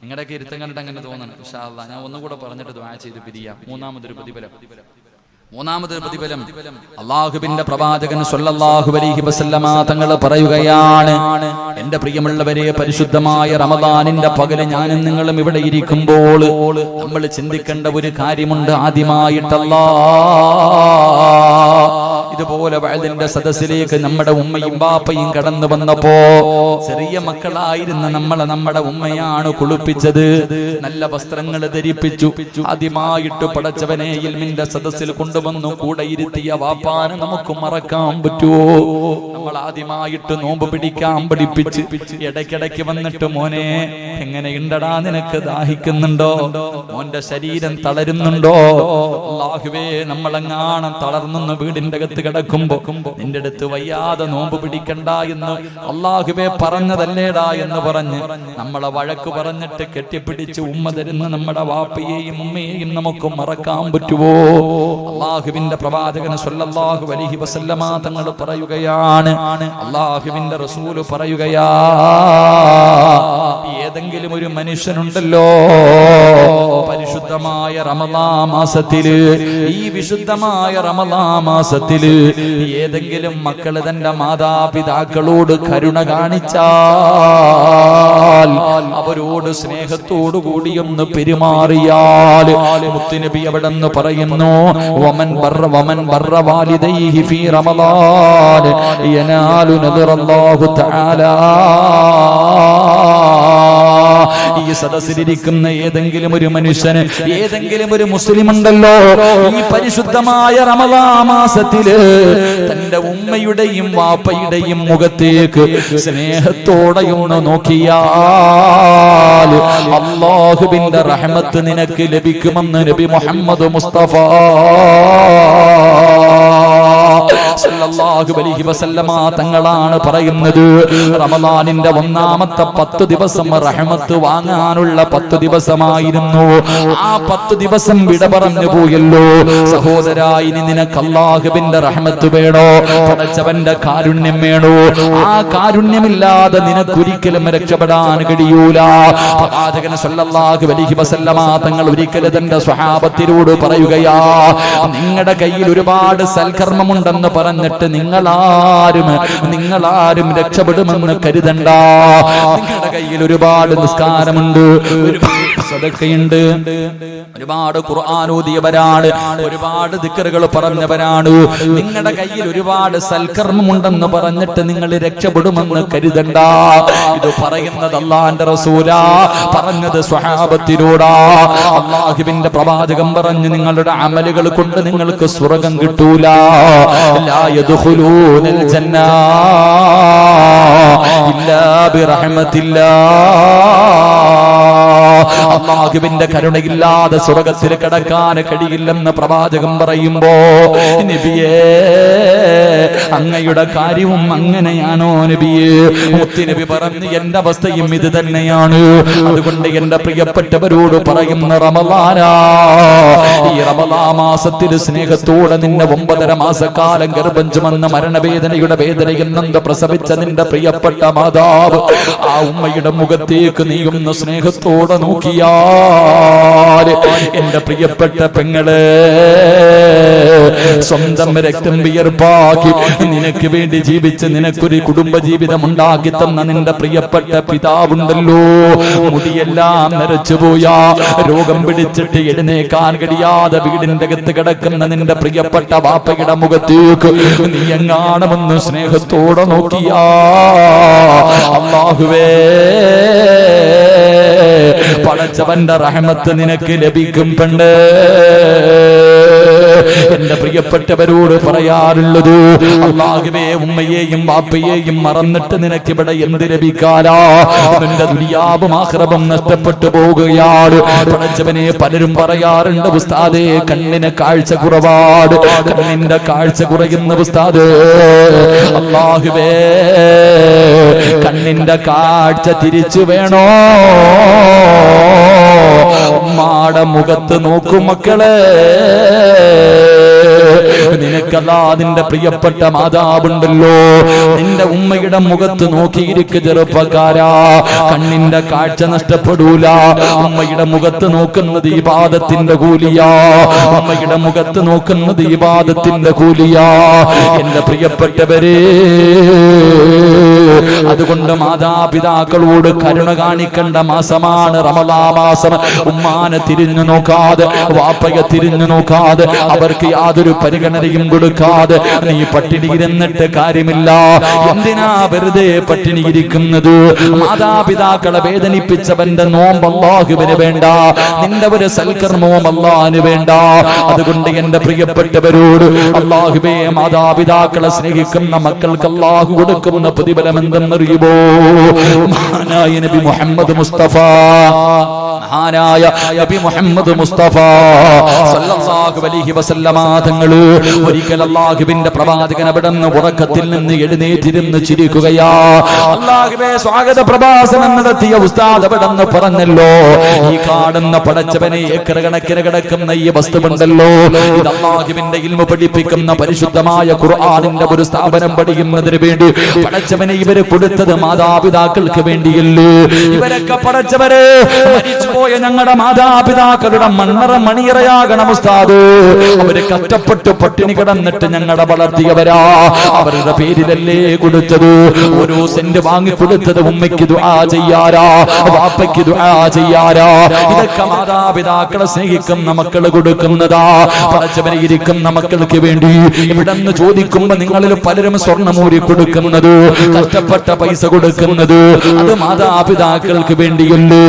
നിങ്ങളുടെയൊക്കെ ഇരുത്തം കണ്ടിട്ട് അങ്ങനെ തോന്നുന്നു. ഇൻഷാ അല്ലാഹ് ഞാൻ ഒന്നുകൂടെ പറഞ്ഞിട്ട് ദുആ ചെയ്ത് പിരിയാം. മൂന്നാമതൊരു പ്രതിഫലം അല്ലാഹുവിന്റെ പ്രവാചകൻ സ്വല്ലല്ലാഹു അലൈഹി വസല്ലമ തങ്ങൾ പറയുകയാണ്, എന്റെ പ്രിയമുള്ളവരെ, പരിശുദ്ധമായ റമദാനിന്റെ പകല് ഞാനും നിങ്ങളും ഇവിടെ ഇരിക്കുമ്പോൾ നമ്മൾ ചിന്തിക്കേണ്ട ഒരു കാര്യമുണ്ട്. ആദ്യമായിട്ടല്ലാ ഇതുപോലെ വഅദിന്റെ സദസ്സിലേക്ക് നമ്മുടെ ഉമ്മയും ബാപ്പയും കടന്നു വന്നപ്പോ ചെറിയ മക്കളായിരുന്ന നമ്മുടെ ഉമ്മയാണ് കുളിപ്പിച്ചത്, നല്ല വസ്ത്രങ്ങൾ ധരിപ്പിച്ചു. ആദ്യമായിട്ട് പടച്ചവനെ ഇൽമിന്റെ സദസ്സിൽ കൊണ്ടുവന്നു കൂടെ ഇരുത്തിയ വാപ്പാനെ നമുക്ക് മറക്കാൻ പറ്റുമോ? നമ്മൾ ആദ്യമായിട്ട് നോമ്പ് പിടിക്കാൻ പഠിപ്പിച്ച് ഇടയ്ക്കിടയ്ക്ക് വന്നിട്ട് മോനെ എങ്ങനെയുണ്ടടാ, നിനക്ക് ദാഹിക്കുന്നുണ്ടോ, മോന്റെ ശരീരം തളരുന്നുണ്ടോ? അല്ലാഹുവേ, നമ്മളെങ്ങാണം തളർന്നു വീടിന്റെ അകത്ത് കിടക്കുമ്പോ നിന്റെ അടുത്ത് വയ്യാതെ നോമ്പ് പിടിക്കണ്ട എന്ന് അല്ലാഹുവേ പറഞ്ഞതല്ലേടാ എന്ന് പറഞ്ഞ് നമ്മളെ വഴക്ക് പറഞ്ഞിട്ട് കെട്ടിപ്പിടിച്ച് ഉമ്മ തരുന്ന നമ്മുടെ വാപ്പയെയും ഉമ്മയെയും നമുക്ക് മറക്കാൻ പറ്റുമോ? അല്ലാഹുവിന്റെ പ്രവാചകൻ സ്വല്ലല്ലാഹു അലൈഹി വസല്ലമ തങ്ങൾ പറയുകയാണ്, അല്ലാഹുവിന്റെ റസൂൽ പറയുകയാ, ഏതെങ്കിലും ഒരു മനുഷ്യനുണ്ടല്ലോ പരിശുദ്ധമായ റമളാൻ മാസത്തില്, ഈ വിശുദ്ധമായ റമളാൻ മാസത്തില് ഏതെങ്കിലും മക്കള് തന്റെ മാതാപിതാക്കളോട് കരുണ കാണിച്ചാൽ, അവരോട് സ്നേഹത്തോടു കൂടി ഒന്ന് പെരുമാറിയാൽ, മുത്തുനബി അവിടെ നിന്ന് പറയുന്നു, വമൻ ബർറ വാലിദൈഹി ഫീ റമളാൻ യനാലു നദറല്ലാഹു തആല. ഈ സദസ്സിലിരിക്കുന്ന ഏതെങ്കിലും ഒരു മനുഷ്യന്, ഏതെങ്കിലും ഒരു മുസ്ലിം ഉണ്ടല്ലോ, ഈ പരിശുദ്ധമായ റമളാൻ മാസത്തില് തന്റെ ഉമ്മയുടെയും വാപ്പയുടെയും മുഖത്തേക്ക് സ്നേഹത്തോടെ ഒന്ന് നോക്കിയാൽ അല്ലാഹുവിന്റെ റഹ്മത്ത് നിനക്ക് ലഭിക്കുമെന്ന് നബി മുഹമ്മദ് മുസ്തഫ സല്ലല്ലാഹു അലൈഹി വസല്ലമ തങ്ങളാണ് പറയുന്നത്. റമളാനിന്റെ ഒന്നാമത്തെ 10 ദിവസം റഹ്മത്ത് വാങ്ങാനുള്ള 10 ദിവസമായിരുന്നു. ആ 10 ദിവസം വിട പറഞ്ഞു പോയല്ലോ സഹോദരാ. ഇനി നിനക്ക് അല്ലാഹുവിന്റെ റഹ്മത്ത് വേണോ, പടച്ചവന്റെ കാരുണ്യം വേണോ? ആ കാരുണ്യമില്ലാതെ നിനക്കൊരിക്കലും രക്ഷപ്പെടാൻ കഴിയൂല. പ്രവാചകൻ സല്ലല്ലാഹു അലൈഹി വസല്ലമ തങ്ങൾ ഒരിക്കലും തന്റെ സ്വഹാബത്തിനോട് പറയുകയാ, നിങ്ങളുടെ കയ്യിൽ ഒരുപാട് സൽക്കർമ്മമുണ്ടെന്ന് പറഞ്ഞിട്ട് നിങ്ങളാരും രക്ഷപ്പെടുമെന്ന് കരുതണ്ട. നിങ്ങളുടെ കയ്യിൽ ഒരുപാട് നിസ്കാരമുണ്ട്, ഒരുപാട് സദഖയുണ്ട്, ഒരുപാട് ഖുർആൻ ഓതിയവരാണ്, ഒരുപാട് ദിക്റുകൾ പറഞ്ഞവരാണ്. നിങ്ങളുടെ കയ്യിൽ ഒരുപാട് സൽക്കർമ്മമുണ്ടെന്ന് പറഞ്ഞിട്ട് നിങ്ങൾ രക്ഷപ്പെടുമെന്ന് കരുതണ്ട. ഇത് പറയുന്നത് അല്ലാഹുവിന്റെ റസൂലാ, പറഞ്ഞത് സ്വഹാബത്തിനോടാ. അല്ലാഹുവിന്റെ പ്രവാചകൻ പറഞ്ഞു, നിങ്ങളുടെ അമലുകൾ കൊണ്ട് നിങ്ങൾക്ക് സ്വർഗ്ഗം കിട്ടൂല. ലാ യദ്ഖുലൂനൽ ജന്ന ഇല്ലാ ബിറഹ്മത്തില്ലാഹ്. അല്ലാഹുവിന്റെ കരുണയില്ലാതെ സ്വർഗ്ഗത്തിൽ കടക്കാൻ കഴിയില്ലെന്ന് പ്രവാചകൻ പറയുമ്പോ, നബിയേ അങ്ങയുടെ കാര്യവും അങ്ങനെയാണോ നബിയേ? മുത്തുനബി പറഞ്ഞു, എന്റെ അവസ്ഥയും ഇത് തന്നെയാണ്. അതുകൊണ്ട് എന്റെ പ്രിയപ്പെട്ടവരോട് പറയുന്ന റമളാനാ, ഈ റമളാൻ മാസത്തിൽ സ്നേഹത്തോടെ നിന്നെ 9.5 മാസക്കാലം ഗർഭം ചുമന്ന മരണവേദനയുടെ വേദനയിൽ നിന്ന് പ്രസവിച്ച നിന്റെ പ്രിയപ്പെട്ട മാതാവ്, ആ ഉമ്മയുടെ മുഖത്തേക്ക് നീയുന്ന സ്നേഹത്തോടെ നോക്കിയാൽ എന്റെ പ്രിയപ്പെട്ട പെങ്ങളെ, സ്വന്തം രക്തം വിയർപ്പാക്കി നിനക്ക് വേണ്ടി ജീവിച്ച് നിനക്കൊരു കുടുംബ ജീവിതം ഉണ്ടാക്കി തന്ന നിന്റെ പ്രിയപ്പെട്ട പിതാവുണ്ടല്ലോ, മുടിയെല്ലാം നരച്ചുപോയാ, രോഗം പിടിച്ചിട്ട് എഴുന്നേക്കാൻ കഴിയാതെ വീടിന്റെ അകത്ത് കിടക്കുന്ന നിന്റെ പ്രിയപ്പെട്ട വാപ്പയുടെ മുഖത്തേക്ക് നീ എങ്ങാണമെന്ന് സ്നേഹത്തോടെ നോക്കിയാ, അല്ലാഹുവേ, പടച്ചവന്റെ റഹ്മത്ത് നിനക്ക് ലഭിക്കും പെണ്ണ്. എന്റെ പ്രിയപ്പെട്ടവരോട് പറയാറുള്ളത്, അല്ലാഹുവേ, ഉമ്മയെയും വാപ്പയെയും മറന്നിട്ട് നിനക്ക് ഇവിടെ എന്ത് ലഭിക്കാനാ? നിന്റെ ദുനിയാവും ആഖിറവും നഷ്ടപ്പെട്ടു പോകുകയാണ്. പടച്ചവനെ, പലരും പറയാറുണ്ട്, ഉസ്താദേ കണ്ണിന് കാഴ്ച കുറവാണ്, കണ്ണിന്റെ കാഴ്ച കുറയുന്ന ഉസ്താദേ. അല്ലാഹുവേ, കണ്ണിന്റെ കാഴ്ച തിരിച്ചു വേണോ? ഉമ്മാടെ മുഖത്ത് നോക്കൂ മക്കളെ, നിനക്കല്ലാ നിന്റെ പ്രിയപ്പെട്ട മാതാവുണ്ടല്ലോ, നിന്റെ ഉമ്മയുടെ മുഖത്ത് നോക്കിയിരിക്കുക ചെറുപ്പക്കാരാ, കണ്ണിന്റെ കാഴ്ച നഷ്ടപ്പെടൂല. ഉമ്മയുടെ മുഖത്ത് നോക്കുന്നത് ഇബാദത്തിന്റെ കൂലിയാ, ഉമ്മയുടെ മുഖത്ത് നോക്കുന്നത് ഇബാദത്തിന്റെ കൂലിയാ. എന്റെ പ്രിയപ്പെട്ടവരെ, അതുകൊണ്ട് മാതാപിതാക്കളോട് കരുണ കാണിക്കേണ്ട മാസമാണ് റമളാൻ മാസം. ഉമ്മാനെ തിരിഞ്ഞു നോക്കാതെ, വാപ്പയെ തിരിഞ്ഞു നോക്കാതെ, അവർക്ക് യാതൊരു പരിഗണനയും കൊടുക്കാതെ നീ പട്ടിണി ഇരുന്നിട്ട് കാര്യമില്ല. എന്തിനാ വെറുതെ പട്ടിണി ഇരിക്കുന്നത്? മാതാപിതാക്കളെ വേദനിപ്പിച്ചവന്റെ നോമ്പ് അല്ലാഹുവിന് വേണ്ട, നിന്റെ ഒരു സൽക്കർമ്മവും അല്ലാഹുവിന് വേണ്ട. അതുകൊണ്ട് എന്റെ പ്രിയപ്പെട്ടവരോട്, അല്ലാഹുവേ, മാതാപിതാക്കളെ സ്നേഹിക്കുന്ന മക്കൾക്ക് അല്ലാഹു കൊടുക്കുന്ന പ്രതിഫലം എന്തെന്നറിയുമോ? മഹാനായ നബി മുഹമ്മദ് മുസ്തഫ, മഹാനായ നബി മുഹമ്മദ് മുസ്തഫ സല്ലല്ലാഹു അലൈഹി വസല്ലമ തങ്ങൾ ഒരിക്കൽ അല്ലാഹുവിന്റെ പ്രവാചകൻ അവിടുന്ന് ഉറക്കത്തിൽ നിന്ന് എഴുന്നേറ്റിരുന്ന് ചിരിക്കുകയാ. അല്ലാഹുവേ, സ്വാഗത പ്രഭാഷണം നടത്തിയ ഉസ്താദ് അവിടുന്ന് പറഞ്ഞല്ലോ, ഈ കാണുന്ന പടച്ചവനെ ഏക്കർ കണക്കിന് കിടക്കുന്ന ഈ വസ്തുവുണ്ടല്ലോ, ഇത് അല്ലാഹുവിന്റെ ഇൽമു പഠിപ്പിക്കുന്ന പരിശുദ്ധമായ ഖുർആനിന്റെ ഒരു സ്ഥാപനം പഠിക്കുന്നതിന് വേണ്ടി പടച്ചവനെ ഇവര് കൊടുത്തത് മാതാപിതാക്കൾക്ക് വേണ്ടിയല്ലേ. ഇവരൊക്കെ പടച്ചവരെ മരിച്ചുപോയ ഞങ്ങളുടെ മാതാപിതാക്കളുടെ മണ്ണറ മണിയറയാകണം ഉസ്താദ്. അവര് കഷ്ടപ്പെട്ട് പട്ടിണി കിടന്നിട്ട് ഞങ്ങളെ വളർത്തിയവരാ, അവരുടെ പേരിലല്ലേ കൊടുത്തത്. ഓരോ സെന്റ് വാങ്ങി കൊടുത്തത് ഉമ്മയ്ക്ക് ദുആ ചെയ്യാരാ, വാപ്പയ്ക്ക് ദുആ ചെയ്യാരാ. ഇതൊക്കെ മാതാപിതാക്കളെ സ്നേഹിക്കുന്ന മക്കള് കൊടുക്കുന്നതാ. പടച്ചവനെ ഇരിക്കുന്ന മക്കൾക്ക് വേണ്ടി ഇവിടെന്ന് ചോദിക്കുമ്പോ നിങ്ങളിൽ പലരും സ്വർണ്ണമൂരി കൊടുക്കുന്നത്, കഷ്ടപ്പെട്ട പൈസ കൊടുക്കുന്നത്, അത് മാതാപിതാക്കൾക്ക് വേണ്ടിയല്ലേ.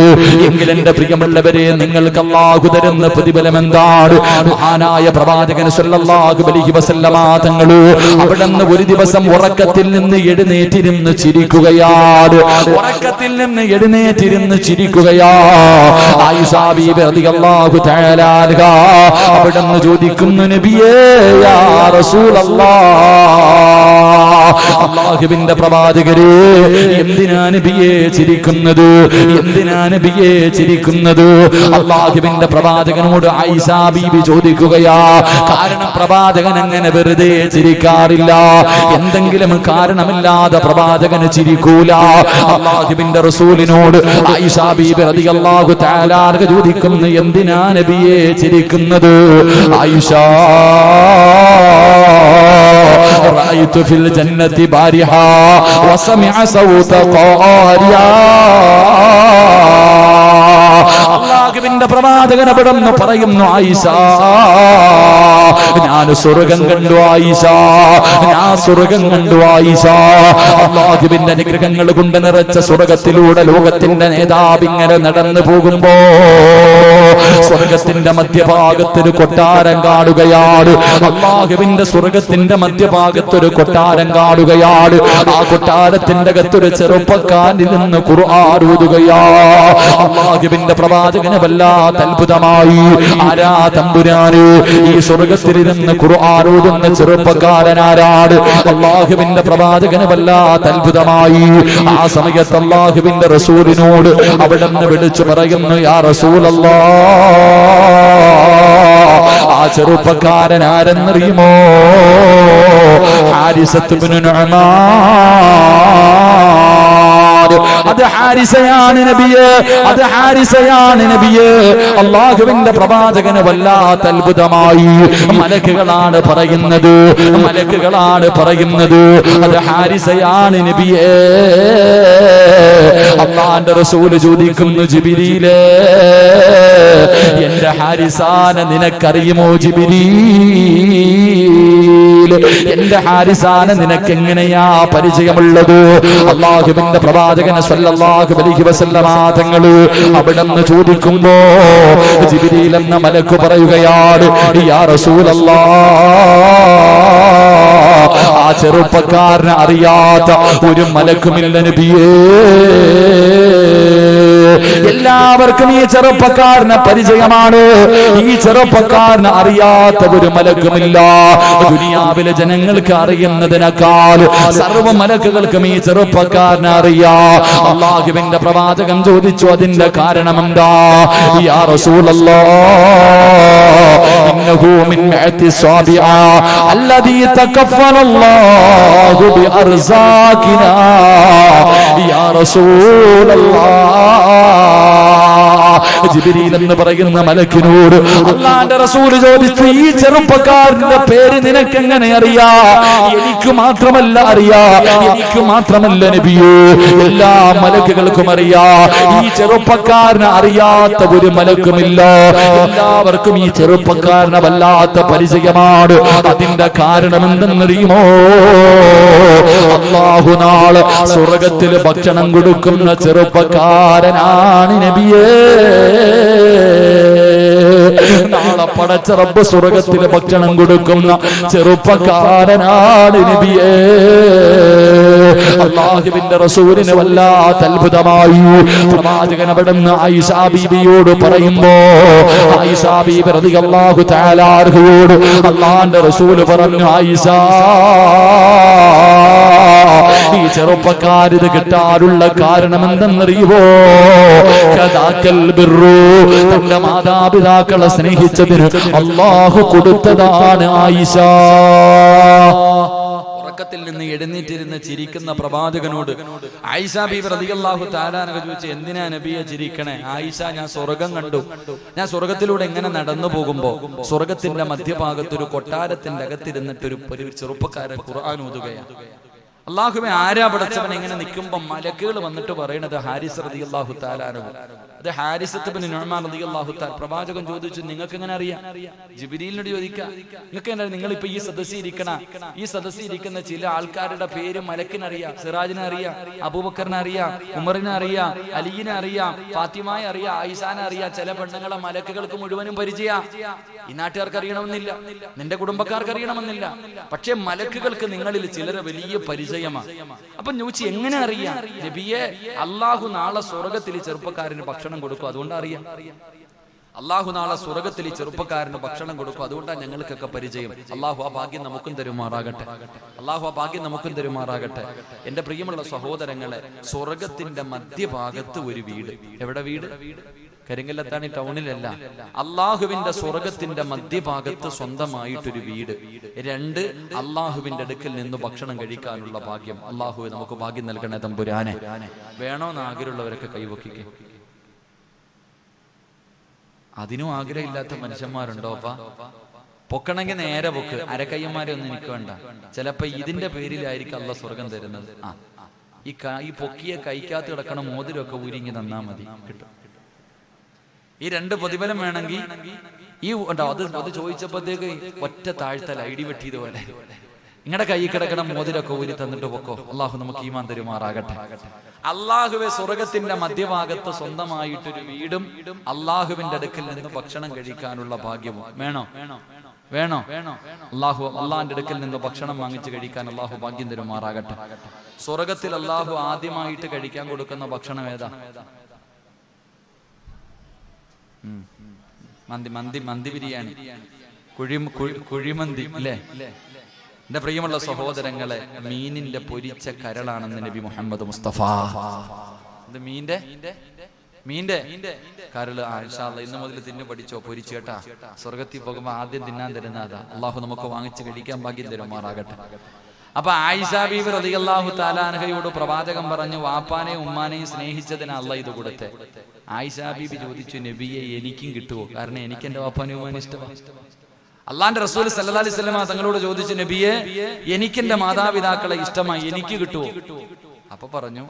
എങ്കിൽ എന്റെ പ്രിയമുള്ളവരെ, നിങ്ങൾക്ക് അല്ലാഹു തരുന്ന പ്രതിഫലം എന്താണ്? മഹാനായ പ്രവാചകൻ സല്ലല്ലാഹു അലൈഹി വസല്ലമ തങ്ങൾ അവിടുന്ന് ഒരു ദിവസം ഉറക്കത്തിൽ നിന്ന് എഴുന്നേറ്റിരുന്ന് ചിരിക്കുകയാണ്. ഉറക്കത്തിൽ നിന്ന് എഴുന്നേറ്റിരുന്ന് ചിരിക്കുകയാ. ആയിഷ ബീവി റളിയല്ലാഹു തആല അൻഹ അവിടുന്ന് ചോദിക്കുന്നു, നബിയേ, യാ റസൂലല്ലാഹ്, അല്ലാഹുവിന്റെ പ്രവാചകരെ, എന്തിനാ നബിയേ ചിരിക്കുന്നത്? എന്തിനാ നബിയേ ചിരിക്കുന്നത്? അല്ലാഹുവിന്റെ പ്രവാചകനോട് ആയിഷ ബീവി ചോദിക്കുകയാ. കാരണം പ്രവാചകൻ അങ്ങനെ വെറുതെ ചിരിക്കാറില്ല, എന്തെങ്കിലും കാരണമില്ലാതെ പ്രവാചകന് ചിരിക്കൂല. അല്ലാഹുവിന്റെ റസൂലിനോട് ആയിഷ ബീവി റളിയല്ലാഹു തആല അൻഹ ചോദിക്കുന്നു, എന്തിനാ നബിയേ ചിരിക്കുന്നത്? ആയിഷ, റഅയ്തു ഫിൽ ജന്നതി ബാരിഹാ വസമിഅ സൗത ഖാരിയാ. അല്ലാഹുവിന്റെ പ്രവാചകൻ അവിടുന്ന് പറയുന്നു, ആയിഷ, ഞാൻ സ്വർഗ്ഗം കണ്ടു ആയിഷ, ഞാൻ സ്വർഗ്ഗം കണ്ടു ആയിഷ. അല്ലാഹുവിന്റെ അനുഗ്രഹങ്ങൾ കൊണ്ട് നിറച്ച സ്വർഗ്ഗത്തിലൂടെ ലോകത്തിന്റെ നേതാവ് ഇങ്ങനെ നടന്നു പോകുമ്പോ സ്വർഗ്ഗത്തിന്റെ മധ്യഭാഗത്തൊരു കൊട്ടാരം കാണുകയാണ്. അല്ലാഹുവിന്റെ സ്വർഗ്ഗത്തിന്റെ മധ്യഭാഗത്തൊരു കൊട്ടാരം കാണുകയാണ്. ആ കൊട്ടാരത്തിന്റെ അകത്തൊരു ചെറുപ്പക്കാരിൽ നിന്ന് ഖുർആൻ ഓതുകയാ. അല്ലാഹുവിന്റെ പ്രവാചകന് വല്ലാത്ത അത്ഭുതമായി. ആരാ തമ്പുരാന് ഈ സ്വർഗ്ഗത്തിലിരുന്ന് ഇരുന്ന് ഖുർആൻ ഓതുന്ന ചെറുപ്പക്കാരനാരാണ്? അല്ലാഹുവിന്റെ പ്രവാചകന് വല്ലാത്ത അത്ഭുതമായി. ആ സമയത്ത് അല്ലാഹുവിന്റെ റസൂലിനോട് അവിടുന്ന് വിളിച്ചു പറയുന്നു, യാ റസൂലല്ലാഹ്, ആ ചെറുപ്പക്കാരൻ ആരെന്നറിയുമോ? ഹാരിസത്ത് ഇബ്നു നുഅ്മാൻ. അത് ഹാരിസയാണ് നബിയേ, അത് ഹാരിസയാണ് നബിയേ. അല്ലാഹുവിന്റെ പ്രവാചകന് വല്ലാത്ത അത്ഭുതമായി. മലക്കുകളാണ് പറയുന്നത്, മലക്കുകളാണ് പറയുന്നത്, അത് ഹാരിസയാണ് നബിയേ. അല്ലാഹുവിന്റെ റസൂൽ ചോദിക്കുന്നു, ജിബ്രീലേ, എന്റെ ഹാരിസാനെ നിനക്കറിയുമോ ജിബ്രീൽ? എന്റെ ഹാരിസാനെ നിനക്ക് എങ്ങനെയാ പരിചയമുള്ളത്? അല്ലാഹുവിന്റെ പ്രവാചകൻ സല്ലല്ലാഹു അലൈഹി വസല്ലമ തങ്ങൾ അവിടുന്ന് ചോദിക്കുമ്പോ ജിബ്രീൽ എന്ന മലക്ക് പറയുകയാണ്, യാ റസൂലല്ലാഹ്, ആ ചെറുപ്പക്കാരനെ അറിയാത്ത ഒരു മലക്കുമില്ല നബിയേ. എല്ലാവർക്കും ഈ ചെറുപ്പക്കാരനെ പരിചയമാണ്. ഈ ചെറുപ്പക്കാരനെ അറിയാത്ത ഒരു മലക്കുമില്ല. ദുനിയാവിലെ ജനങ്ങൾക്ക് അറിയുന്നതിനേക്കാൾ സർവ്വ മലക്കുകൾക്കും ഈ ചെറുപ്പക്കാരനെ അറിയാം. അല്ലാഹുവിന്റെ പ്രവാചകൻ ചോദിച്ചു, അതിന്റെ കാരണം എന്താ? യാ റസൂലല്ലാഹ്, ഇന്നഹു മിൻ ഇഅ്തിസാബിഅ അല്ലദീ തകഫലല്ലാഹു ബിഅർസാഖിനാ. യാ റസൂലല്ലാഹ്, ജിബ്രീൽ എന്ന് പറയുന്ന മലക്കിനോട് അല്ലാഹുവിന്റെ റസൂൽ ചോദിച്ചു, ഈ ചെറുപ്പക്കാരന്റെ പേര് നിനക്ക് എങ്ങനെ അറിയാ? എനിക്ക് മാത്രമല്ല അറിയാ, എനിക്ക് മാത്രമല്ല നബിയേ, എല്ലാ മലക്കുകൾക്കും അറിയാ. ഈ ചെറുപ്പക്കാരനെ അറിയാത്ത ഒരു മലക്കുമില്ല. എല്ലാവർക്കും ഈ ചെറുപ്പക്കാരനെ വല്ലാത്ത പരിചയമാണ്. അതിന്റെ കാരണം എന്തെന്നറിയുമോ? അല്ലാഹു നാളെ സ്വർഗ്ഗത്തിൽ ഭക്ഷണം കൊടുക്കുന്ന ചെറുപ്പക്കാരനാണ് നബിയേ. നാളെ പടച്ച റബ്ബ് സ്വർഗ്ഗത്തിൽ ഭക്ഷണം കൊടുക്കുന്ന ചെറുപ്പക്കാരനാണ് നബിയേ. അല്ലാഹുവിന്റെ റസൂലിന് വല്ലാത്ത അത്ഭുതമായി. പ്രവാചകൻ അവിടുന്ന് ആയിഷാ ബീബിയോട് പറയുമ്പോ ആയിഷാ ബീബി റളിയല്ലാഹു തആല അൻഹയോട് അല്ലാഹുവിന്റെ റസൂൽ പറഞ്ഞു, ആയിഷാ, ഈ ചെറുപ്പക്കാരിത് കിട്ടാനുള്ള കാരണം എന്തെന്നറിയുവോ? കദാക്കൽ ബിർറു, തന്റെ മാതാപിതാക്കളെ സ്നേഹിച്ചതിന് അല്ലാഹു കൊടുത്തതാണ് ആയിഷ. ഉറക്കത്തിൽ നിന്ന് എഴുന്നേറ്റിരുന്ന് ചിരിക്കുന്ന പ്രവാചകനോട് ആയിഷ ബീബി റളിയല്ലാഹു തആല അൻഹ ചോദിച്ചു, എന്തിനാ നബിയെ ചിരിക്കണേ? ആയിഷ, ഞാൻ സ്വർഗം കണ്ടു. ഞാൻ സ്വർഗത്തിലൂടെ എങ്ങനെ നടന്നു പോകുമ്പോ സ്വർഗത്തിന്റെ മധ്യഭാഗത്ത് ഒരു കൊട്ടാരത്തിന്റെ അകത്തിരുന്നിട്ട് ഒരു ചെറുപ്പക്കാരൻ ഖുർആൻ ഓതുകയാണ്. അല്ലാഹുവേ, ആരാ പടച്ചവൻ? എങ്ങനെ നിൽക്കുമ്പോ മലക്കുകൾ വന്നിട്ട് പറയണത് ഹാരിസ് റളിയല്ലാഹു തആല അൻഹു. അത് ഹാരിസത്ത് ഇബ്നു നുഅ്മാൻ റളിയല്ലാഹു തആല. പ്രവാചകൻ ചോദിച്ചു, നിങ്ങൾക്ക് എങ്ങനെ അറിയാം? ജിബ്രീലിനോട് ചോദിക്കാം, നിങ്ങൾക്ക് എങ്ങനെ? നിങ്ങൾ ഇപ്പൊ ഈ സദസ്സിൽ ഇരിക്കുന്ന ചില ആൾക്കാരുടെ പേര് മലക്കിനറിയാം, സിറാജിനെ അറിയാം, അബൂബക്കറിനെ അറിയാം, ഉമറിനെ അറിയാം, അലിയിനെ അറിയാം, ഫാത്തിമയെ അറിയാം, ആയിഷാനെ അറിയാം. ചില പെണ്ണുങ്ങളെ മലക്കുകൾക്ക് മുഴുവനും പരിചയം. ഈ നാട്ടുകാർക്ക് അറിയണമെന്നില്ല, നിന്റെ കുടുംബക്കാർക്ക് അറിയണമെന്നില്ല. പക്ഷെ മലക്കുകൾക്ക് നിങ്ങളിൽ ചിലരെ വലിയ പരിചയമാണ്. അപ്പൊ ചോദിച്ചു, എങ്ങനെ അറിയാം? നബിയെ, അല്ലാഹു നാളെ സ്വർഗ്ഗത്തിൽ ചെറുപ്പക്കാരന് ഭക്ഷണം കൊടുക്കും, അതുകൊണ്ട് അറിയാം. അല്ലാഹു നാളെ സ്വർഗ്ഗത്തിൽ ചെറുപ്പക്കാരന് ഭക്ഷണം കൊടുക്കും, അതുകൊണ്ടാണ് ഞങ്ങൾക്കൊക്കെ പരിചയം. അല്ലാഹു ആ ഭാഗ്യം നമുക്കും തരുമാറാകട്ടെ. അല്ലാഹു ആ ഭാഗ്യം നമുക്കും തരുമാറാകട്ടെ. എന്റെ പ്രിയമുള്ള സഹോദരങ്ങളെ, സ്വർഗ്ഗത്തിന്റെ മധ്യഭാഗത്ത് ഒരു വീട്. എവിടെ വീട്? കരിങ്കല്ലത്താണി ടൗണിലല്ല. അള്ളാഹുവിന്റെ സ്വർഗത്തിന്റെ മധ്യഭാഗത്ത് സ്വന്തമായിട്ടൊരു വീട്. 2, അള്ളാഹുവിന്റെ അടുക്കൽ നിന്ന് ഭക്ഷണം കഴിക്കാനുള്ള ഭാഗ്യം. അള്ളാഹു നമുക്ക് ഭാഗ്യം നൽകണേ തമ്പുരാനെ. വേണോന്ന് ആഗ്രഹമുള്ളവരൊക്കെ കൈവക്കിക്കേ. അതിനും ആഗ്രഹമില്ലാത്ത മനുഷ്യന്മാരുണ്ടോ? പൊക്കണമെങ്കിൽ നേരെ പൊക്ക്. അരക്കയ്യന്മാരെ ഒന്നും എനിക്ക് വേണ്ട. ചിലപ്പോ ഇതിന്റെ പേരിലായിരിക്കും അള്ളാഹ് സ്വർഗം തരുന്നത്. ഈ പൊക്കിയ കൈക്കകത്ത് കിടക്കണ മോതിരമൊക്കെ ഊരിങ്ങി തന്നാ മതി, കിട്ടും. ഈ 2 പ്രതിഫലം വേണമെങ്കിൽ ഈ അത് ചോദിച്ചപ്പോഴത്തേക്ക് ഒറ്റ താഴ്ത്തല, ഇടി വെട്ടിയതുപോലെ. നിങ്ങളുടെ കൈ കിടക്കണം മോതിരൊക്കെ ഊരി തന്നിട്ട് പൊക്കോ. അള്ളാഹു നമുക്ക് ഈമാൻ തരുമാറാകട്ടെ. അള്ളാഹുവെ സ്വർഗത്തിന്റെ മധ്യഭാഗത്ത് സ്വന്തമായിട്ടൊരു വീടും അള്ളാഹുവിന്റെ അടുക്കൽ നിന്ന് ഭക്ഷണം കഴിക്കാനുള്ള ഭാഗ്യവും വേണോ? അള്ളാഹിന്റെ അടുക്കൽ നിന്ന് ഭക്ഷണം വാങ്ങിച്ച് കഴിക്കാൻ അള്ളാഹു ഭാഗ്യം തരുമാറാകട്ടെ. സ്വർഗത്തിൽ അള്ളാഹു ആദ്യമായിട്ട് കഴിക്കാൻ കൊടുക്കുന്ന ഭക്ഷണം ഏതാ? മന്തി ബിരിയാണി. കുഴിമന്തി അല്ലേ? എന്റെ പ്രിയമുള്ള സഹോദരങ്ങളെ, മീനിന്റെ പൊരിച്ച കരളാണെന്ന് നബി മുഹമ്മദ് മുസ്തഫ. ഇത് മീന്റെ കരള്. ഇൻഷാ അല്ലാഹ് ഇന്ന് മുതൽ തിന്നു പഠിച്ചോ, പൊരിച്ചു കേട്ടാ. സ്വർഗത്തിൽ പോകുമ്പോ ആദ്യം തിന്നാൻ തരുന്ന അതാ. അള്ളാഹു നമുക്ക് വാങ്ങിച്ച് കഴിക്കാൻ ഭാഗ്യം തരുമാറാകട്ടെ. അപ്പൊ ആയിഷ ബീവി റളിയല്ലാഹു തആല അൻഹയോട് പ്രവാചകൻ പറഞ്ഞു, വാപ്പാനെയും ഉമ്മാനെയും സ്നേഹിച്ചതിന് അല്ലാഹ് ഇത് കൊടുത്തെ. ആയിഷ ബീബി ചോദിച്ചു, നബിയെ എനിക്കും കിട്ടുമോ? കാരണം എനിക്ക് എന്റെ വാപ്പാനെയും ഉമ്മാനെയും ഇഷ്ടമാണ്. അള്ളാന്റെ റസൂൽ സല്ലല്ലാഹു അലൈഹി വസല്ലം തങ്ങളോട് ചോദിച്ചു, നബിയെ എനിക്ക് എന്റെ മാതാപിതാക്കളെ ഇഷ്ടമായി, എനിക്ക് കിട്ടുമോ? അപ്പൊ പറഞ്ഞു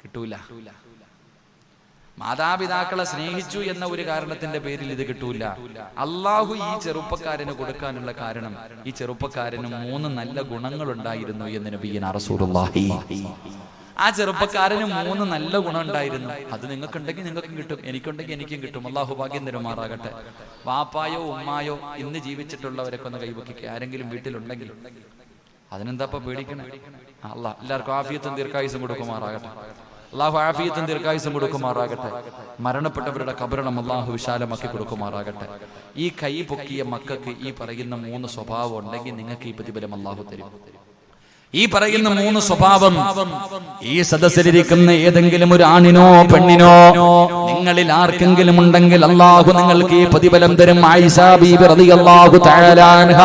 കിട്ടൂല. മാതാപിതാക്കളെ സ്നേഹിച്ചു എന്ന ഒരു കാരണത്തിന്റെ പേരിൽ ഇത് കിട്ടൂല. അള്ളാഹു ഈ ചെറുപ്പക്കാരന് കൊടുക്കാനുള്ള കാരണം, ഈ ചെറുപ്പക്കാരന് 3 നല്ല ഗുണങ്ങൾ ഉണ്ടായിരുന്നു എന്ന് നബിയുനാ റസൂലുള്ളാഹി. ആ ചെറുപ്പക്കാരന് 3 നല്ല ഗുണം ഉണ്ടായിരുന്നു. അത് നിങ്ങൾക്കുണ്ടെങ്കിൽ നിങ്ങൾക്കും കിട്ടും, എനിക്കുണ്ടെങ്കിൽ എനിക്കും കിട്ടും. അള്ളാഹു ഭാഗ്യം തരുമാറാകട്ടെ. വാപ്പായോ ഉമ്മായോ ഇന്ന് ജീവിച്ചിട്ടുള്ളവരൊക്കെ ഒന്ന് കൈവക്കിക്കുക. ആരെങ്കിലും വീട്ടിലുണ്ടെങ്കിൽ അതിനെന്താ പേടിക്കണേ? അള്ളാഹ് എല്ലാവർക്കും ആഫിയത്തും ദീർഘായുസും കൊടുക്കുമാറാകട്ടെ. അള്ളാഹു ആഫിയത്തും ദീർഘായുസും കൊടുക്കുമാറാകട്ടെ. മരണപ്പെട്ടവരുടെ ഖബറിടം അള്ളാഹു വിശാലമാക്കി കൊടുക്കുമാറാകട്ടെ. ഈ കൈ പൊക്കിയ മക്കൾക്ക് ഈ പറയുന്ന 3 സ്വഭാവം ഉണ്ടെങ്കിൽ നിങ്ങൾക്ക് ഈ പ്രതിഫലം അള്ളാഹു തരും. ഈ പറയുന്ന 3 സ്വഭാവം ഈ സദസ്സിലിരിക്കുന്ന ഏതെങ്കിലും ഒരു ആണിനോ പെണ്ണിനോ നിങ്ങളിൽ ആർക്കെങ്കിലും ഉണ്ടെങ്കിൽ അള്ളാഹു നിങ്ങൾക്ക് ഈ പ്രതിഫലം തരും. ആയിഷ ബീബി റളിയല്ലാഹു തആല അൻഹ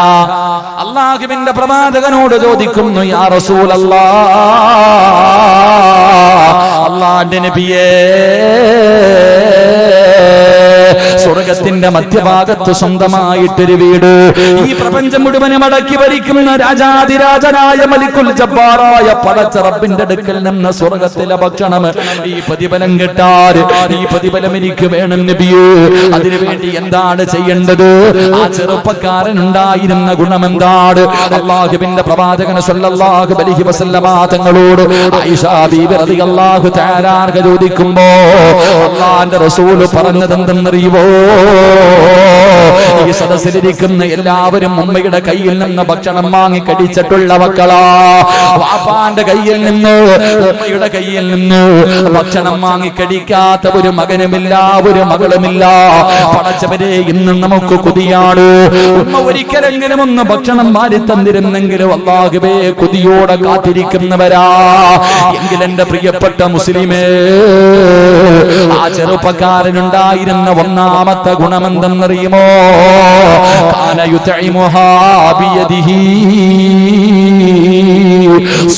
അള്ളാഹുവിന്റെ പ്രവാചകനോട് ചോദിക്കുന്നു, യാ റസൂലല്ലാഹ്, അള്ളാഹുവിന്റെ നബിയേ, സ്വർഗത്തിന്റെ മധ്യഭാഗത്ത് സ്വന്തമായിട്ടൊരു വീട്, ഈ പ്രപഞ്ചം മുഴുവനും അടക്കി ഭരിക്കുന്ന രാജാതിരാജനായ മലിക്കുൽ ജബ്ബാറായ പടച്ച റബ്ബിന്റെ അടുക്കൽ നിന്ന് സ്വർഗത്തിലെ ഭക്ഷണം, ഈ പ്രതിഫലം കിട്ടാൻ, ഈ പ്രതിഫലം എനിക്ക് വേണം നബിയേ. അതിനുവേണ്ടി എന്താണ് ചെയ്യേണ്ടത്? ആ ചെറുപ്പക്കാരൻ ഉണ്ടായിരുന്ന ഗുണം എന്താണ്? അല്ലാഹുവിന്റെ പ്രവാചകൻ സ്വല്ലല്ലാഹു അലൈഹി വസല്ലമ തങ്ങളോട് ആയിഷ ബീബി റളിയല്ലാഹു തആല അൻഹ ചോദിക്കുമ്പോ അല്ലാഹുവിന്റെ റസൂൽ പറഞ്ഞതെന്തെന്നറിയുമോ? ഈ സദസ്സിലിരിക്കുന്ന എല്ലാവരും ഉമ്മയുടെ കയ്യിൽ നിന്ന് ഭക്ഷണം വാങ്ങി കടിച്ചിട്ടുള്ള മക്കളാ. വാപ്പാന്റെ കയ്യിൽ നിന്ന്, ഉമ്മയുടെ കയ്യിൽ നിന്ന് ഭക്ഷണം വാങ്ങി കടിക്കാത്ത ഒരു മകനുമില്ല, ഒരു മകളുമില്ല. പടച്ചവരെ, ഇന്നും നമുക്ക് കൊതിയാണ്. ഉമ്മ ഒരിക്കലെങ്കിലും ഒന്ന് ഭക്ഷണം മാറി തന്നിരുന്നെങ്കിലും അല്ലാഹുവേ കൊതിയോടെ കാത്തിരിക്കുന്നവരാ. എങ്കിൽ എന്റെ പ്രിയപ്പെട്ട മുസ്ലിമേ, ആ ചെറുപ്പക്കാരനുണ്ടായിരുന്ന ഒന്നാമത്തെ ഗുണമെന്തെന്നറിയുമോ? കാന യുതഇമുഹാ ബിയദിഹി,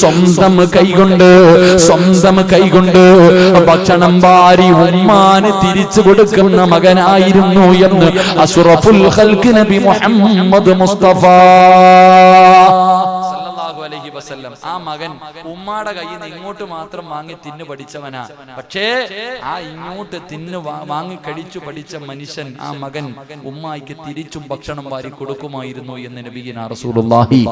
സ്വന്തം കൈകൊണ്ട് ഭക്ഷണം വാരി ഉമ്മാന് തിരിച്ചു കൊടുക്കുന്ന മകനായിരുന്നു എന്ന് അഷ്റഫുൽ ഖൽഖ് നബി മുഹമ്മദ് മുസ്തഫ സല്ലല്ലാഹു അലൈഹി വസല്ലം. ആ മകൻ ഉമ്മാടെ കയ്യിൽ നിന്ന് ഇങ്ങോട്ട് മാത്രം വാങ്ങി തിന്നു പഠിച്ചവനാ. പക്ഷേ ആ ഇങ്ങോട്ട് തിന്നു വാങ്ങി കഴിച്ചു പഠിച്ച മനുഷ്യൻ, ആ മകൻ ഉമ്മായിക്ക് തിരിച്ചും ഭക്ഷണം വാരി കൊടുക്കുമായിരുന്നു എന്ന് നബിയുനാ റസൂലുള്ളാഹി.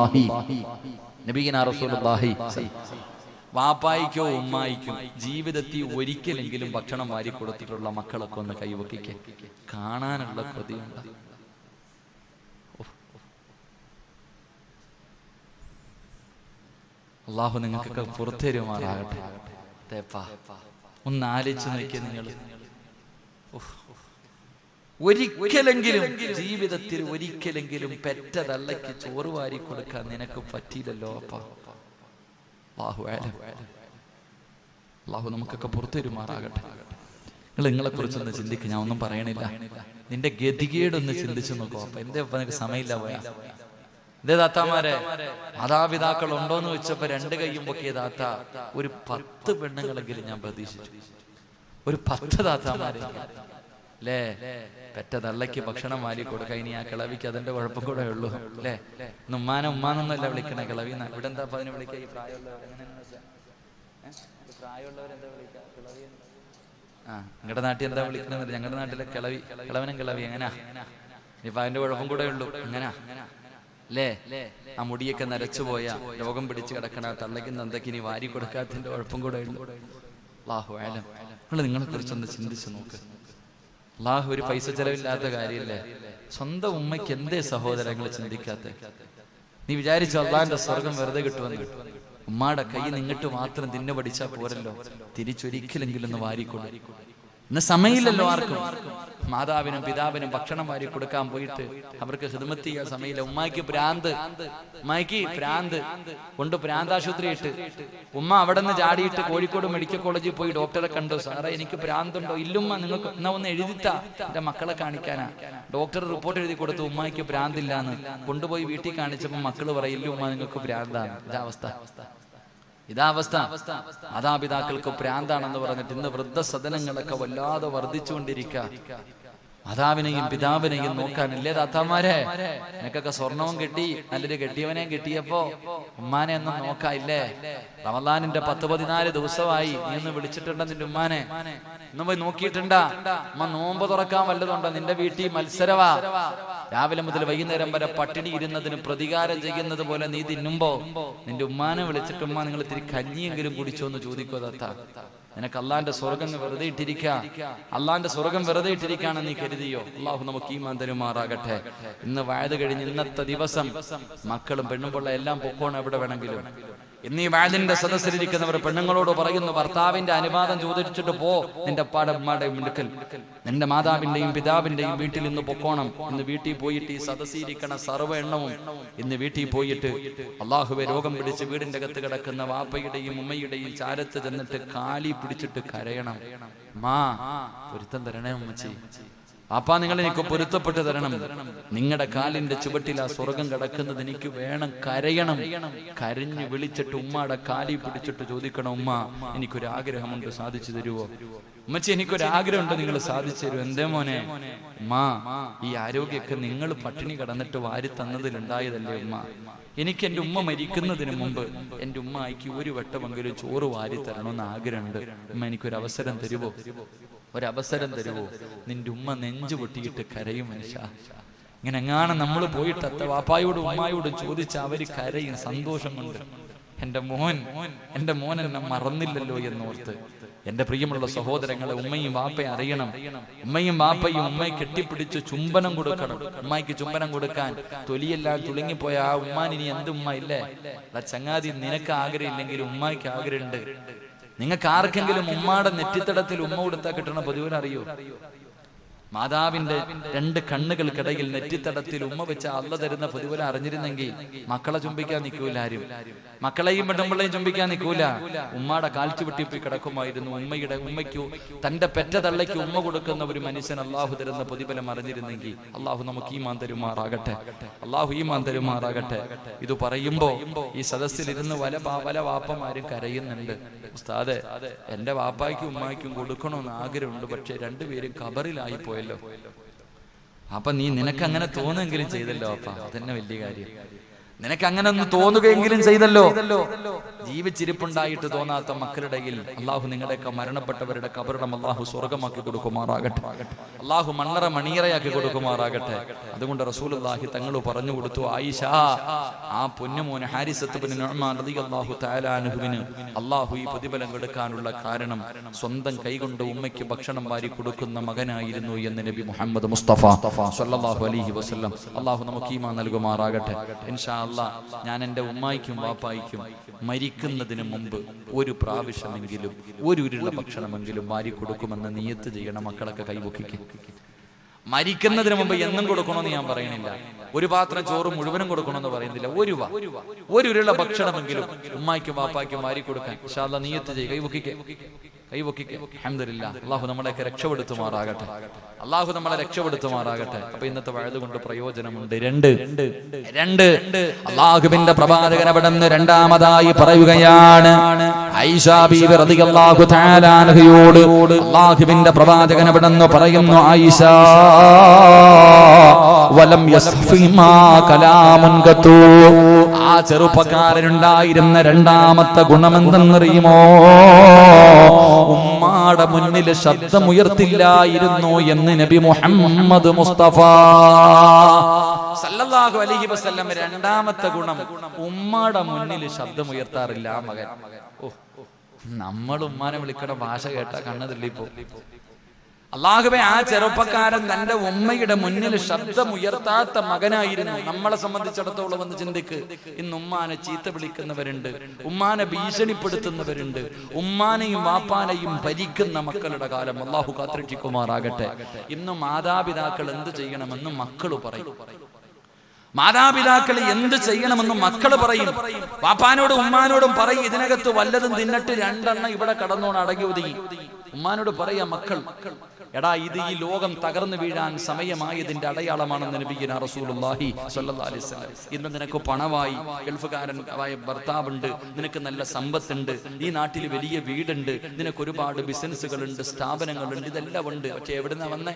വാപ്പായിക്കോ ഉമ്മായിക്കും ജീവിതത്തിൽ ഒരിക്കലെങ്കിലും ഭക്ഷണം വാരി കൊടുത്തിട്ടുള്ള മക്കളൊക്കെ ഒന്ന് കൈവക്കിക്ക്. കാണാനുള്ള കൊതിയുണ്ട്. അള്ളാഹു നിങ്ങൾക്കൊക്കെ പുറത്തേരുമാറാകട്ടെ. ഒന്ന് ആലോചിച്ച് നോക്കിയ നിങ്ങൾ, ഒരിക്കലെങ്കിലും ജീവിതത്തിൽ ഒരിക്കലെങ്കിലും പെറ്റ തള്ളയ്ക്ക് ചോറ് വാരി കൊടുക്കാൻ നിനക്ക് പറ്റിയില്ലല്ലോ അപ്പാ. അള്ളാഹു നമുക്കൊക്കെ പുറത്തേരുമാറാകട്ടെ. നിങ്ങളെ കുറിച്ചൊന്ന് ചിന്തിക്കുക. ഞാൻ ഒന്നും പറയണില്ല. നിന്റെ ഗതികേടൊന്ന് ചിന്തിച്ചു നോക്കൂ. അപ്പൊ എന്റെ നിനക്ക് സമയമില്ല പോയാ ഇതേ താത്താമാരെ, മാതാപിതാക്കൾ ഉണ്ടോന്ന് വെച്ചപ്പോ 2 കൈയും പൊക്കിയ താത്ത ഒരു 10 പെണ്ണുങ്ങളെങ്കിലും ഞാൻ പ്രതീക്ഷിച്ചു. ഒരു 10 താത്താമാരെ അല്ലേ? പെറ്റ തള്ളയ്ക്ക് ഭക്ഷണം വാരി കൊടുക്കുക. ഇനി ആ കിളവിക്ക് അതിന്റെ കുഴപ്പം കൂടെ ഉള്ളൂ അല്ലേ? ഉമ്മാനെ ഉമ്മാനൊന്നുമല്ല വിളിക്കണേ, കിളവി. ഇവിടെ എന്താ അതിനെ വിളിക്കുക? ഈ പ്രായമുള്ളവരെന്താ വിളിക്കുക? കിളവി. നിങ്ങളുടെ നാട്ടിൽ എന്താ വിളിക്കുന്നത്? ഞങ്ങളുടെ നാട്ടിലെ കിളവി, കിളവനും കിളവി. എങ്ങനാ? ഇപ്പൊ അതിന്റെ കുഴപ്പം കൂടെ ഉള്ളൂ. എങ്ങനാ അല്ലേ? ആ മുടിയൊക്കെ നരച്ചുപോയ രോഗം പിടിച്ച് കിടക്കണ തള്ളയ്ക്ക് നന്ദയ്ക്ക് ഇനി വാരി കൊടുക്കാത്തതിന്റെ കുഴപ്പം കൂടെ ഉള്ളൂ. അല്ലാഹു അഅലം. നിങ്ങളെ കുറിച്ചൊന്ന് ചിന്തിച്ചു നോക്ക്. അല്ലാഹു ഒരു പൈസ ചെലവില്ലാത്ത കാര്യമില്ലേ? സ്വന്തം ഉമ്മയ്ക്ക് എന്തേ സഹോദരങ്ങൾ ചിന്തിക്കാത്ത? നീ വിചാരിച്ചു അള്ളാഹിന്റെ സ്വർഗം വെറുതെ കിട്ടുമെന്ന്? ഉമ്മാടെ കൈ നിന്നിട്ട് മാത്രം തിന്നു പഠിച്ചാൽ പോരല്ലോ, തിരിച്ചൊരിക്കലെങ്കിലും ഒന്ന് വാരിക്കൊടു. ഇന്ന് സമയമില്ലല്ലോ ആർക്കും. മാതാവിനും പിതാവിനും ഭക്ഷണം വാരി കൊടുക്കാൻ പോയിട്ട് അവർക്ക് ഖിദ്മത്ത് ചെയ്യാൻ സമയമില്ല. ഉമ്മായിക്ക് ഭ്രാന്ത് കൊണ്ട് ഭ്രാന്താശുപത്രി ഇട്ട് ഉമ്മ അവിടെ നിന്ന് ചാടിയിട്ട് കോഴിക്കോട് മെഡിക്കൽ കോളേജിൽ പോയി ഡോക്ടറെ കണ്ടു. സാറേ എനിക്ക് ഭ്രാന്തുണ്ടോ? ഇല്ലുമ്മ, നിങ്ങൾക്ക് എന്നാ ഒന്ന് എഴുതിത്താ, എന്റെ മക്കളെ കാണിക്കാനാ. ഡോക്ടർ റിപ്പോർട്ട് എഴുതി കൊടുത്തു, ഉമ്മായിക്ക് ഭ്രാന്തില്ലാന്ന്. കൊണ്ടുപോയി വീട്ടിൽ കാണിച്ചപ്പോൾ മക്കള് പറയും, ഇല്ലുമ്മ നിങ്ങൾക്ക് ഭ്രാന്താണ്. ഇതാ അവസ്ഥ. മാതാപിതാക്കൾക്ക് ഭ്രാന്താണെന്ന് പറഞ്ഞിട്ട് ഇന്ന് വൃദ്ധസദനങ്ങളൊക്കെ വല്ലാതെ വർദ്ധിച്ചുകൊണ്ടിരിക്കുക. മാതാവിനെയും പിതാവിനെയും നോക്കാനില്ലേ താത്താമാരെ? നിനക്കൊക്കെ സ്വർണവും കിട്ടി, നല്ലൊരു കെട്ടിയവനെയും കിട്ടിയപ്പോ ഉമ്മാനെ ഒന്നും നോക്കായില്ലേ? റമദാനിന്റെ 10-14 ദിവസമായി. നീ ഒന്ന് വിളിച്ചിട്ടുണ്ടോ നിന്റെ ഉമ്മാനെ? ഇന്ന് പോയി നോക്കിയിട്ടുണ്ടാ? ഉമ്മ നോമ്പ് തുറക്കാൻ വല്ലതുണ്ടോ? നിന്റെ വീട്ടിൽ മത്സരവാ. രാവിലെ മുതൽ വൈകുന്നേരം വരെ പട്ടിണി ഇരുന്നതിന് പ്രതികാരം ചെയ്യുന്നത് പോലെ നീ തിന്നുമ്പോ നിന്റെ ഉമ്മാനെ വിളിച്ചിട്ട്, ഉമ്മ നിങ്ങൾ ഇത്തിരി കഞ്ഞിയെങ്കിലും കുടിച്ചോ എന്ന് ചോദിക്കോ താത്ത? നിനക്ക് അള്ളാന്റെ സ്വർഗം വെറുതെ അള്ളാന്റെ സ്വർഗം വെറുതെ ഇട്ടിരിക്കാണെന്ന് നീ കരുതിയോ? അള്ളാഹു നമുക്ക് ഈമാൻ തരുമാറാകട്ടെ. ഇന്ന് വയത് കഴിഞ്ഞ് ഇന്നത്തെ ദിവസം മക്കളും പെണ്ണും എല്ലാം പൊക്കോണം എവിടെ വേണമെങ്കിലും. ഇന്ന് ഈ വാദിന്റെ സദസ്സിലിരിക്കുന്നവർ പെണ്ണുങ്ങളോട് പറയുന്നു, ഭർത്താവിന്റെ അനുവാദം ചോദിച്ചിട്ട് പോ നിന്റെ ഉമ്മാടെയും അടുക്കൽ. നിന്റെ മാതാവിന്റെയും പിതാവിന്റെയും വീട്ടിൽ ഇന്ന് പൊക്കോണം. ഇന്ന് വീട്ടിൽ പോയിട്ട് ഈ സദസ്സിരിക്കണ സർവ്വ എണ്ണവും ഇന്ന് വീട്ടിൽ പോയിട്ട് അള്ളാഹുവെ രോഗം പിടിച്ച് വീടിന്റെ അകത്ത് കിടക്കുന്ന വാപ്പയുടെയും ഉമ്മയുടെയും ചാരത്ത് ചെന്നിട്ട് കാലി പിടിച്ചിട്ട് കരയണം. മാ പൊരുത്തം തരണേ ഉമ്മച്ചി, അപ്പാ നിങ്ങൾ എനിക്ക് പൊരുത്തപ്പെട്ട് തരണം. നിങ്ങളുടെ കാലിന്റെ ചുവട്ടിൽ ആ സ്വർഗം കിടക്കുന്നത് എനിക്ക് വേണം. കരയണം. കരഞ്ഞു വിളിച്ചിട്ട് ഉമ്മയുടെ കാലി പിടിച്ചിട്ട് ചോദിക്കണം, ഉമ്മ എനിക്കൊരാഗ്രഹമുണ്ട്, സാധിച്ചു തരുവോ? ഉമ്മച്ചി എനിക്കൊരാഗ്രഹമുണ്ട്, നിങ്ങൾ സാധിച്ചു തരുമോ? എന്തേ മോനെ? ഉമ്മ, ഈ ആരോഗ്യമൊക്കെ നിങ്ങൾ പട്ടിണി കിടന്നിട്ട് വാരി തന്നതിലുണ്ടായതല്ലേ ഉമ്മ. എനിക്ക് എന്റെ ഉമ്മ മരിക്കുന്നതിന് മുമ്പ് എന്റെ ഉമ്മയ്ക്ക് ഒരു വട്ടമെങ്കിലും ചോറ് വാരി തരണമെന്ന് ആഗ്രഹമുണ്ട്. ഉമ്മ എനിക്കൊരവസരം തരുവോ? ഒരവസരം തരുവോ? നിന്റെ ഉമ്മ നെഞ്ചു പൊട്ടിയിട്ട് കരയും മനുഷ്യ. ഇങ്ങനെ എങ്ങാണ് നമ്മൾ പോയിട്ട് അത്ത വാപ്പായോടും ഉമ്മായോടും ചോദിച്ച അവര് കരയും സന്തോഷം കൊണ്ട്. എന്റെ മോൻ എന്നെ മറന്നില്ലല്ലോ എന്നോർത്ത്. എന്റെ പ്രിയമുള്ള സഹോദരങ്ങളെ, ഉമ്മയും വാപ്പയും അറിയണം. ഉമ്മയും വാപ്പയും ഉമ്മയെ കെട്ടിപ്പിടിച്ച് ചുംബനം കൊടുക്കണം. ഉമ്മയ്ക്ക് ചുംബനം കൊടുക്കാൻ തൊലിയെല്ലാം തുളുങ്ങിപ്പോയ ആ ഉമ്മാനിനി എന്ത് ഉമ്മ ഇല്ലേ? ചങ്ങാതി, നിനക്ക് ആഗ്രഹം ഇല്ലെങ്കിൽ ഉമ്മായ്ക്ക് ആഗ്രഹമുണ്ട്. നിങ്ങൾക്ക് ആർക്കെങ്കിലും ഉമ്മാടെ നെറ്റിത്തടത്തിൽ ഉമ്മ കൊടുത്താൽ കിട്ടണ പതിവിന് അറിയോ? മാതാവിന്റെ 2 കണ്ണുകൾക്കിടയിൽ നെറ്റിത്തടത്തിൽ ഉമ്മ വെച്ച അള്ള തരുന്ന പതിവില അറിഞ്ഞിരുന്നെങ്കിൽ മക്കളെ ചുംബിക്കാൻ നിൽക്കൂല ആരും. മക്കളെയും പെണ്ണുമ്പിള്ളയും ചുംബിക്കാൻ നിൽക്കൂല. ഉമ്മാടെ കാൽച്ചുവെട്ടി പോയി കിടക്കുമായിരുന്നു. ഉമ്മയ്ക്കു തന്റെ പെറ്റ തള്ളയ്ക്ക് ഉമ്മ കൊടുക്കുന്ന ഒരു മനുഷ്യൻ അള്ളാഹു തരുന്ന പ്രതിഫലം അറിഞ്ഞിരുന്നെങ്കിൽ. അള്ളാഹു നമുക്ക് ഈമാൻ തരുമാറാകട്ടെ. ഇത് പറയുമ്പോ ഈ സദസ്സിലിരുന്ന് പല വാപ്പമാരും കരയുന്നുണ്ട്. ഉസ്താദെ, എന്റെ വാപ്പായ്ക്കും ഉമ്മായ്ക്കും കൊടുക്കണമെന്ന് ആഗ്രഹമുണ്ട്, പക്ഷെ രണ്ടുപേരും ഖബറിലായി പോയല്ലോ. അപ്പൊ നിനക്കങ്ങനെ തോന്നുമെങ്കിലും ചെയ്തല്ലോ അപ്പ, അതന്നെ വലിയ കാര്യം. നിനക്ക് അങ്ങനെ ഒന്ന് തോന്നുകയെങ്കിലും ചെയ്തല്ലോ. ജീവിച്ചിരിപ്പുണ്ടായിട്ട് തോന്നാത്ത മക്കളുടെ അള്ളാഹു നിങ്ങളുടെയൊക്കെ മരണപ്പെട്ടവരുടെ കബറിടം അള്ളാഹു സ്വർഗമാക്കി കൊടുക്കുമാറാകട്ടെ. അള്ളാഹു മണ്ണറ മണിയറയാക്കി കൊടുക്കുമാറാകട്ടെ. അതുകൊണ്ട് റസൂലുള്ളാഹി തങ്ങൾ പറഞ്ഞു കൊടുത്തു, ആയിഷ, ആ പൊന്നുമോന് ഹാരിസത്ത് ബിൻ നുഅ്മാൻ റളിയല്ലാഹു തആല അൻഹുവിന് അള്ളാഹു ഈ പ്രതിഫലം കൊടുക്കാനുള്ള കാരണം സ്വന്തം കൈകൊണ്ട് ഉമ്മയ്ക്ക് ഭക്ഷണം വാരി കൊടുക്കുന്ന മകനായിരുന്നു എന്ന് നബി മുഹമ്മദ് മുസ്തഫ സ്വല്ലല്ലാഹു അലൈഹി വസല്ലം. അള്ളാഹു നമുക്ക് ഈമാൻ നൽകുമാറാകട്ടെ. ഇൻഷാ അല്ലാഹ് ഞാൻ എൻ്റെ ഉമ്മായിക്കും വാപ്പായിക്കും മരിക്കുന്നതിന് മുമ്പ് ഒരു പ്രാവശ്യമെങ്കിലും ഒരു ഉരുള ഭക്ഷണമെങ്കിലും വാരി കൊടുക്കുമെന്ന് നിയത്ത് ചെയ്യണം. മക്കളൊക്കെ കൈവക്കിക്കും. മരിക്കുന്നതിന് മുമ്പ് എന്നും കൊടുക്കണമെന്ന് ഞാൻ പറയണില്ല. ഒരു പാത്രം ചോറ് മുഴുവനും കൊടുക്കണമെന്ന് പറയുന്നില്ല. ഒരു ഉരുള ഭക്ഷണമെങ്കിലും ഉമ്മായിക്കും വാപ്പായ്ക്കും വാരി കൊടുക്കാൻ ഇൻഷാ അല്ലാഹ് നിയത്ത് ചെയ്യും. കൈവക്കിക്കേ. അൽഹംദുലില്ലാഹ്. അള്ളാഹു നമ്മളെയൊക്കെ രക്ഷപ്പെടുത്തുമാറാകട്ടെ. അപ്പൊ ഇന്നത്തെ വഅദ് കൊണ്ട് പ്രയോജനമുണ്ട്. രണ്ട് അള്ളാഹുവിന്റെ പ്രവാചകൻ അവിടുന്ന് രണ്ടാമതായി പറയുകയാണ്, ആയിഷ ബീവി റളിയല്ലാഹു തആല അൻഹയോട് അള്ളാഹുവിന്റെ പ്രവാചകൻ അവിടുന്ന് പറയുന്നു, ആയിഷ വലം യസ്ഫിമാ കലാമുൻ ഖതു. ആ ചെറുപ്പക്കാരനുണ്ടായിരുന്ന രണ്ടാമത്തെ ഗുണമെന്തെന്നറിയുമോ? ഉമ്മാടെ മുന്നിൽ ശബ്ദമുയർത്തില്ലായിരുന്നു എന്ന് നബി മുഹമ്മദ് മുസ്തഫ സല്ലല്ലാഹു അലൈഹി വസല്ലം. രണ്ടാമത്തെ ഗുണം, ഉമ്മാടെ മുന്നിൽ ശബ്ദമുയർത്താറില്ല മകൻ. നമ്മൾ ഉമ്മാനെ വിളിക്കണ ഭാഷ കേട്ട കണ്ണതില്ലിപ്പോ. അള്ളാഹുവേ, ആ ചെറുപ്പക്കാരൻ തന്റെ ഉമ്മയുടെ മുന്നിൽ ശബ്ദമുയർത്താത്ത മകനായിരുന്നു. നമ്മളെ സംബന്ധിച്ചിടത്തോളം ഒന്ന് ചിന്തിക്ക്. ഇന്ന് ഉമ്മാനെ ചീത്ത വിളിക്കുന്നവരുണ്ട്, ഉമ്മാനെ ഭീഷണിപ്പെടുത്തുന്നവരുണ്ട്, ഉമ്മാനെയും വാപ്പാനെയും ഭരിക്കുന്ന മക്കളുടെ കാലം. അള്ളാഹു കാത്തിരക്ഷിക്കുമാറാകട്ടെ. ഇന്ന് മാതാപിതാക്കൾ എന്ത് ചെയ്യണമെന്ന് മക്കള് പറയും. മാതാപിതാക്കൾ എന്ത് ചെയ്യണമെന്ന് മക്കള് പറയും. വാപ്പാനോടും ഉമ്മാനോടും പറയും, ഇതിനകത്ത് വല്ലതും തിന്നിട്ട് രണ്ടെണ്ണം ഇവിടെ കടന്നോണം അടങ്ങി ഒതുങ്ങി. ഉമ്മാനോട് പറയാ മക്കൾ, എടാ ഇത് ഈ ലോകം തകർന്നു വീഴാൻ സമയമായതിന്റെ അടയാളമാണെന്ന് നബിയുനാ റസൂലുള്ളാഹി സ്വല്ലല്ലാഹു അലൈഹി വസല്ലം. ഇന്ന് നിനക്ക് പണമായി, ഗൾഫുകാരനായ ഭർത്താവുണ്ട്, നിനക്ക് നല്ല സമ്പത്തുണ്ട്, ഈ നാട്ടിൽ വലിയ വീടുണ്ട്, നിനക്ക് ഒരുപാട് ബിസിനസ്സുകളുണ്ട്, സ്ഥാപനങ്ങളുണ്ട്, ഇതെല്ലാം ഉണ്ട്. പക്ഷെ എവിടുന്ന വന്നേ?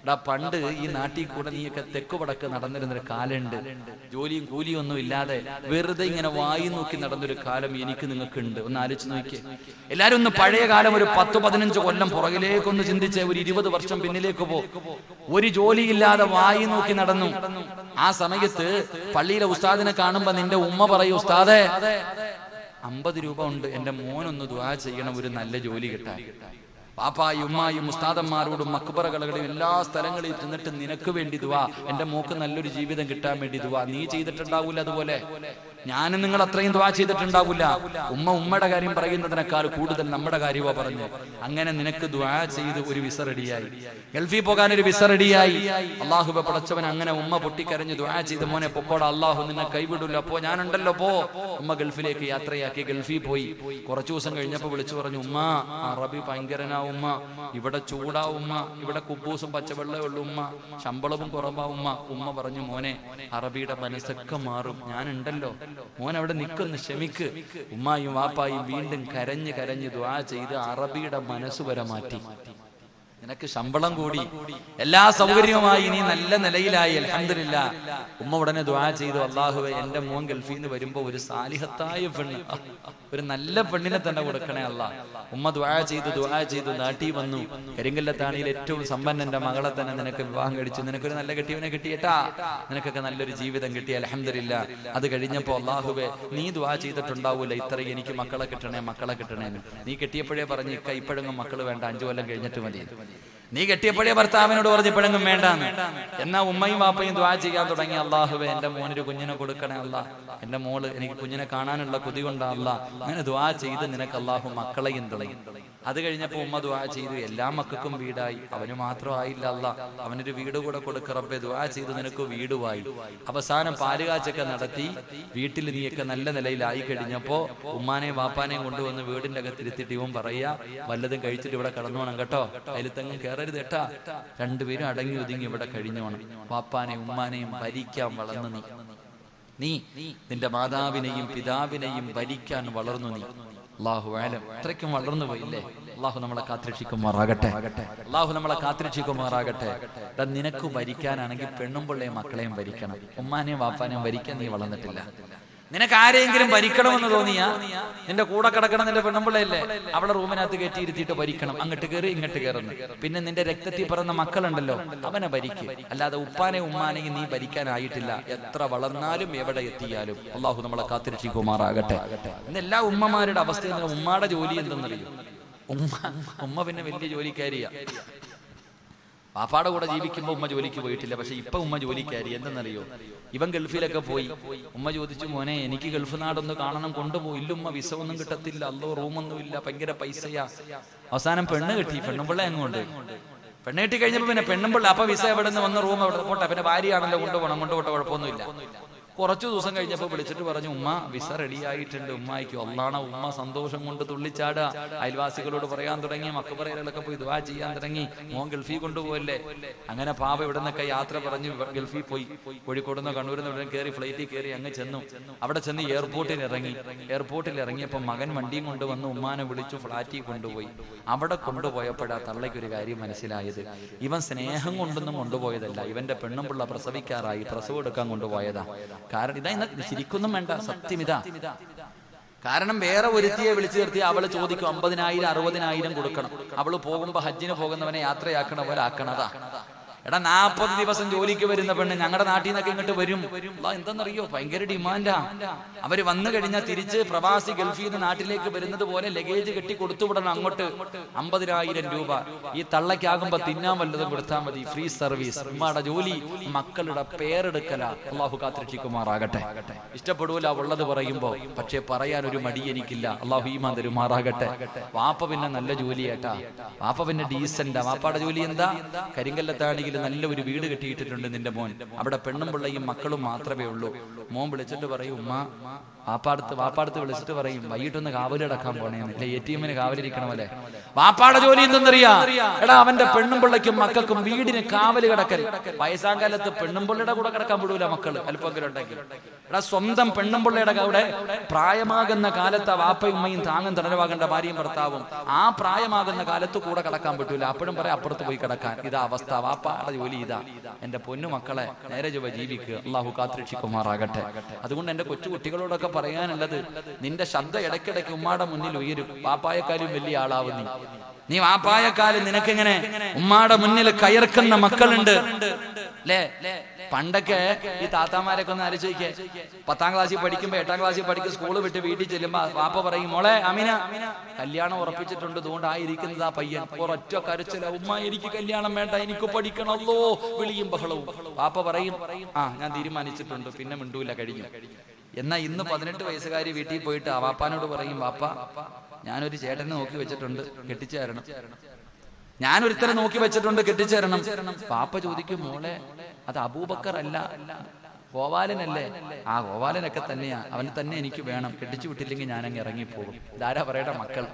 എടാ പണ്ട് ഈ നാട്ടിൽ കൂടെ നീയൊക്കെ തെക്ക് വടക്ക് നടന്നിരുന്നൊരു കാലുണ്ട്. ജോലിയും കൂലിയും ഒന്നും ഇല്ലാതെ വെറുതെ ഇങ്ങനെ വായി നോക്കി നടന്നൊരു കാലം എനിക്ക് നിങ്ങൾക്കുണ്ട്. ഒന്ന് ആലോചിച്ച് നോക്കിയേ. എല്ലാരും ഒന്ന് പഴയ കാലം ഒരു 10-15 കൊല്ലം പുറകിലേക്കൊന്ന് ചിന്തിച്ചേ. ഒരു 20 വർഷം പിന്നിലേക്ക് പോ. ഒരു ജോലിയില്ലാതെ വായി നോക്കി നടന്നു. ആ സമയത്ത് പള്ളിയിലെ ഉസ്താദിനെ കാണുമ്പോ നിന്റെ ഉമ്മ പറയും, ഉസ്താദേ 50 രൂപ ഉണ്ട്, എന്റെ മോനൊന്ന് ദുആ ചെയ്യണം, ഒരു നല്ല ജോലി കിട്ടാൻ. പാപ്പായും ഉമ്മായും ഉസ്താദന്മാരോടും മക്ബറകളുടെയും എല്ലാ സ്ഥലങ്ങളിൽ ചെന്നിട്ട് നിനക്ക് വേണ്ടി ദുആ, എന്റെ മോക്ക് നല്ലൊരു ജീവിതം കിട്ടാൻ വേണ്ടി ദുആ. നീ ചെയ്തിട്ടുണ്ടാവൂല അതുപോലെ, ഞാനും നിങ്ങൾ അത്രയും ദുആ ചെയ്തിട്ടുണ്ടാവില്ല. ഉമ്മയുടെ കാര്യം പറയുന്നതിനേക്കാൾ കൂടുതൽ നമ്മുടെ കാര്യമാ പറഞ്ഞു. അങ്ങനെ നിനക്ക് ദുആ ചെയ്ത് ഒരു വിസ റെഡിയായി, ഗൾഫിൽ പോകാൻ ഒരു വിസ റെഡിയായി. അള്ളാഹുവെ പടച്ചവൻ അങ്ങനെ ഉമ്മ പൊട്ടിക്കരഞ്ഞ് ദുആ ചെയ്ത്, മോനെ പൊക്കോടാ, അള്ളാഹു നിന്നെ കൈവിടില്ല, പോ, ഞാനുണ്ടല്ലോ പോ. ഉമ്മ ഗൾഫിലേക്ക് യാത്രയാക്കി, ഗൾഫിൽ പോയി. കുറച്ചു ദിവസം കഴിഞ്ഞപ്പോൾ വിളിച്ചു പറഞ്ഞു, ഉമ്മ അറബി ഭയങ്കരനാ ഉമ്മ, ഇവിടെ ചൂടാ ഉമ്മ, ഇവിടെ കുബൂസും പച്ചവെള്ളമേ ഉള്ളൂ ഉമ്മ, ശമ്പളവും കുറവാ ഉമ്മ. ഉമ്മ പറഞ്ഞു, മോനെ അറബിയുടെ മനസ്സൊക്കെ മാറും, ഞാനുണ്ടല്ലോ, മോൻ അവിടെ നിൽക്കുന്നു, ക്ഷമിക്ക്. ഉമ്മായും വാപ്പായും വീണ്ടും കരഞ്ഞ് കരഞ്ഞ് ദുആ ചെയ്ത് അറബിയുടെ മനസ്സ് വരെ മാറ്റി. നിനക്ക് ശമ്പളം കൂടി, എല്ലാ സൗകര്യവുമായി, നീ നല്ല നിലയിലായി, അൽഹംദുലില്ലാ. ഉമ്മ ഉടനെ ദുആ ചെയ്തു, അല്ലാഹുവേ എന്റെ മോൻ ഗൾഫിൽ നിന്ന് വരുമ്പോ ഒരു സാലിഹത്തായ പെണ്ണ്, ഒരു നല്ല പെണ്ണിനെ തന്നെ കൊടുക്കണേ അല്ലാ. ഉമ്മ ദുആ ചെയ്തു നാട്ടിൽ വന്നു. കരിങ്കല്ലത്താണിയിൽ ഏറ്റവും സമ്പന്നന്റെ മകളെ തന്നെ നിനക്ക് വിവാഹം കഴിച്ചു, നിനക്കൊരു നല്ല കെട്ടിയവനെ കിട്ടിയേട്ടാ, നിനക്കൊക്കെ നല്ലൊരു ജീവിതം കിട്ടി, അൽഹംദുലില്ലാ. അത് കഴിഞ്ഞപ്പോ അല്ലാഹുവേ നീ ദുആ ചെയ്തിട്ടുണ്ടാവൂല, ഇത്രയും എനിക്ക് മക്കളെ കിട്ടണേ. നീ കെട്ടിയപ്പോഴേ പറഞ്ഞു, ഇപ്പോഴെങ്ങും മക്കള് വേണ്ട, 5 കൊല്ലം കഴിഞ്ഞിട്ട് മതി. നീ കെട്ടിയപ്പോഴേ ഭർത്താവിനോട് പറഞ്ഞു ഇപ്പോഴെങ്ങും വേണ്ടാന്ന്. എന്നാ ഉമ്മയും വാപ്പയും ദുആ ചെയ്യാൻ തുടങ്ങി, അല്ലാഹുവേ എന്റെ മോനൊരു കുഞ്ഞിനെ കൊടുക്കണേ അല്ലാ, എന്റെ മോള് എനിക്ക് കുഞ്ഞിനെ കാണാനുള്ള കൊതി കൊണ്ടാ അല്ലാ. അങ്ങനെ ദുആ ചെയ്ത് നിനക്ക് അല്ലാഹു മക്കളെയും തുടങ്ങി. അത് കഴിഞ്ഞപ്പോ ഉമ്മ ദുആ ചെയ്തു, എല്ലാ മക്കൾക്കും വീടായി, അവന് മാത്രം ആയില്ല അല്ലാ, അവനൊരു വീട് കൂടെ കൊടുക്ക റബ്ബേ. ദുആ ചെയ്ത് നിനക്ക് വീടുമായി. അവസാനം പാലുകാച്ചൊക്കെ നടത്തി വീട്ടിൽ നീയൊക്കെ നല്ല നിലയിലായി കഴിഞ്ഞപ്പോ ഉമ്മാനെയും വാപ്പാനെയും കൊണ്ടുവന്ന് വീടിന്റെ അകത്തിരുത്തിട്ട് ഇവൻ പറയാ, വല്ലതും കഴിച്ചിട്ട് ഇവിടെ കടന്നോണം കേട്ടോ, അതിലത്തെങ്ങും കയറരുത് കേട്ടാ. രണ്ടുപേരും അടങ്ങി ഒതുങ്ങി ഇവിടെ കഴിഞ്ഞോണം. വാപ്പാനെയും ഉമ്മാനെയും ഭരിക്കാൻ വളർന്നു നീ നിന്റെ മാതാവിനെയും പിതാവിനെയും ഭരിക്കാൻ വളർന്നു നീ. അല്ലാഹു അലം, അത്രയ്ക്കും വളർന്നു പോയില്ലേ. അല്ലാഹു നമ്മളെ കാത്തിരക്ഷിക്കുമാറാകട്ടെ. നിനക്ക് ഭരിക്കാനാണെങ്കിൽ പെണ്ണും പിള്ളയും മക്കളെയും ഭരിക്കണം, ഉമ്മാനെയും വാപ്പാനെയും ഭരിക്കാൻ നീ വളർന്നിട്ടില്ല. നിനക്ക് ആരെങ്കിലും ഭരിക്കണമെന്ന് തോന്നിയാ നിന്റെ കൂടെ കിടക്കണം നിന്റെ പെണ്ണുമ്പിള്ളയല്ലേ, അവളെ റൂമിനകത്ത് കയറ്റിയിരുത്തിയിട്ട് ഭരിക്കണം, അങ്ങോട്ട് കയറി ഇങ്ങോട്ട് കയറുന്നു. പിന്നെ നിന്റെ രക്തത്തിൽ പിറന്ന മക്കളുണ്ടല്ലോ, അവനെ ഭരിക്കും. അല്ലാതെ ഉപ്പാനെയും ഉമ്മാനെയും നീ ഭരിക്കാനായിട്ടില്ല, എത്ര വളർന്നാലും എവിടെ എത്തിയാലും. അള്ളാഹു നമ്മളെ കാത്തിരക്ഷിക്കുമാറാകട്ടെ. ഇന്ന് എല്ലാ ഉമ്മമാരുടെ അവസ്ഥ, ഉമ്മയുടെ ജോലി എന്തെന്നറിയും? ഉമ്മ പിന്നെ വലിയ ജോലിക്കാരിയാ. പാപ്പാടെ കൂടെ ജീവിക്കുമ്പോൾ ഉമ്മ ജോലിക്ക് പോയിട്ടില്ല, പക്ഷെ ഇപ്പൊ ഉമ്മ ജോലിക്കാരി. എന്തെന്നറിയോ? ഇവൻ ഗൾഫിലൊക്കെ പോയി. ഉമ്മ ചോദിച്ചു, മോനെ എനിക്ക് ഗൾഫ് നാടൊന്ന് കാണണം, കൊണ്ടുപോയില്ല ഉമ്മ, വിസ ഒന്നും കിട്ടത്തില്ല, അല്ലോ റൂമൊന്നും ഇല്ല, ഭയങ്കര പൈസയാ. അവസാനം പെണ്ണ് കിട്ടി, പെണ്ണുമ്പിള്ള അങ്ങോട്ട് പെണ്ണ് കിട്ടി കഴിഞ്ഞപ്പോ പിന്നെ പെണ്ണുമ്പിള്ള, അപ്പൊ വിസ എവിടെ നിന്ന് വന്ന് റൂം എവിടെ പോട്ടെ, പിന്നെ ഭാര്യയാണല്ലോ കൊണ്ടുപോകണം, കൊണ്ടുപോട്ടെ, കുഴപ്പമൊന്നുമില്ല. കുറച്ചു ദിവസം കഴിഞ്ഞപ്പോൾ വിളിച്ചിട്ട് പറഞ്ഞു, ഉമ്മ വിസ റെഡി ആയിട്ടുണ്ട് ഉമ്മായിക്ക്. അള്ളാണ ഉമ്മ സന്തോഷം കൊണ്ട് തുള്ളിച്ചാടുക. അയൽവാസികളോട് പറയാൻ തുടങ്ങി, മക്കബറയിലൊക്കെ പോയി ദുആ ചെയ്യാൻ തുടങ്ങി, മോൻ ഗൾഫിൽ കൊണ്ടുപോയല്ലേ. അങ്ങനെ പാപ ഇവിടെ നിന്നൊക്കെ യാത്ര പറഞ്ഞ് ഗൾഫിൽ പോയി. കോഴിക്കോട് നിന്ന് കണ്ണൂരിൽ നിന്ന് കയറി ഫ്ലൈറ്റിൽ കയറി അങ്ങ് ചെന്നു. അവിടെ ചെന്ന് എയർപോർട്ടിൽ ഇറങ്ങിയപ്പോൾ മകൻ വണ്ടിയും കൊണ്ടുവന്ന് ഉമ്മാനെ വിളിച്ചു ഫ്ലാറ്റിൽ കൊണ്ടുപോയി. അവിടെ കൊണ്ടുപോയപ്പോഴാ തള്ളയ്ക്കൊരു കാര്യം മനസ്സിലായത്, ഇവൻ സ്നേഹം കൊണ്ടൊന്നും കൊണ്ടുപോയതല്ല, ഇവന്റെ പെണ്ണുമ്പിള്ള പ്രസവിക്കാറായി, പ്രസവം എടുക്കാൻ കൊണ്ടുപോയതാ. കാരണം ഇതാ, ഇന്ന് ശരിക്കൊന്നും വേണ്ട, സത്യം ഇതാ. കാരണം വേറെ ഒരുത്തിയെ വിളിച്ചു നിർത്തി അവള് ചോദിക്കും 50,000 60,000 കൊടുക്കണം. അവള് പോകുമ്പോ ഹജ്ജിന് പോകുന്നവനെ യാത്രയാക്കണ പോലെ ആക്കണതാ. എടാ 40 ദിവസം ജോലിക്ക് വരുന്ന പെണ്ണ് ഞങ്ങളുടെ നാട്ടിൽ നിന്നൊക്കെ ഇങ്ങോട്ട് വരും. എന്തെന്നറിയോ, ഭയങ്കര ഡിമാൻഡാ. അവര് വന്നു കഴിഞ്ഞാൽ തിരിച്ച് പ്രവാസി ഗൾഫിൽ നിന്ന് നാട്ടിലേക്ക് വരുന്നത് പോലെ ലഗേജ് കെട്ടി കൊടുത്തുവിടണം അങ്ങോട്ട്. 50,000 രൂപ. ഈ തള്ളക്കാകുമ്പോ തിന്നാൻ വല്ലതും കൊടുത്താൽ മതി. Free service. ഉമ്മയുടെ ജോലി മക്കളുടെ പേരെടുക്കല. അള്ളാഹു കാത്തിരക്ഷിക്കുമാറാകട്ടെ. ഇഷ്ടപ്പെടൂല ഉള്ളത് പറയുമ്പോ, പക്ഷെ പറയാൻ ഒരു മടി എനിക്കില്ല. അള്ളാഹു ഈമാൻ തരുമാറാകട്ടെ. വാപ്പ പിന്നെ നല്ല ജോലി ഏട്ടാ, വാപ്പ പിന്നെ ഡീസന്റാ. വാപ്പയുടെ ജോലി എന്താ? കരിങ്കല്ലത്താണെങ്കിൽ നല്ല ഒരു വീട് കെട്ടിയിട്ടിട്ടുണ്ട് നിന്റെ മോൻ. അവിടെ പെണ്ണും പിള്ളയും മക്കളും മാത്രമേ ഉള്ളൂ. മോൻ വിളിച്ചിട്ട് പറയും, ഉമ്മ വാപ്പാടത്ത് വിളിച്ചിട്ട് പറയും, വൈകിട്ടൊന്ന് കാവലിടക്കാൻ പോണേന്ന്. അല്ലെ എറ്റിഎമ്മിന് കാവലിരിക്കണമല്ലേ. വാപ്പാടെ ജോലി എന്തെന്നറിയാ? എടാ അവന്റെ പെണ്ണും പിള്ളയ്ക്കും മക്കൾക്കും വീടിന് കാവല് കിടക്കൽ. വയസ്സാം കാലത്ത് പെണ്ണും പിള്ളയുടെ കൂടെ കിടക്കാൻ വിടൂല മക്കൾ അല്പമെങ്കിലും ഉണ്ടെങ്കിൽ. എടാ സ്വന്തം പെണ്ണും പിള്ളയുടെ കൂടെ പ്രായമാകുന്ന കാലത്ത് വാപ്പയും ഉമ്മയും താങ്ങും തണലുവാകേണ്ട ഭാര്യയും ഭർത്താവും ആ പ്രായമാകുന്ന കാലത്ത് കൂടെ കിടക്കാൻ പറ്റൂല. അപ്പോഴും പറയാം അപ്പുറത്ത് പോയി കിടക്കാൻ. ഇതാ അവസ്ഥ. വാപ്പാടെ ജോലി ഇതാ. എന്റെ പൊന്നു മക്കളെ നേരെ ചൊവ്വ ജീവിക്കുക. അള്ളാഹു കാത്തിരക്ഷിക്കുമാറാകട്ടെ. അതുകൊണ്ട് എന്റെ കൊച്ചു കുട്ടികളോടൊക്കെ പറയാനുള്ളത്, നിന്റെ ശബ്ദം ഇടയ്ക്കിടയ്ക്ക് ഉമ്മാടെ മുന്നിൽ ഉയരും. വാപ്പായെക്കാളും വലിയ ആളാവും നീ വാപ്പായെക്കാളും നിനക്കിങ്ങനെ ഉമ്മാടെ മുന്നിൽ കയർക്കുന്ന മക്കളുണ്ട് അല്ലേ? പണ്ടൊക്കെ ഈ താത്താമാരൊക്കെ ഒന്ന് ആലോചിക്കേ, 10ാം ക്ലാസ്സിൽ പഠിക്കുമ്പോ 8ാം ക്ലാസ്സിൽ പഠിക്കുന്ന സ്കൂള് വിട്ട് വീട്ടിൽ ചെല്ലുമ്പോ വാപ്പ പറയും, മോളെ അമീന കല്യാണം ഉറപ്പിച്ചിട്ടുണ്ട്, അതുകൊണ്ടായിരിക്കുന്നത് ആ പയ്യൻ. ഒരൊറ്റ കരച്ചില, ഉമ്മ എനിക്ക് കല്യാണം വേണ്ട, എനിക്ക് പഠിക്കണല്ലോ, വിളിയും ബഹളവും. വാപ്പ പറയും, ഞാൻ തീരുമാനിച്ചിട്ടുണ്ട്, പിന്നെ മിണ്ടൂല, കഴിഞ്ഞു. എന്നാ ഇന്ന് 18 വയസ്സുകാരി വീട്ടിൽ പോയിട്ട് ആ വാപ്പാനോട് പറയും, വാപ്പ ഞാനൊരു ചേട്ടനെ നോക്കി വെച്ചിട്ടുണ്ട്, കെട്ടിച്ചു തരണം. ഞാനൊരുത്തരെ നോക്കി വെച്ചിട്ടുണ്ട്, കെട്ടിച്ചു തരണം. പാപ്പ ചോദിക്കും, മോളെ അത് അബൂബക്കർ അല്ല, ഗോപാലനല്ലേ? ആ ഗോപാലനൊക്കെ തന്നെയാ, അവന് തന്നെ എനിക്ക് വേണം, കെട്ടിച്ചു വിട്ടില്ലെങ്കിൽ ഞാനങ്ങ് ഇറങ്ങിപ്പോകും. ഇതാരാ പറയട്ടെ? മക്കൾ.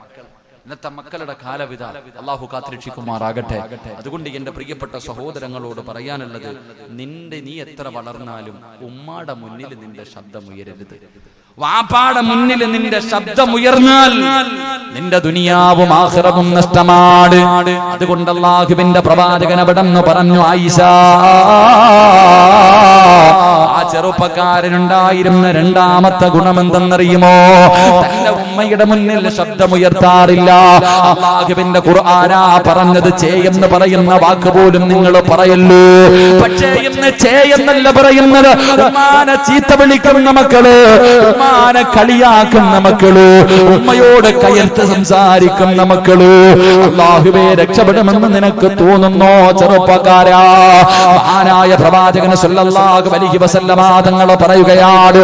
ഇന്നത്തെ മക്കളുടെ കാലവിധ. അള്ളാഹു കാത്തിരക്ഷിക്കുമാറാകട്ടെ. അതുകൊണ്ട് എന്റെ പ്രിയപ്പെട്ട സഹോദരങ്ങളോട് പറയാനുള്ളത്, നീ എത്ര വളർന്നാലും ഉമ്മാടെ മുന്നിൽ നിന്റെ ശബ്ദം ഉയരരുത്. വാപ്പാടെ മുന്നിൽ നിന്റെ ശബ്ദം ഉയർന്നാൽ നിന്റെ ദുനിയാവും ആഖിറവും നഷ്ടമാണ്. അതുകൊണ്ട് അല്ലാഹുവിന്റെ പ്രവാചകൻ അവിടെന്ന് പറഞ്ഞു, ആയിഷ, ആ ചെറുപ്പക്കാരനുണ്ടായിരുന്ന രണ്ടാമത്തെ ഗുണം എന്തെന്നറിയുമോ? തന്റെ ഉമ്മയുടെ മുന്നിൽ ശബ്ദമുയർത്താറില്ല. അല്ലാഹുവിന്റെ ഖുർആനാ പറഞ്ഞത് ചേ എന്ന് പറയുന്ന വാക്ക് പോലും നിങ്ങൾ പറയല്ലോ. പക്ഷേ ഇന്ന് ചേ എന്നല്ല പറയുന്നത്. ഉമ്മാനെ ചീത്ത വിളിക്കുന്ന മക്കള്, ഉമ്മാനെ കളിയാക്കുന്ന മക്കള്, ഉമ്മയോട് കയർത്ത് സംസാരിക്കുന്ന മക്കള്. അല്ലാഹുവേ രക്ഷപ്പെടുമെന്ന് നിനക്ക് തോന്നുന്നോ ചെറുപ്പക്കാരാ? മഹാനായ പ്രവാചകൻ സല്ലല്ലാഹു അലൈഹി വസല്ലമ തങ്ങൾ പറയുകയാണ്,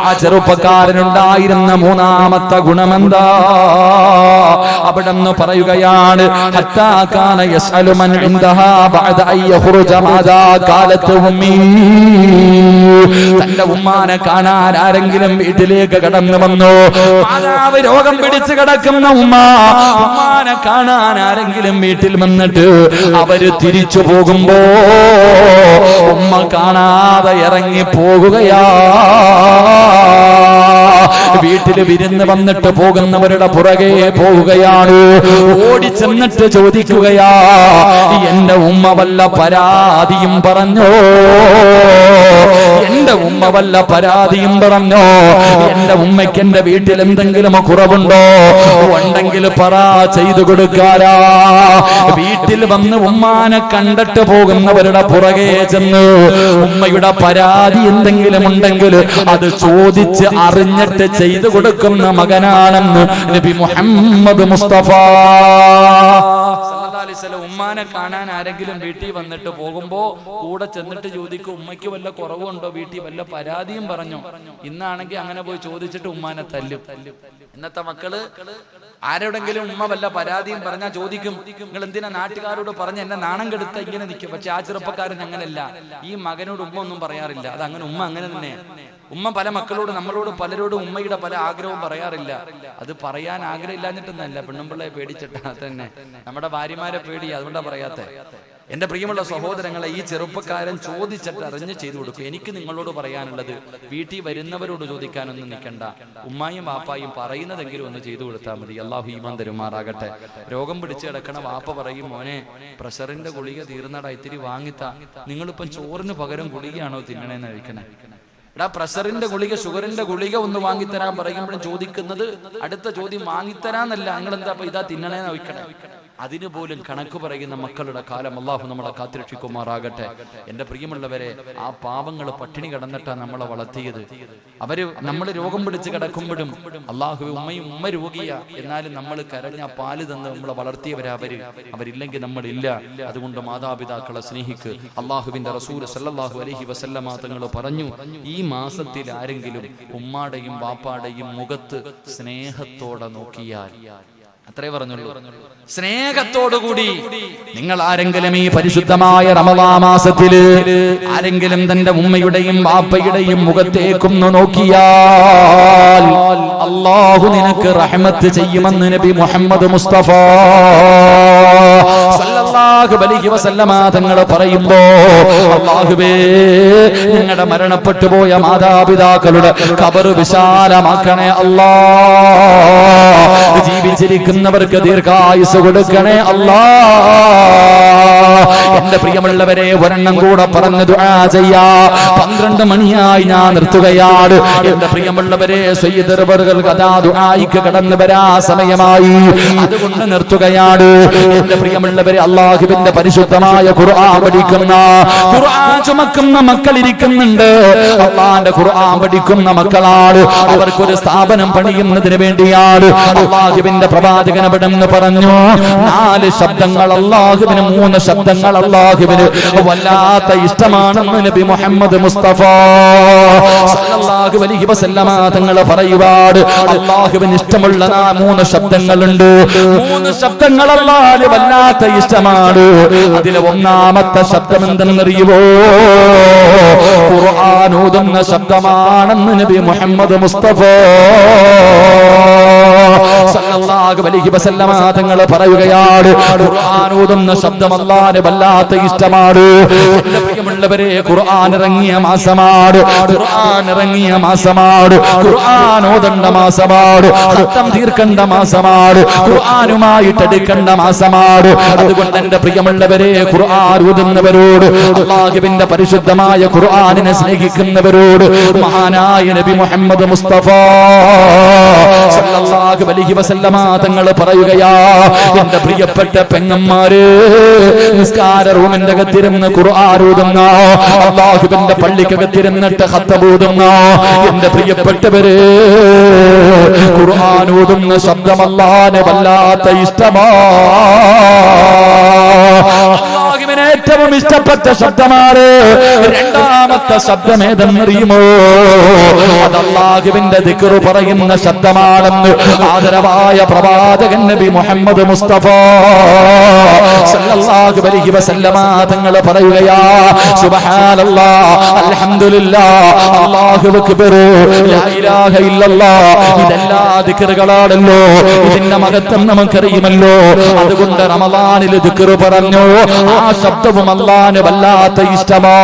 ആ ചെറുപ്പക്കാരനുണ്ടായിരുന്ന മൂന്നാമത്തെ ഗുണമെന്താ? അവിടെന്ന് പറയുകയാണ്, ഹത്താ കാന യസ്അലു മൻ ഇൻദഹാ ബഅദ അൻ യഖ്റുജ മാദാ ഖാലത് ഉമ്മി. തന്റെ ഉമ്മാനെ കാണാൻ ആരെങ്കിലും വീട്ടിലേക്ക് കടന്നു വന്നു, മാതാവ് രോഗം പിടിച്ച് കിടക്കുന്ന ഉമ്മാനെ കാണാൻ ആരെങ്കിലും വീട്ടിൽ വന്നിട്ട് അവര് തിരിച്ചു പോകുമ്പോ ഉമ്മ കാണാതെ ഇറങ്ങി പോകുകയാ. വീട്ടിൽ വിരുന്ന് വന്നിട്ട് പോകുന്നവരുടെ പുറകെ പോവുകയാണ്. ഓടി ചെന്നിട്ട് ചോദിക്കുകയാ, എന്റെ ഉമ്മ വല്ല പരാതിയും പറഞ്ഞോ? എന്റെ ഉമ്മ വല്ല പരാതിയും പറഞ്ഞോ? എന്റെ ഉമ്മയ്ക്ക് എന്റെ വീട്ടിൽ എന്തെങ്കിലും കുറവുണ്ടോ? ഉണ്ടെങ്കിൽ പറ, ചെയ്തു കൊടുക്കാരാ. വീട്ടിൽ വന്ന് ഉമ്മാനെ കണ്ടിട്ട് പോകുന്നവരുടെ പുറകെ ചെന്ന് ഉമ്മയുടെ പരാതി എന്തെങ്കിലും ഉണ്ടെങ്കിൽ അത് ചോദിച്ച് അറിഞ്ഞിട്ട് ചെയ്തു കൊടുക്കുന്ന മകനാണെന്ന് നബി മുഹമ്മദ് മുസ്തഫ സല്ലല്ലാഹു അലൈഹി വസല്ലം. ഉമ്മാനെ കാണാൻ ആരെങ്കിലും വീട്ടിൽ വന്നിട്ട് പോകുമ്പോ കൂടെ ചെന്നിട്ട് ചോദിക്കും, ഉമ്മയ്ക്ക് വല്ല കുറവുണ്ടോ? വീട്ടിൽ വല്ല പരാതിയും പറഞ്ഞോ? ഇന്നാണെങ്കിൽ അങ്ങനെ പോയി ചോദിച്ചിട്ട് ഉമ്മാനെ തല്ലും. ഇന്നത്തെ മക്കള് ആരോടെങ്കിലും ഉമ്മ വല്ല പരാതിയും പറഞ്ഞാൽ ചോദിക്കും, നിങ്ങൾ എന്തിനാ നാട്ടുകാരോട് പറഞ്ഞ് എന്നെ നാണം കെടുത്ത ഇങ്ങനെ നിൽക്കും. പക്ഷെ ആ ചെറുപ്പക്കാരൻ അങ്ങനല്ല. ഈ മകനോട് ഉമ്മ ഒന്നും പറയാറില്ല. അത് അങ്ങനെ ഉമ്മ അങ്ങനെ തന്നെ. ഉമ്മ പല മക്കളോട്, നമ്മളോട് പലരോടും ഉമ്മയുടെ പല ആഗ്രഹവും പറയാറില്ല. അത് പറയാൻ ആഗ്രഹമില്ലാഞ്ഞിട്ടൊന്നല്ല, പെണ്ണുമ്പിള്ളയെ പേടിച്ചിട്ടാ തന്നെ. നമ്മുടെ ഭാര്യമാരെ പേടി, അതുകൊണ്ടാ പറയാത്തെ. എന്റെ പ്രിയമുള്ള സഹോദരങ്ങളെ, ഈ ചെറുപ്പക്കാരൻ ചോദിച്ചിട്ട് അറിഞ്ഞ് ചെയ്തു കൊടുക്കും. എനിക്ക് നിങ്ങളോട് പറയാനുള്ളത്, വീട്ടിൽ വരുന്നവരോട് ചോദിക്കാനൊന്നും നിൽക്കണ്ട. ഉമ്മായും വാപ്പായും പറയുന്നതെങ്കിലും ഒന്ന് ചെയ്തു കൊടുത്താൽ മതി. അല്ലാഹു ഈമാൻ തരുമാറാകട്ടെ. രോഗം പിടിച്ച് കിടക്കണ വാപ്പ പറയും, മോനെ പ്രഷറിന്റെ ഗുളിക തീർന്നടാ, ഇത്തിരി വാങ്ങിത്താ. നിങ്ങളിപ്പം ചോറിന് പകരം ഗുളികയാണോ തിന്നണേന്ന് കഴിക്കണേ? പ്രഷറിന്റെ ഗുളിക, ഷുഗറിന്റെ ഗുളിക ഒന്ന് വാങ്ങിത്തരാൻ പറയുമ്പോഴും ചോദിക്കുന്നത് അടുത്ത ചോദ്യം വാങ്ങിത്തരാന്നല്ല, നിങ്ങൾ എന്താ ഇതാ തിന്നണേന്ന് ചോദിക്കണേ. അതിന് പോലും കണക്ക് പറയുന്ന മക്കളുടെ കാലം അല്ലാഹു നമ്മളെ കാത്തിരക്ഷിക്കുമാറാകട്ടെ. എന്റെ പ്രിയമുള്ളവരെ, ആ പാവങ്ങൾ പട്ടിണി കിടന്നിട്ടാ നമ്മളെ വളർത്തിയത്. നമ്മൾ രോഗം പിടിച്ച് കിടക്കുമ്പോഴും അല്ലാഹു ഉമ്മ രോഗിയാ, എന്നാലും നമ്മൾ കരഞ്ഞ പാല് തന്ന് നമ്മളെ വളർത്തിയവരാ അവരില്ലെങ്കിൽ നമ്മളില്ല. അതുകൊണ്ട് മാതാപിതാക്കളെ സ്നേഹിക്ക്. അല്ലാഹുവിന്റെ റസൂൽ സല്ലല്ലാഹു അലൈഹി വസല്ലമ തങ്ങൾ പറഞ്ഞു, ഈ മാസത്തിൽ ആരെങ്കിലും ഉമ്മാടെയും വാപ്പാടെയും മുഖത്ത് സ്നേഹത്തോടെ നോക്കിയാൽ, അത്രേ പറഞ്ഞുള്ളൂ, സ്നേഹത്തോടുകൂടി നിങ്ങൾ ആരെങ്കിലും ഈ പരിശുദ്ധമായ റമളാൻ മാസത്തില് ആരെങ്കിലും തന്റെ ഉമ്മയുടെയും വാപ്പയുടെയും മുഖത്തേക്കൊന്ന് നോക്കിയാൽ അല്ലാഹു നിനക്ക് റഹ്മത്ത് ചെയ്യുമെന്ന് നബി മുഹമ്മദ് മുസ്തഫ സല്ലല്ലാഹു അലൈഹി വസല്ലമ തങ്ങൾ പറയുമ്പോ, അല്ലാഹുവേ ഞങ്ങളുടെ മരണപ്പെട്ടു പോയ മാതാപിതാക്കളുടെ ഖബർ വിശാലമാക്കണേ അല്ലാഹ്, ജീവിച്ചിരിക്കുന്നവർക്ക് ദീർഘായുസ് കൊടുക്കണേ അല്ലാഹ്. എന്റെ പ്രിയമുള്ളവരെ, ഒരെണ്ണം കൂടെ പറഞ്ഞു ദുആ ചെയ്യാ. 12 മണിയായി ഞാൻ നിർത്തുകയാണ്. എന്റെ പ്രിയമുള്ളവരെ, സയ്യിദ് റബറുകൾ കഥാ ദുആയിക്ക് കടന്നു വരാ സമയമായി, അതുകൊണ്ട് നിർത്തുകയാണ്. എന്റെ പ്രിയമുള്ളവരെ, അല്ലാഹുവിന്റെ പരിശുദ്ധമായ ഖുർആൻ പഠിക്കുന്ന, ഖുർആൻ ചുമക്കുന്ന മക്കൾ ഇരിക്കുന്നുണ്ട്. അല്ലാഹുവിന്റെ ഖുർആൻ പഠിക്കുന്ന മക്കളാണ്. അവർക്കൊരു സ്ഥാപനം പണിയുന്നതിന് വേണ്ടിയാണ് അല്ലാഹുവിന്റെ പ്രവാചകൻ അവിടെന്ന് പറഞ്ഞു, 4 ശബ്ദങ്ങൾ അല്ലാഹുവിന്, 3 ശബ്ദങ്ങൾ അല്ലാഹുവിന് വല്ലാത്ത ഇഷ്ടമാണെന്ന് നബി മുഹമ്മദ് മുസ്തഫ സല്ലല്ലാഹു അലൈഹി വസല്ലമ തങ്ങൾ പറയുവാണ്. അല്ലാഹുവിന് ഇഷ്ടമുള്ള 3 ശബ്ദങ്ങളുണ്ട്. 3 ശബ്ദങ്ങൾ അല്ലാഹുവിന് വല്ലാത്ത ഇഷ്ടമാണ്. അതിലെ ഒന്നാമത്തെ ശബ്ദം എന്തെന്നറിയുമോ? ഖുർആൻ ഓതുന്ന ശബ്ദമാണെന്ന് നബി മുഹമ്മദ് മുസ്തഫ സല്ലല്ലാഹു അലൈഹി വസല്ലമ തങ്ങൾ പറയുകയാണ്. ഖുർആൻ ഓതുന്ന ശബ്ദം അല്ലാഹുവിന് വല്ലാത്ത ഇഷ്ടമാണ്. എന്റെ പ്രിയമുള്ളവരെ, ഖുർആൻ ഇറങ്ങിയ മാസമാണ്, ഖുർആൻ ഇറങ്ങിയ മാസമാണ്, ഖുർആൻ ഓതേണ്ട മാസമാണ്, ഖത്തം തീർക്കേണ്ട മാസമാണ്, ഖുർആനുമായിട്ട് എടുക്കേണ്ട മാസമാണ്. അതുകൊണ്ട് എന്റെ പ്രിയമുള്ളവരെ, ഖുർആൻ ഓതുന്നവരോട്, അല്ലാഹുവിന്റെ പരിശുദ്ധമായ ഖുർആനിനെ സ്നേഹിക്കുന്നവരോട് മഹാനായ നബി മുഹമ്മദ് മുസ്തഫ സല്ലല്ലാഹു അലൈഹി വസല്ലമ തങ്ങൾ പറയുകയാ, എന്റെ പ്രിയപ്പെട്ട പെങ്ങന്മാര്, നിസ്കാര റൂമിന്റെ അകത്തിരുന്ന് ഖുർആൻ ഓതുന്ന, അല്ലാഹുവിന്റെ പള്ളിക്കകത്തിരുന്നിട്ട് ഖത്തം ഓതുന്ന എന്റെ പ്രിയപ്പെട്ടവര്, ഖുർആൻ ഓതുന്ന ശബ്ദം അല്ലാഹുവിന് വല്ലാത്ത ഇഷ്ടമാ. അല്ലാഹുവിന് ഏറ്റവും ഇഷ്ടപ്പെട്ട ശബ്ദമാണ്. രണ്ടാമത്തെ ശബ്ദം ഏതെന്നറിയുമോ? അത് അല്ലാഹുവിന്റെ ദിക്ർ പറയുന്ന ശബ്ദമാണെന്ന് ആദരവായ പ്രവാചകൻ നബി മുഹമ്മദ് മുസ്തഫ സല്ലല്ലാഹു അലൈഹി വസല്ലമ തങ്ങൾ പറയുകയാ, സുബ്ഹാനല്ലാഹ്, അൽഹംദുലില്ലാഹ്, അല്ലാഹു അക്ബർ, ലാ ഇലാഹ ഇല്ലല്ലാഹ്. ഇതെല്ലാ ദിക്റുകളാണല്ലോ, ഇതിന്റെ മഹത്വം നമുക്കറിയുമല്ലോ. അതുകൊണ്ട് റമളാനിൽ ദിക്ർ പറഞ്ഞു, ആ ശബ്ദവും അല്ലാഹുവിന് വല്ലാത്ത ഇഷ്ടമാ.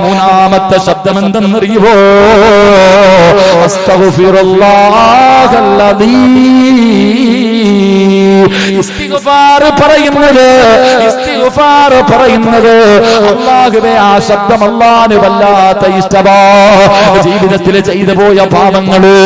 മൂന്നാമത്തെ ശബ്ദം എന്തെന്നറിയുമോ? അസ്തഗ്ഫിറുല്ലാഹല്ലദീ. ഇസ്തിഗ്ഫാർ പറയുന്നത്, ഇസ്തിഗ്ഫാർ പറയുന്നത് അല്ലാഹുവേ, ആ ശബ്ദം അല്ലാഹുവിന് വല്ലാത്ത ഇഷ്ടമാ. ജീവിതത്തിൽ ചെയ്തു പോയ പാപങ്ങള്,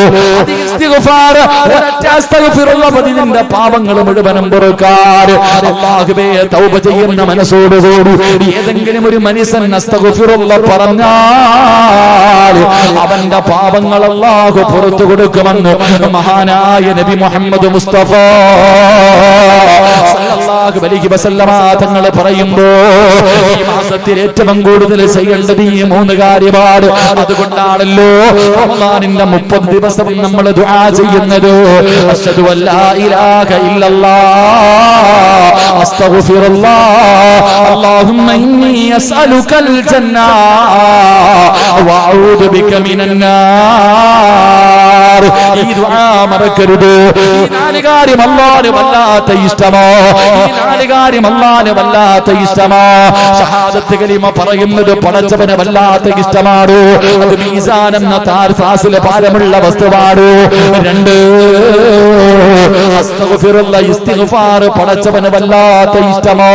ഇസ്തിഗ്ഫാർ, ഒരൊറ്റ അസ്തഗ്ഫിറുല്ലാഹ് പതിന്റെ പാപങ്ങൾ മുഴുവനും പൊറുക്കാൻ അല്ലാഹുവേ തൗബ ചെയ്യുന്ന മനസ്സോടുകൂടി ഏതെങ്കിലും ഒരു മനുഷ്യൻ അസ്തഗ്ഫിറുല്ലാഹ് പറഞ്ഞാൽ അവന്റെ പാപങ്ങൾ അല്ലാഹു പുറത്തു കൊടുക്കുമെന്ന് മഹാനായ നബി മുഹമ്മദ് മുസ്തഫ സല്ലല്ലാഹു അലൈഹി വസല്ലമ തങ്ങൾ പറയുമ്പോ, ഈ മാസത്തിൽ ഏറ്റവും കൂടുതൽ ചെയ്യേണ്ടത് ഈ 3 കാര്യമാണ്. അതുകൊണ്ടാണല്ലോ റമളാനിന്റെ 30 ദിവസം നമ്മൾ ദുആ ചെയ്യുന്നത്. അശ്ഹദു അല്ലാ ഇലാഹ ഇല്ലല്ലാഹ്, അസ്തഗ്ഫിറുല്ലാഹ്, അല്ലാഹുമ്മ ഇന്നി അസ്അലുകൽ ജന്ന വഅഊദു ബിക മിനൻ നാർ. ഈ ദുആ മറക്കരുത്. ഈ 4 കാര്യം അല്ലാഹുവിന് വല്ലാത്ത ഇഷ്ടമാ. ഈ 4 കാര്യം അല്ലാഹുവിന് വല്ലാത്ത ഇഷ്ടമാ. ഷഹാദത്ത് കലിമ പറയുന്നത് പടച്ചവന് വല്ലാത്ത ഇഷ്ടമാണ്. അത് മീസാൻ എന്ന താർസാസിലെ ഭാരമുള്ള വസ്തുവാണ്. 2 അസ്തഗ്ഫിറുല്ലാഹ് ഇസ്തിഗ്ഫാർ പടച്ചവന് വല്ലാത്ത ഇഷ്ടമോ.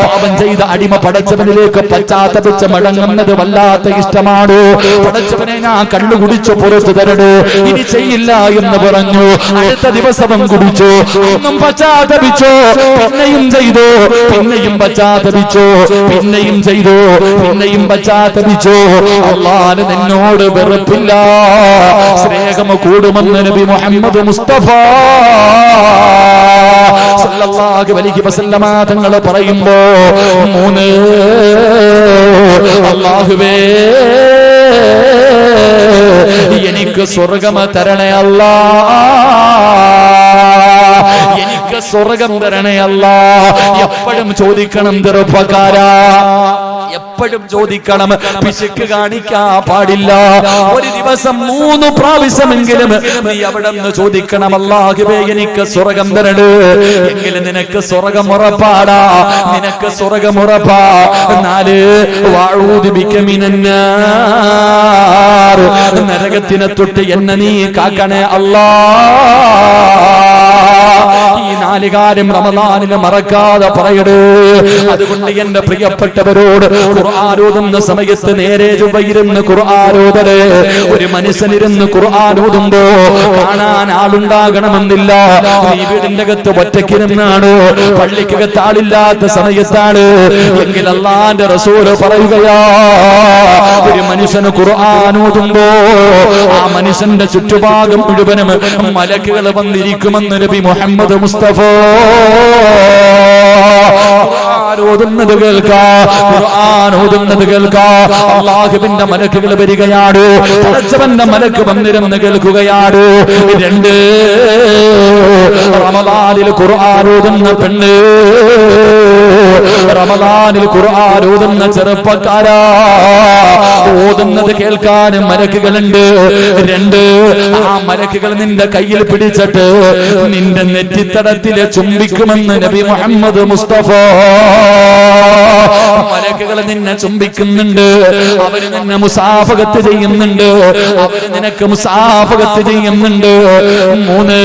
പാപം ചെയ്ത അടിമ പടച്ചവനിലേക്ക് പശ്ചാത്തപിച്ച് മടങ്ങുന്നത് വല്ലാത്ത ഇഷ്ടമാണ്. പടച്ചവനെ ഞാൻ കള്ളു കുടിച്ചു പുറത്തു തരണേ, ഇനി ചെയ്യില്ല എന്ന് പറഞ്ഞു. അടുത്ത ദിവസവും കുടിച്ചു, ഒന്നും പശ്ചാത്തപിച്ചു, പിന്നെയും ചെയ്തു, പിന്നെയും പശ്ചാത്തപിച്ചു, പിന്നെയും ചെയ്തു, പിന്നെയും പശ്ചാത്തപിച്ചു. അല്ലാഹു നിന്നോട് വെറുപ്പില്ല, സ്നേഹം കൂടുമെന്ന് നബി മുഹമ്മദ് മുസ്തഫ സല്ലല്ലാഹു അലൈഹി വസല്ലമ തങ്ങൾ പറയുമ്പോ മൂന്ന് അല്ലാഹുവേ എനിക്ക് സ്വർഗ്ഗം തരണേ അല്ലാഹ്, എനിക്ക് സ്വർഗ്ഗം തരണേ അല്ലാഹ്. എപ്പോഴും ചോദിക്കണം ചെറുപ്പക്കാരാ, എപ്പോഴും ചോദിക്കണം, പിശുക്ക് കാണിക്കാൻ പാടില്ല. ഒരു ദിവസം 3 പ്രാവശ്യമെങ്കിലും നീ അവിടെ നിന്ന് ചോദിക്കണം, അല്ലാഹുവേ എനിക്ക് സ്വർഗ്ഗം തരണേ. എങ്കിലും നിനക്ക് സ്വർഗ്ഗം ഉറപ്പാടാ, നിനക്ക് സ്വർഗ്ഗം ഉറപ്പാ. 4 വഅഊദു ബിക മിനന്നാർ, നരകത്തിനെ തൊട്ട് എന്നെ നീ കാക്കണേ അല്ലാഹ്. ഈ 4 കാര്യം റമദാനിൽ മറക്കാതെ പറയടേ. അതുകൊണ്ട് എന്റെ പ്രിയപ്പെട്ടവരോട് ഖുർആൻ ഓതുന്ന സമയത്ത് നേരെ ചൊവ്വയിരുന്ന് ഖുർആൻ ഓതണേ. ഒരു മനുഷ്യനിരുന്ന് ഖുർആൻ ഓതുമ്പോ കാണാൻ ആളുണ്ടാകണമെന്നില്ല. ഈ വീടിന്റെ അകത്ത് ഒറ്റയ്ക്കിരുന്നാണ്, പള്ളിക്കകത്ത് ആളില്ലാത്ത സമയത്താണ് എങ്കിൽ അല്ലാഹുവിന്റെ റസൂൽ പറയുകയാ, ഒരു മനുഷ്യന് ഖുർആൻ ഓതുമ്പോ ആ മനുഷ്യന്റെ ചുറ്റുഭാഗം മുഴുവനും മലക്കുകൾ വന്നിരിക്കുമെന്ന് നബി മുഹമ്മദ് മുസ്തഫ. ഖുർആൻ ഓതുന്നത് കേൾക്കാ, ഖുർആൻ ഓതുന്നത് കേൾക്കാ. അല്ലാഹുവിന്റെ മലക്കുകൾ വരികയാണ്, പടച്ചവന്റെ മലക്ക് വന്നിരുന്ന് കേൾക്കുകയാണ്. 2 റമദാനിൽ ഖുർആൻ ഓതുന്ന പെണ്ണ്, റമദാനിൽ ഖുർആൻ ഓതുന്ന ചെറുപ്പക്കാരാ, ഓതുന്നത് കേൾക്കാനും മലക്കുകളുണ്ട്. 2 ആ മലക്കുകൾ നിന്റെ കയ്യിൽ പിടിച്ചിട്ട് നിന്റെ നെറ്റിത്തടത്തിലെ ചുംബിക്കുമെന്ന് നബി മുഹമ്മദ് മുസ്തഫ. മലക്കുകൾ നിന്നെ ചുംബിക്കുന്നുണ്ട്, അവര് നിന്നെ മുസാഫഹത്ത് ചെയ്യുന്നുണ്ട്, അവര് നിനക്ക് മുസാഫഹത്ത് ചെയ്യുന്നുണ്ട്. 3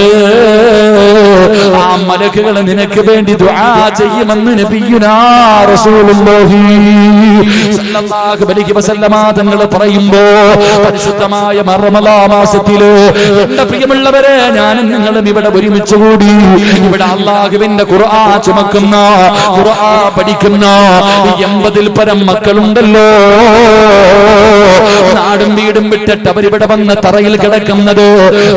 ആ മലക്കുകൾ നിനക്ക് വേണ്ടി ദുആ ചെയ്യുമെന്ന് നബിയുനാ റസൂലുള്ളാഹി സല്ലല്ലാഹു അലൈഹി വസല്ലമ തങ്ങൾ പറയുമ്പോ പരിശുദ്ധമായ റമളാൻ മാസത്തില് എന്റെ പ്രിയമുള്ളവരെ ഞാനും നിങ്ങളും ഇവിടെ ഒരുമിച്ച് കൂടി ഇവിടെ അല്ലാഹുവിന്റെ ഖുർആൻ ചുമക്കുന്ന, ഖുർആൻ പഠിക്കുന്ന 80-ൽ പരം മക്കളുണ്ടല്ലോ. നാടും വീടും വിട്ടിട്ട് അവരിവിടെ വന്ന് തറയിൽ കിടക്കുന്നത്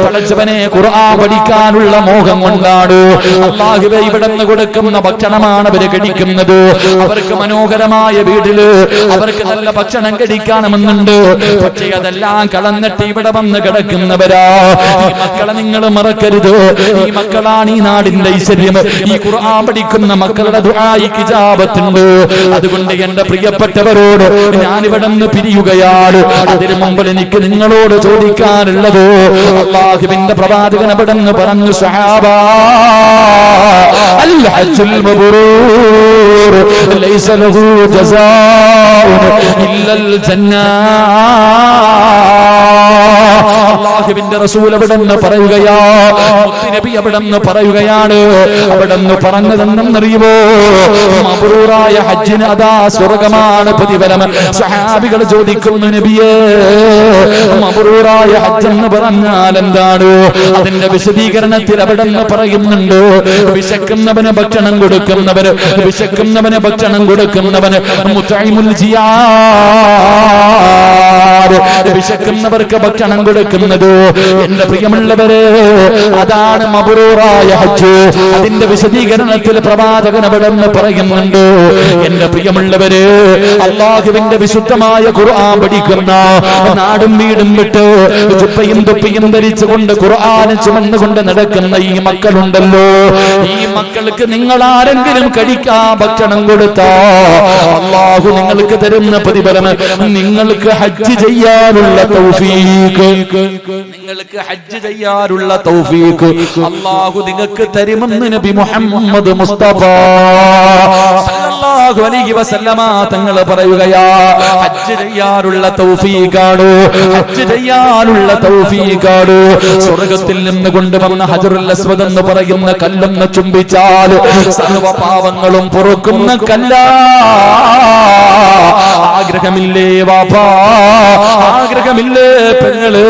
പടച്ചവനെ ഖുർആൻ പഠിക്കാനുള്ള മോഹം കൊണ്ടാണ്. അല്ലാഹുവേ ഇവിടെ നിന്ന് കൊടുക്കുന്ന ഭക്ഷണമാണ് അവര് കഴിക്കുന്നത്. അവർക്ക് മനോഹരമായ വീട്ടില് അവർക്ക് നല്ല ഭക്ഷണം കഴിക്കണമെന്നുണ്ട്. പക്ഷേ അതെല്ലാം കളന്നിട്ട് ഇവിടെ വന്ന് കിടക്കുന്നവരാ. ഈ മക്കളെ നിങ്ങൾ മറക്കരുത്. ഈ മക്കളാണ് ഈ നാടിന്റെ ഐശ്വര്യം. ഈ ഖുർആൻ പഠിക്കുന്ന മക്കളുടെ ദുആയിക്ക് ഇജാബത്തുണ്ട്. അതുകൊണ്ട് എന്റെ പ്രിയപ്പെട്ടവരോട് ഞാനിവിടെ നിന്ന് പിരിയുകയാണ്. അതിനു മുമ്പ് എനിക്ക് നിങ്ങളോട് ചോദിക്കാനുള്ളത്, അല്ലാഹുവിന്റെ പ്രവാചകൻ അവിടെ നിന്ന് പറഞ്ഞു, സഹാബാ അൽ ഹജ്ജുൽ മബ്റൂർ ലൈസ ലഹു ജസാഉൻ ഇല്ലൽ ജന്നാ. അല്ലാഹുവിന്റെ റസൂൽ അവിടെ നിന്ന് പറയുകയാ, നബി അവിടെ നിന്ന് പറയുകയാണ്. അവിടെ നിന്ന് പറഞ്ഞതെന്നറിയുമോ, മബ്റൂറായ ഹജ്ജിന് അതാ സ്വർഗ്ഗമാണ് പ്രതിഫലം. സഹാബികൾ ചോദിക്കുന്നു, നബിയേ മബ്റൂറായ ഹജ്ജ് എന്ന് പറഞ്ഞാൽ എന്താണ്? അതിന്റെ വിശദീകരണത്തിൽ അവിടെ നിന്ന് പറയുന്നുണ്ട്, വിശക്കുന്നവന് ഭക്ഷണം കൊടുക്കുന്നവന്, വിശക്കുന്നവന് ഭക്ഷണം കൊടുക്കുന്നവന് മുതഇമുൽ ജിയാദ്, വിശക്കുന്നവർക്ക് ഭക്ഷണം കൊടുക്കുന്നത്. എന്റെ പ്രിയമുള്ളവരെ, അതാണ് മബ്റൂറായ ഹജ്ജ്. അതിന്റെ വിശദീകരണത്തിൽ പ്രവാചകൻ അവിടെ നിന്ന് പറയുന്നുണ്ട്, എന്റെ പ്രിയമുള്ളവരെ, അല്ലാഹുവിന്റെ വിശുദ്ധമായ ഖുർആൻ പഠിക്കുന്ന, നാടും വീടും വിട്ട് ചുപ്പയും തൊപ്പിയും ധരിച്ചുകൊണ്ട് ഖുർആൻ ചുമന്നുകൊണ്ട് നടക്കുന്ന ഈ മക്കളുണ്ടല്ലോ, ഈ മക്കൾക്ക് നിങ്ങൾ ആരെങ്കിലും കഴിക്കാൻ ഭക്ഷണം കൊടുത്താ അല്ലാഹു നിങ്ങൾക്ക് തരുന്ന പ്രതിഫലം നിങ്ങൾക്ക് ഹജ്ജ് ചെയ്യാനുള്ള തൗഫീഖ്, നിങ്ങൾക്ക് ഹജ്ജ് ചെയ്യാനുള്ള തൗഫീഖ് അല്ലാഹു നിങ്ങൾക്ക് തരുമെന്ന് നബി മുഹമ്മദ് മുസ്തഫ സല്ലല്ലാഹു അലൈഹി വസല്ലമ തങ്ങൾ പറയുകയാ, ഹജ്ജ് ചെയ്യാനുള്ള തൗഫീഖാണ്, ഹജ്ജ് ചെയ്യാനുള്ള തൗഫീഖാണ്. സ്വർഗ്ഗത്തിൽ നിന്ന് കൊണ്ടുവന്ന ഹജറുൽ അസ്വദ് എന്ന് പറയുന്ന കല്ലൊന്ന് ചുംബിച്ചാൽ സർവ്വ പാവങ്ങളും പൊറുക്കുന്ന കല്ലാ. ആഗ്രഹമില്ലേ വാപ്പാ, ആഗ്രഹമില്ലേ പെങ്ങള്?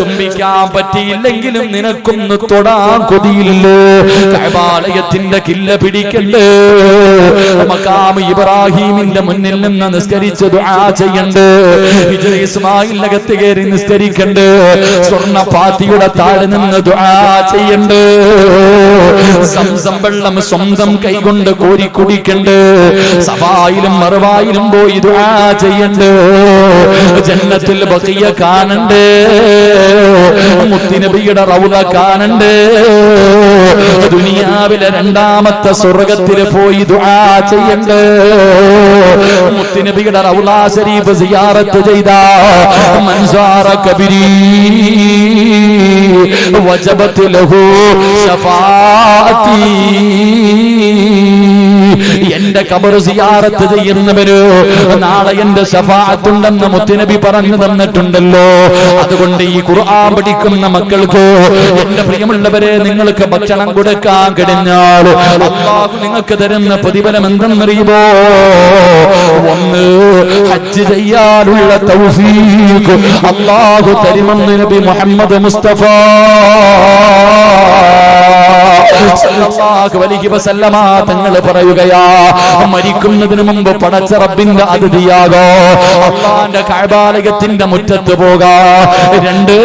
ചുംബിക്കാൻ പറ്റിയില്ലെങ്കിലും നിനക്കൊന്ന് തൊടാൻ കൊതിയില്ലേ? കഅബാലയത്തിന്റെ കില്ല പിടിക്കണ്ടേ? മഖാം ഇബ്രാഹിമിന്റെ മുന്നിൽ നിന്ന് നിസ്കരിച്ച് ദുആ ചെയ്യണ്ടേ? ഹിജ്റ ഇസ്മായിൽ അകത്ത് കയറി നിസ്കരിക്കണ്ടേ? സ്വർണ്ണ പാത്തിയുടെ താഴെ നിന്ന് ദുആ ചെയ്യണ്ടേ? സംസം വെള്ളം സ്വന്തം കൈകൊണ്ട് കോരി കുടിക്കണ്ടേ? സഫായിലും മർവായിലും പോയി ദുആ ചെയ്യണ്ടേ? ജന്നത്തുൽ ബഖിയ കാണണ്ടേ? മുത്തുനബിയുടെ റൗള കാണണ്ടേ? ദുനിയാവിലെ രണ്ടാമത്തെ സ്വർഗ്ഗത്തിൽ പോയി ദുആ ചെയ്യണ്ടേ? മുത്തുനബിയുടെ റൗള ശരീഫ് സിയാറത്ത് ചെയ്ത മൻസാറ കബരി വജബത് ലഹു ശഫാഅത്തി. എന്റെ ഖബർ സിയാറത്ത് ചെയ്യുന്നവര് നാളെ എന്റെ ശഫാഅത്തുണ്ടെന്ന് മുത്തുനബി പറഞ്ഞു തന്നിട്ടുണ്ടല്ലോ. അതുകൊണ്ട് ഈ ഖുർആൻ പഠിക്കുന്ന മക്കൾക്ക്, എന്റെ പ്രിയമുള്ളവരെ, നിങ്ങൾക്ക് ഭക്ഷണം കൊടുക്കാൻ കഴിഞ്ഞാൽ അല്ലാഹു നിങ്ങൾക്ക് തരുന്ന പ്രതിഫലം എന്തെന്നറിയുമോ? ഒന്ന്, ഹജ്ജ് ചെയ്യാനുള്ള തൗഫീഖ് അല്ലാഹു തരുമെന്ന് നബി മുഹമ്മദ് മുസ്തഫ സല്ലല്ലാഹു അലൈഹി വസല്ലമ തങ്ങൾ പറയുകയാ, മരിക്കുന്നതിന് മുമ്പ് പടച്ച റബ്ബിന്റെ അതിഥിയാകോ, അല്ലാഹുവിന്റെ കഅബാലയത്തിന്റെ മുറ്റത്ത് പോകാ. രണ്ട്,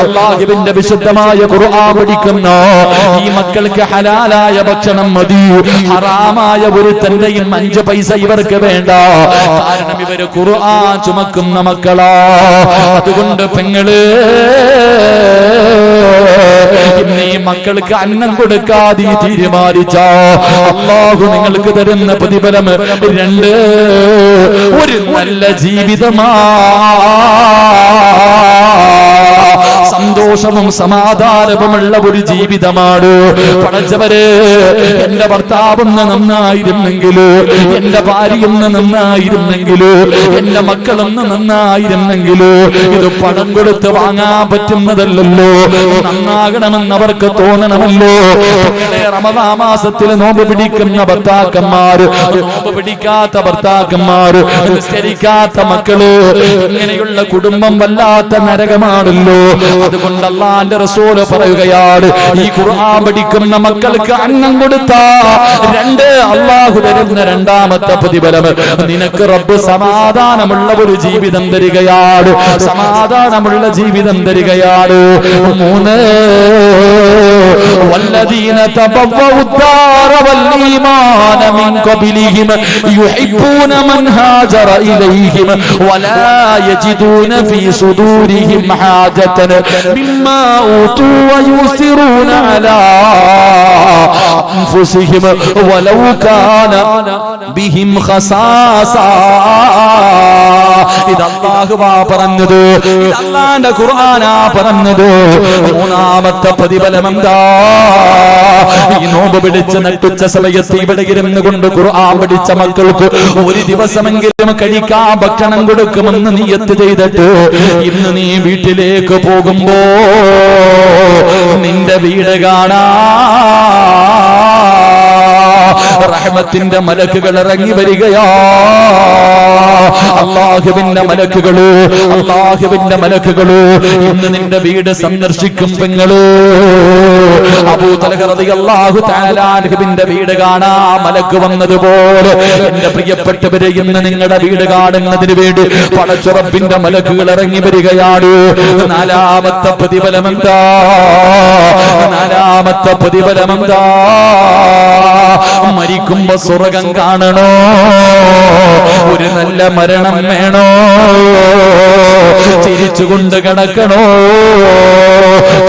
അല്ലാഹുവിന്റെ വിശുദ്ധമായ ഖുർആൻ പഠിക്കുന്ന ഈ മക്കൾക്ക് ഹലാലായ ഭക്ഷണം മതി, ഹറാമായ ഒരു തന്റെയും 5 പൈസ ഇവർക്ക് വേണ്ട. കാരണം ഇവര് ഖുർആൻ ചുമക്കുന്ന മക്കളാ. അതുകൊണ്ട് പെങ്ങള്, ഇന്ന് ഈ മക്കൾക്ക് അന്നം കൊടുക്കാതെ തീരുമാനിച്ച അല്ലാഹു നിങ്ങൾക്ക് തരുന്ന പ്രതിഫലം 2, ഒരു നല്ല ജീവിതമാ, സന്തോഷവും സമാധാനവുമുള്ള ഒരു ജീവിതമാണ്. പടച്ചവരെ, എന്റെ ഭർത്താവൊന്ന് നന്നായിരുന്നെങ്കില്, എന്റെ ഭാര്യയൊന്ന് നന്നായിരുന്നെങ്കില്, എന്റെ മക്കളൊന്ന് നന്നായിരുന്നെങ്കില്. ഇത് പണം കൊടുത്ത് വാങ്ങാൻ പറ്റുന്നതല്ലല്ലോ. നന്നാകണമെന്ന് അവർക്ക് തോന്നണമല്ലോ. റമദാൻ മാസത്തിൽ നോമ്പ് പിടിക്കുന്ന ഭർത്താക്കന്മാര്, നോമ്പ് പിടിക്കാത്ത ഭർത്താക്കന്മാര്, നിസ്കരിക്കാത്ത മക്കള്, ഇങ്ങനെയുള്ള കുടുംബം വല്ലാത്ത നരകമാണല്ലോ. അതുകൊണ്ട് അല്ലാഹുവിന്റെ റസൂൽ പറയുകയാണ്, ഈ ഖുർആൻ പഠിക്കുന്ന മക്കൾക്ക് അന്നം കൊടുത്താ 2, അല്ലാഹു തരുന്ന രണ്ടാമത്തെ പ്രതിഫലം, നിനക്ക് റബ്ബ് സമാധാനമുള്ള ഒരു ജീവിതം തരികയാണ്, സമാധാനമുള്ള ജീവിതം തരികയാണ്. 3, والذين تبوأوا الدار والإيمان من قبلهم يحبون من هاجر إليهم ولا يجدون في صدورهم حاجة مما أوتوا ويؤثرون على أنفسهم ولو كان بهم خصاصة. ഇത് അല്ലാഹുവാ പറഞ്ഞത്, ഇത് അല്ലാഹുവിന്റെ ഖുർആനാ പറഞ്ഞത്. 3ാമത്തെ പ്രതിഫലം എന്താ? ഈ നോമ്പ് പിടിച്ച് നട്ടുച്ച സമയത്ത് ഇവിടെ ഇരുന്ന് കൊണ്ട് ഖുർആൻ പഠിച്ച മക്കൾക്ക് ഒരു ദിവസമെങ്കിലും കഴിക്കാൻ ഭക്ഷണം കൊടുക്കുമെന്ന് നിയ്യത്ത് ചെയ്തിട്ട് ഇന്ന് നീ വീട്ടിലേക്ക് പോകുമ്പോ നിന്റെ വീട് കാണാ റഹ്മത്തിന്റെ മലക്കുകൾ ഇറങ്ങി വരികയാ. അല്ലാഹുവിന്റെ മലക്കുകള്, അല്ലാഹുവിന്റെ മലക്കുകള് ഇന്ന് നിന്റെ വീട് സന്ദർശിക്കും പെങ്ങള്. അബൂ തൽഹ റളിയല്ലാഹു തആല അൻഹുവിന്റെ വീട് കാണാ മലക്ക് വന്നതുപോലെ എന്റെ പ്രിയപ്പെട്ടവരെ ഇന്ന് നിങ്ങളുടെ വീട് കാണുന്നതിന് വേണ്ടി പടച്ച റബ്ബിന്റെ മലക്കുകൾ ഇറങ്ങി വരികയാണ്. 4ാമത്തെ പ്രതിഫലം എന്താ? 4ാമത്തെ പ്രതിഫലം എന്താ? മരിക്കുമ്പോ സ്വർഗ്ഗം കാണണോ? ഒരു നല്ല മരണം വേണോ? ചിരിച്ചുകൊണ്ട് കിടക്കണോ?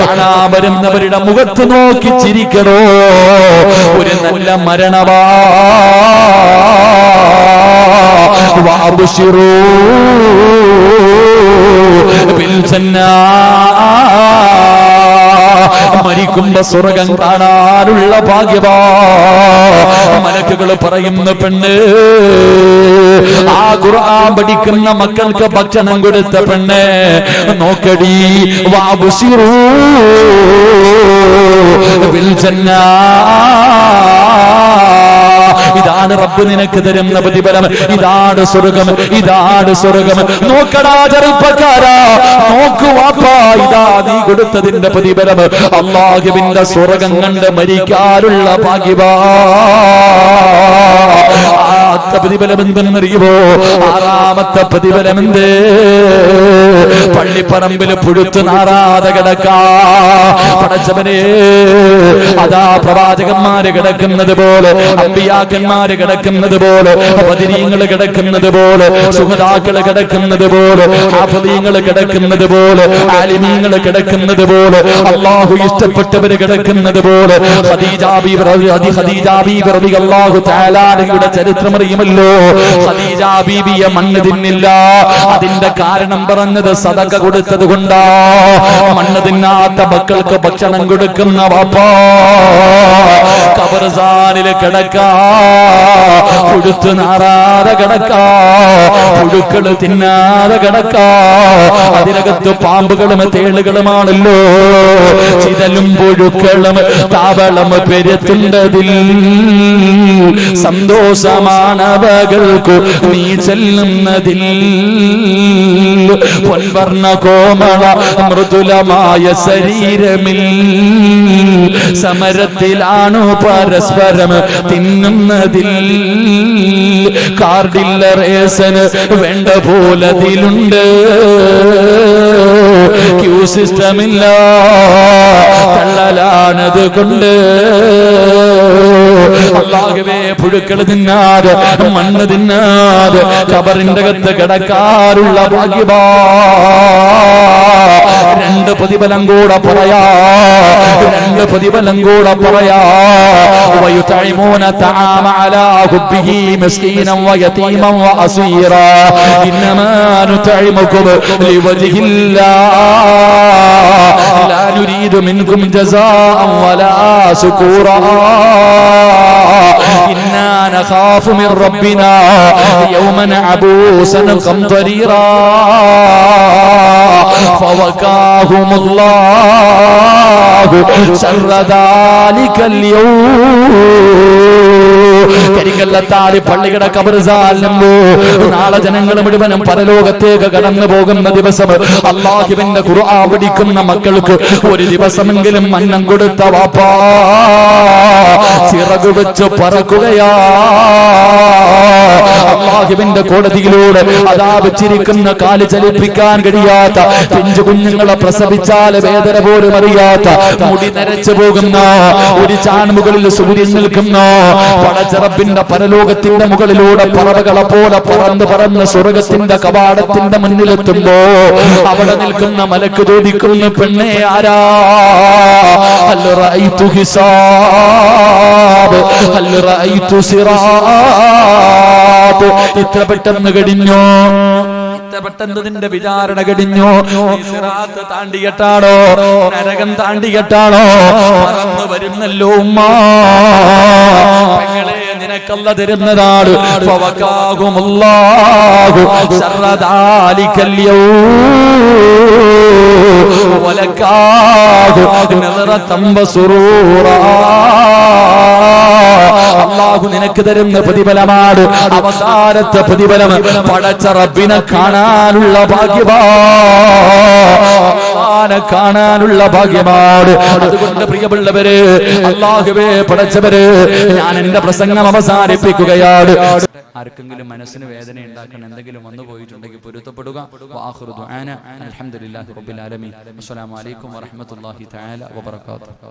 കാണാൻ വരുന്നവരുടെ മുഖത്ത് നോക്കി ചിരിക്കണോ? ഒരു നല്ല മരണവാ. വഅബ്ശിറൂ ബിൽ ജന്നാ. മരിക്കുമ്പോ സ്വർഗം കാണാനുള്ള ഭാഗ്യവാ. മലക്കുകൾ പറയുന്ന പെണ്ണ്, ആ ഖുർആൻ പഠിക്കുന്ന മക്കൾക്ക് ഭക്ഷണം കൊടുത്ത പെണ്ണ്, നോക്കടി വാബുശിറൂ ബിൽ ജന്നാ, ഇതാണ് റബ്ബ് നിനക്ക് തരുന്ന പ്രതിഫലം, ഇതാണ് സ്വർഗം, ഇതാണ് സ്വർഗം. നോക്കടാ ചെറുപ്പക്കാരാ, നോക്കു വാപ്പാ, ഇതാ നീ കൊടുത്തതിന്റെ പ്രതിഫലം. അല്ലാഹുവിന്റെ സ്വർഗം കണ്ട് മരിക്കാനുള്ള ഭാഗ്യവാ. ആദ്യത്തെ പ്രതിഫലം എന്തെന്നറിയുമോ? ആറാമത്തെ പ്രതിഫലം എന്ത്? പള്ളിപ്പറമ്പിൽ പുഴുത്തു നാറാതെ കിടക്കാ. പടച്ചവനെ, അതാ പ്രവാചകന്മാര് കിടക്കുന്നത് പോലെ, അമ്പിയാക്കന്മാര് കിടക്കുന്നത് പോലെ, ബദരീങ്ങൾ കിടക്കുന്നത് പോലെ, സുഹദാക്കൾ കിടക്കുന്നത് പോലെ, ഹാഫിളീങ്ങൾ കിടക്കുന്നത് പോലെ, ആലിമീങ്ങൾ കിടക്കുന്നത് പോലെ, അല്ലാഹു ഇഷ്ടപ്പെട്ടവര് കിടക്കുന്നത് പോലെ. ഖദീജ ബീബി റളിയല്ലാഹു തആല അൻഹയുടെ ചരിത്രം അറിയുമല്ലോ. ഖദീജ ബീബിയെ മണ്ണ് തിന്നില്ല. അതിന്റെ കാരണം പറഞ്ഞത് സദഖ കൊടുത്തത് കൊണ്ടാ. മണ്ണ് തിന്നാത്ത മക്കൾക്ക് ഭക്ഷണം കൊടുക്കുന്ന വാപ്പാ. ഖബർസ്ഥാനിൽ കിടക്കാ, പുഴുത്തു നാറാതെ കിടക്കാ, പുഴുക്കൾ തിന്നാതെ കിടക്കാ. അതിനകത്ത് പാമ്പുകളും തേളുകളുമാണല്ലോ. ചിതലും പുഴുക്കളും താവളം പെരുത്തുണ്ടതിൽ സന്തോഷമാണവകൾക്കു നീ ചെല്ലുന്നതിൽ. പൊൻവർണ്ണ കോമള മൃദുലമായ ശരീരമിൽ സമരത്തിലാണു പരസ്പരം തിന്നുന്നതിൽ. കാർഡില്ല റേസന് വേണ്ട പോലതിലുണ്ട്. ക്യൂ സിസ്റ്റമില്ല, തള്ളലാണത് കൊണ്ട്. അല്ലാഹുവേ, പുഴുക്കൾ തിന്നാതെ, മണ്ണ് തിന്നാതെ ഖബറിന്റെ അകത്ത് കിടക്കാറുള്ള ഭാഗ്യവാ. രണ്ട് പ്രതിഫലം കൂടെ പറയാ, രണ്ട് പ്രതിഫലം കൂടെ പറയാ. വയുതഇമൂന തആമ അലാ ഹുബ്ബിഹി മിസ്കീനൻ വയതീമൻ വഅസീറാ ഇന്നമാ നുതഇമുകും ലിവജ്ഹില്ലാഹ് ലാ നുരീദു മിൻകും ജസാഅൻ വലാ ശുകൂറാ ഇന്നാ നഖാഫു മിൻ റബ്ബിനാ യൗമൻ അബൂസൻ ഖംതരീറാ ഫവകാഹുമുല്ലാഹു ശർറ ദാലികൽ യൗം. കരിങ്കല്ലത്താടി പള്ളിയുടെ ഖബർസ്ഥാനിലോ നാളെ ജനങ്ങൾ മുഴുവനും പരലോകത്തേക്ക് കടന്നു പോകുന്ന ദിവസം അല്ലാഹുവിന്റെ ഖുർആൻ പഠിക്കുന്ന മക്കൾക്ക് ഒരു ദിവസമെങ്കിലും അന്നം കൊടുത്ത വാപ്പാ ചിറകു വെച്ച് പറക്കുകയാ. അല്ലാഹുവിന്റെ കോടതിയിലൂടെ അതാ വെച്ചിരിക്കുന്ന കാല് ചലിപ്പിക്കാൻ കഴിയാത്ത പിഞ്ചു കുഞ്ഞുങ്ങളെ പ്രസവിച്ചാൽ വേദന പോലും അറിയാത്ത മുടി നരച്ചു പോകുന്ന ഒരു ചാൺമുകളിൽ സൂര്യൻ നിൽക്കുന്ന പടച്ചറപ്പിന്റെ പരലോകത്തിന്റെ മുകളിലൂടെ പറവകളെ പോലെ പറന്ന് പറന്ന് സ്വർഗത്തിന്റെ കവാടത്തിന്റെ മുന്നിലെത്തുമ്പോ അവിടെ നിൽക്കുന്ന മലക്ക് ചോദിക്കുന്ന പെണ്ണെ ആരാ? ഹൽ റഅയ്തു ഹിസാബ് ഹൽ റഅയ്തു സിറാത്ത്. ഇത്ര പെട്ടെന്ന് കഴിഞ്ഞോ? പെട്ടെന്നതിന്റെ വിചാരണ കഴിഞ്ഞു. സിറാത്ത് താണ്ടിയിട്ടാണോ? നരകം താണ്ടിയിട്ടാണോ? പറന്നു വരുന്നല്ലോ ഉമ്മ. പെങ്ങളെ, നിനക്കല്ല തരുന്നതാണ്. ഫവകാഹുമുല്ലാഹു ശർറ ദാലികൽ യൗം വലകാഹു നദറതൻ വസുറൂറാ. അല്ലാഹു നിനക്ക് തരുന്ന പ്രതിഫലമാണ് അവസാനത്തെ പ്രതിഫലം. പടച്ച റബ്ബിനെ കാണാനുള്ള ഭാഗ്യമാണ്, കാണാനുള്ള ഭാഗ്യമാണ്. അതുകൊണ്ട് പ്രിയമുള്ളവര്, അല്ലാഹുവേ പടച്ചവര്, ഞാൻ എന്റെ പ്രസംഗം അവസാനിപ്പിക്കുകയാണ്. ആർക്കെങ്കിലും മനസ്സിന് വേദന ഉണ്ടാക്കണം, എന്തെങ്കിലും വന്നു പോയിട്ടുണ്ടെങ്കിൽ പൊരുത്തപ്പെടുക. വആഖിറു ദുആന അൽഹംദുലില്ലാഹി റബ്ബിൽ ആലമീൻ. അസ്സലാമു അലൈക്കും വറഹ്മത്തുള്ളാഹി തആല വബറകാതുഹു.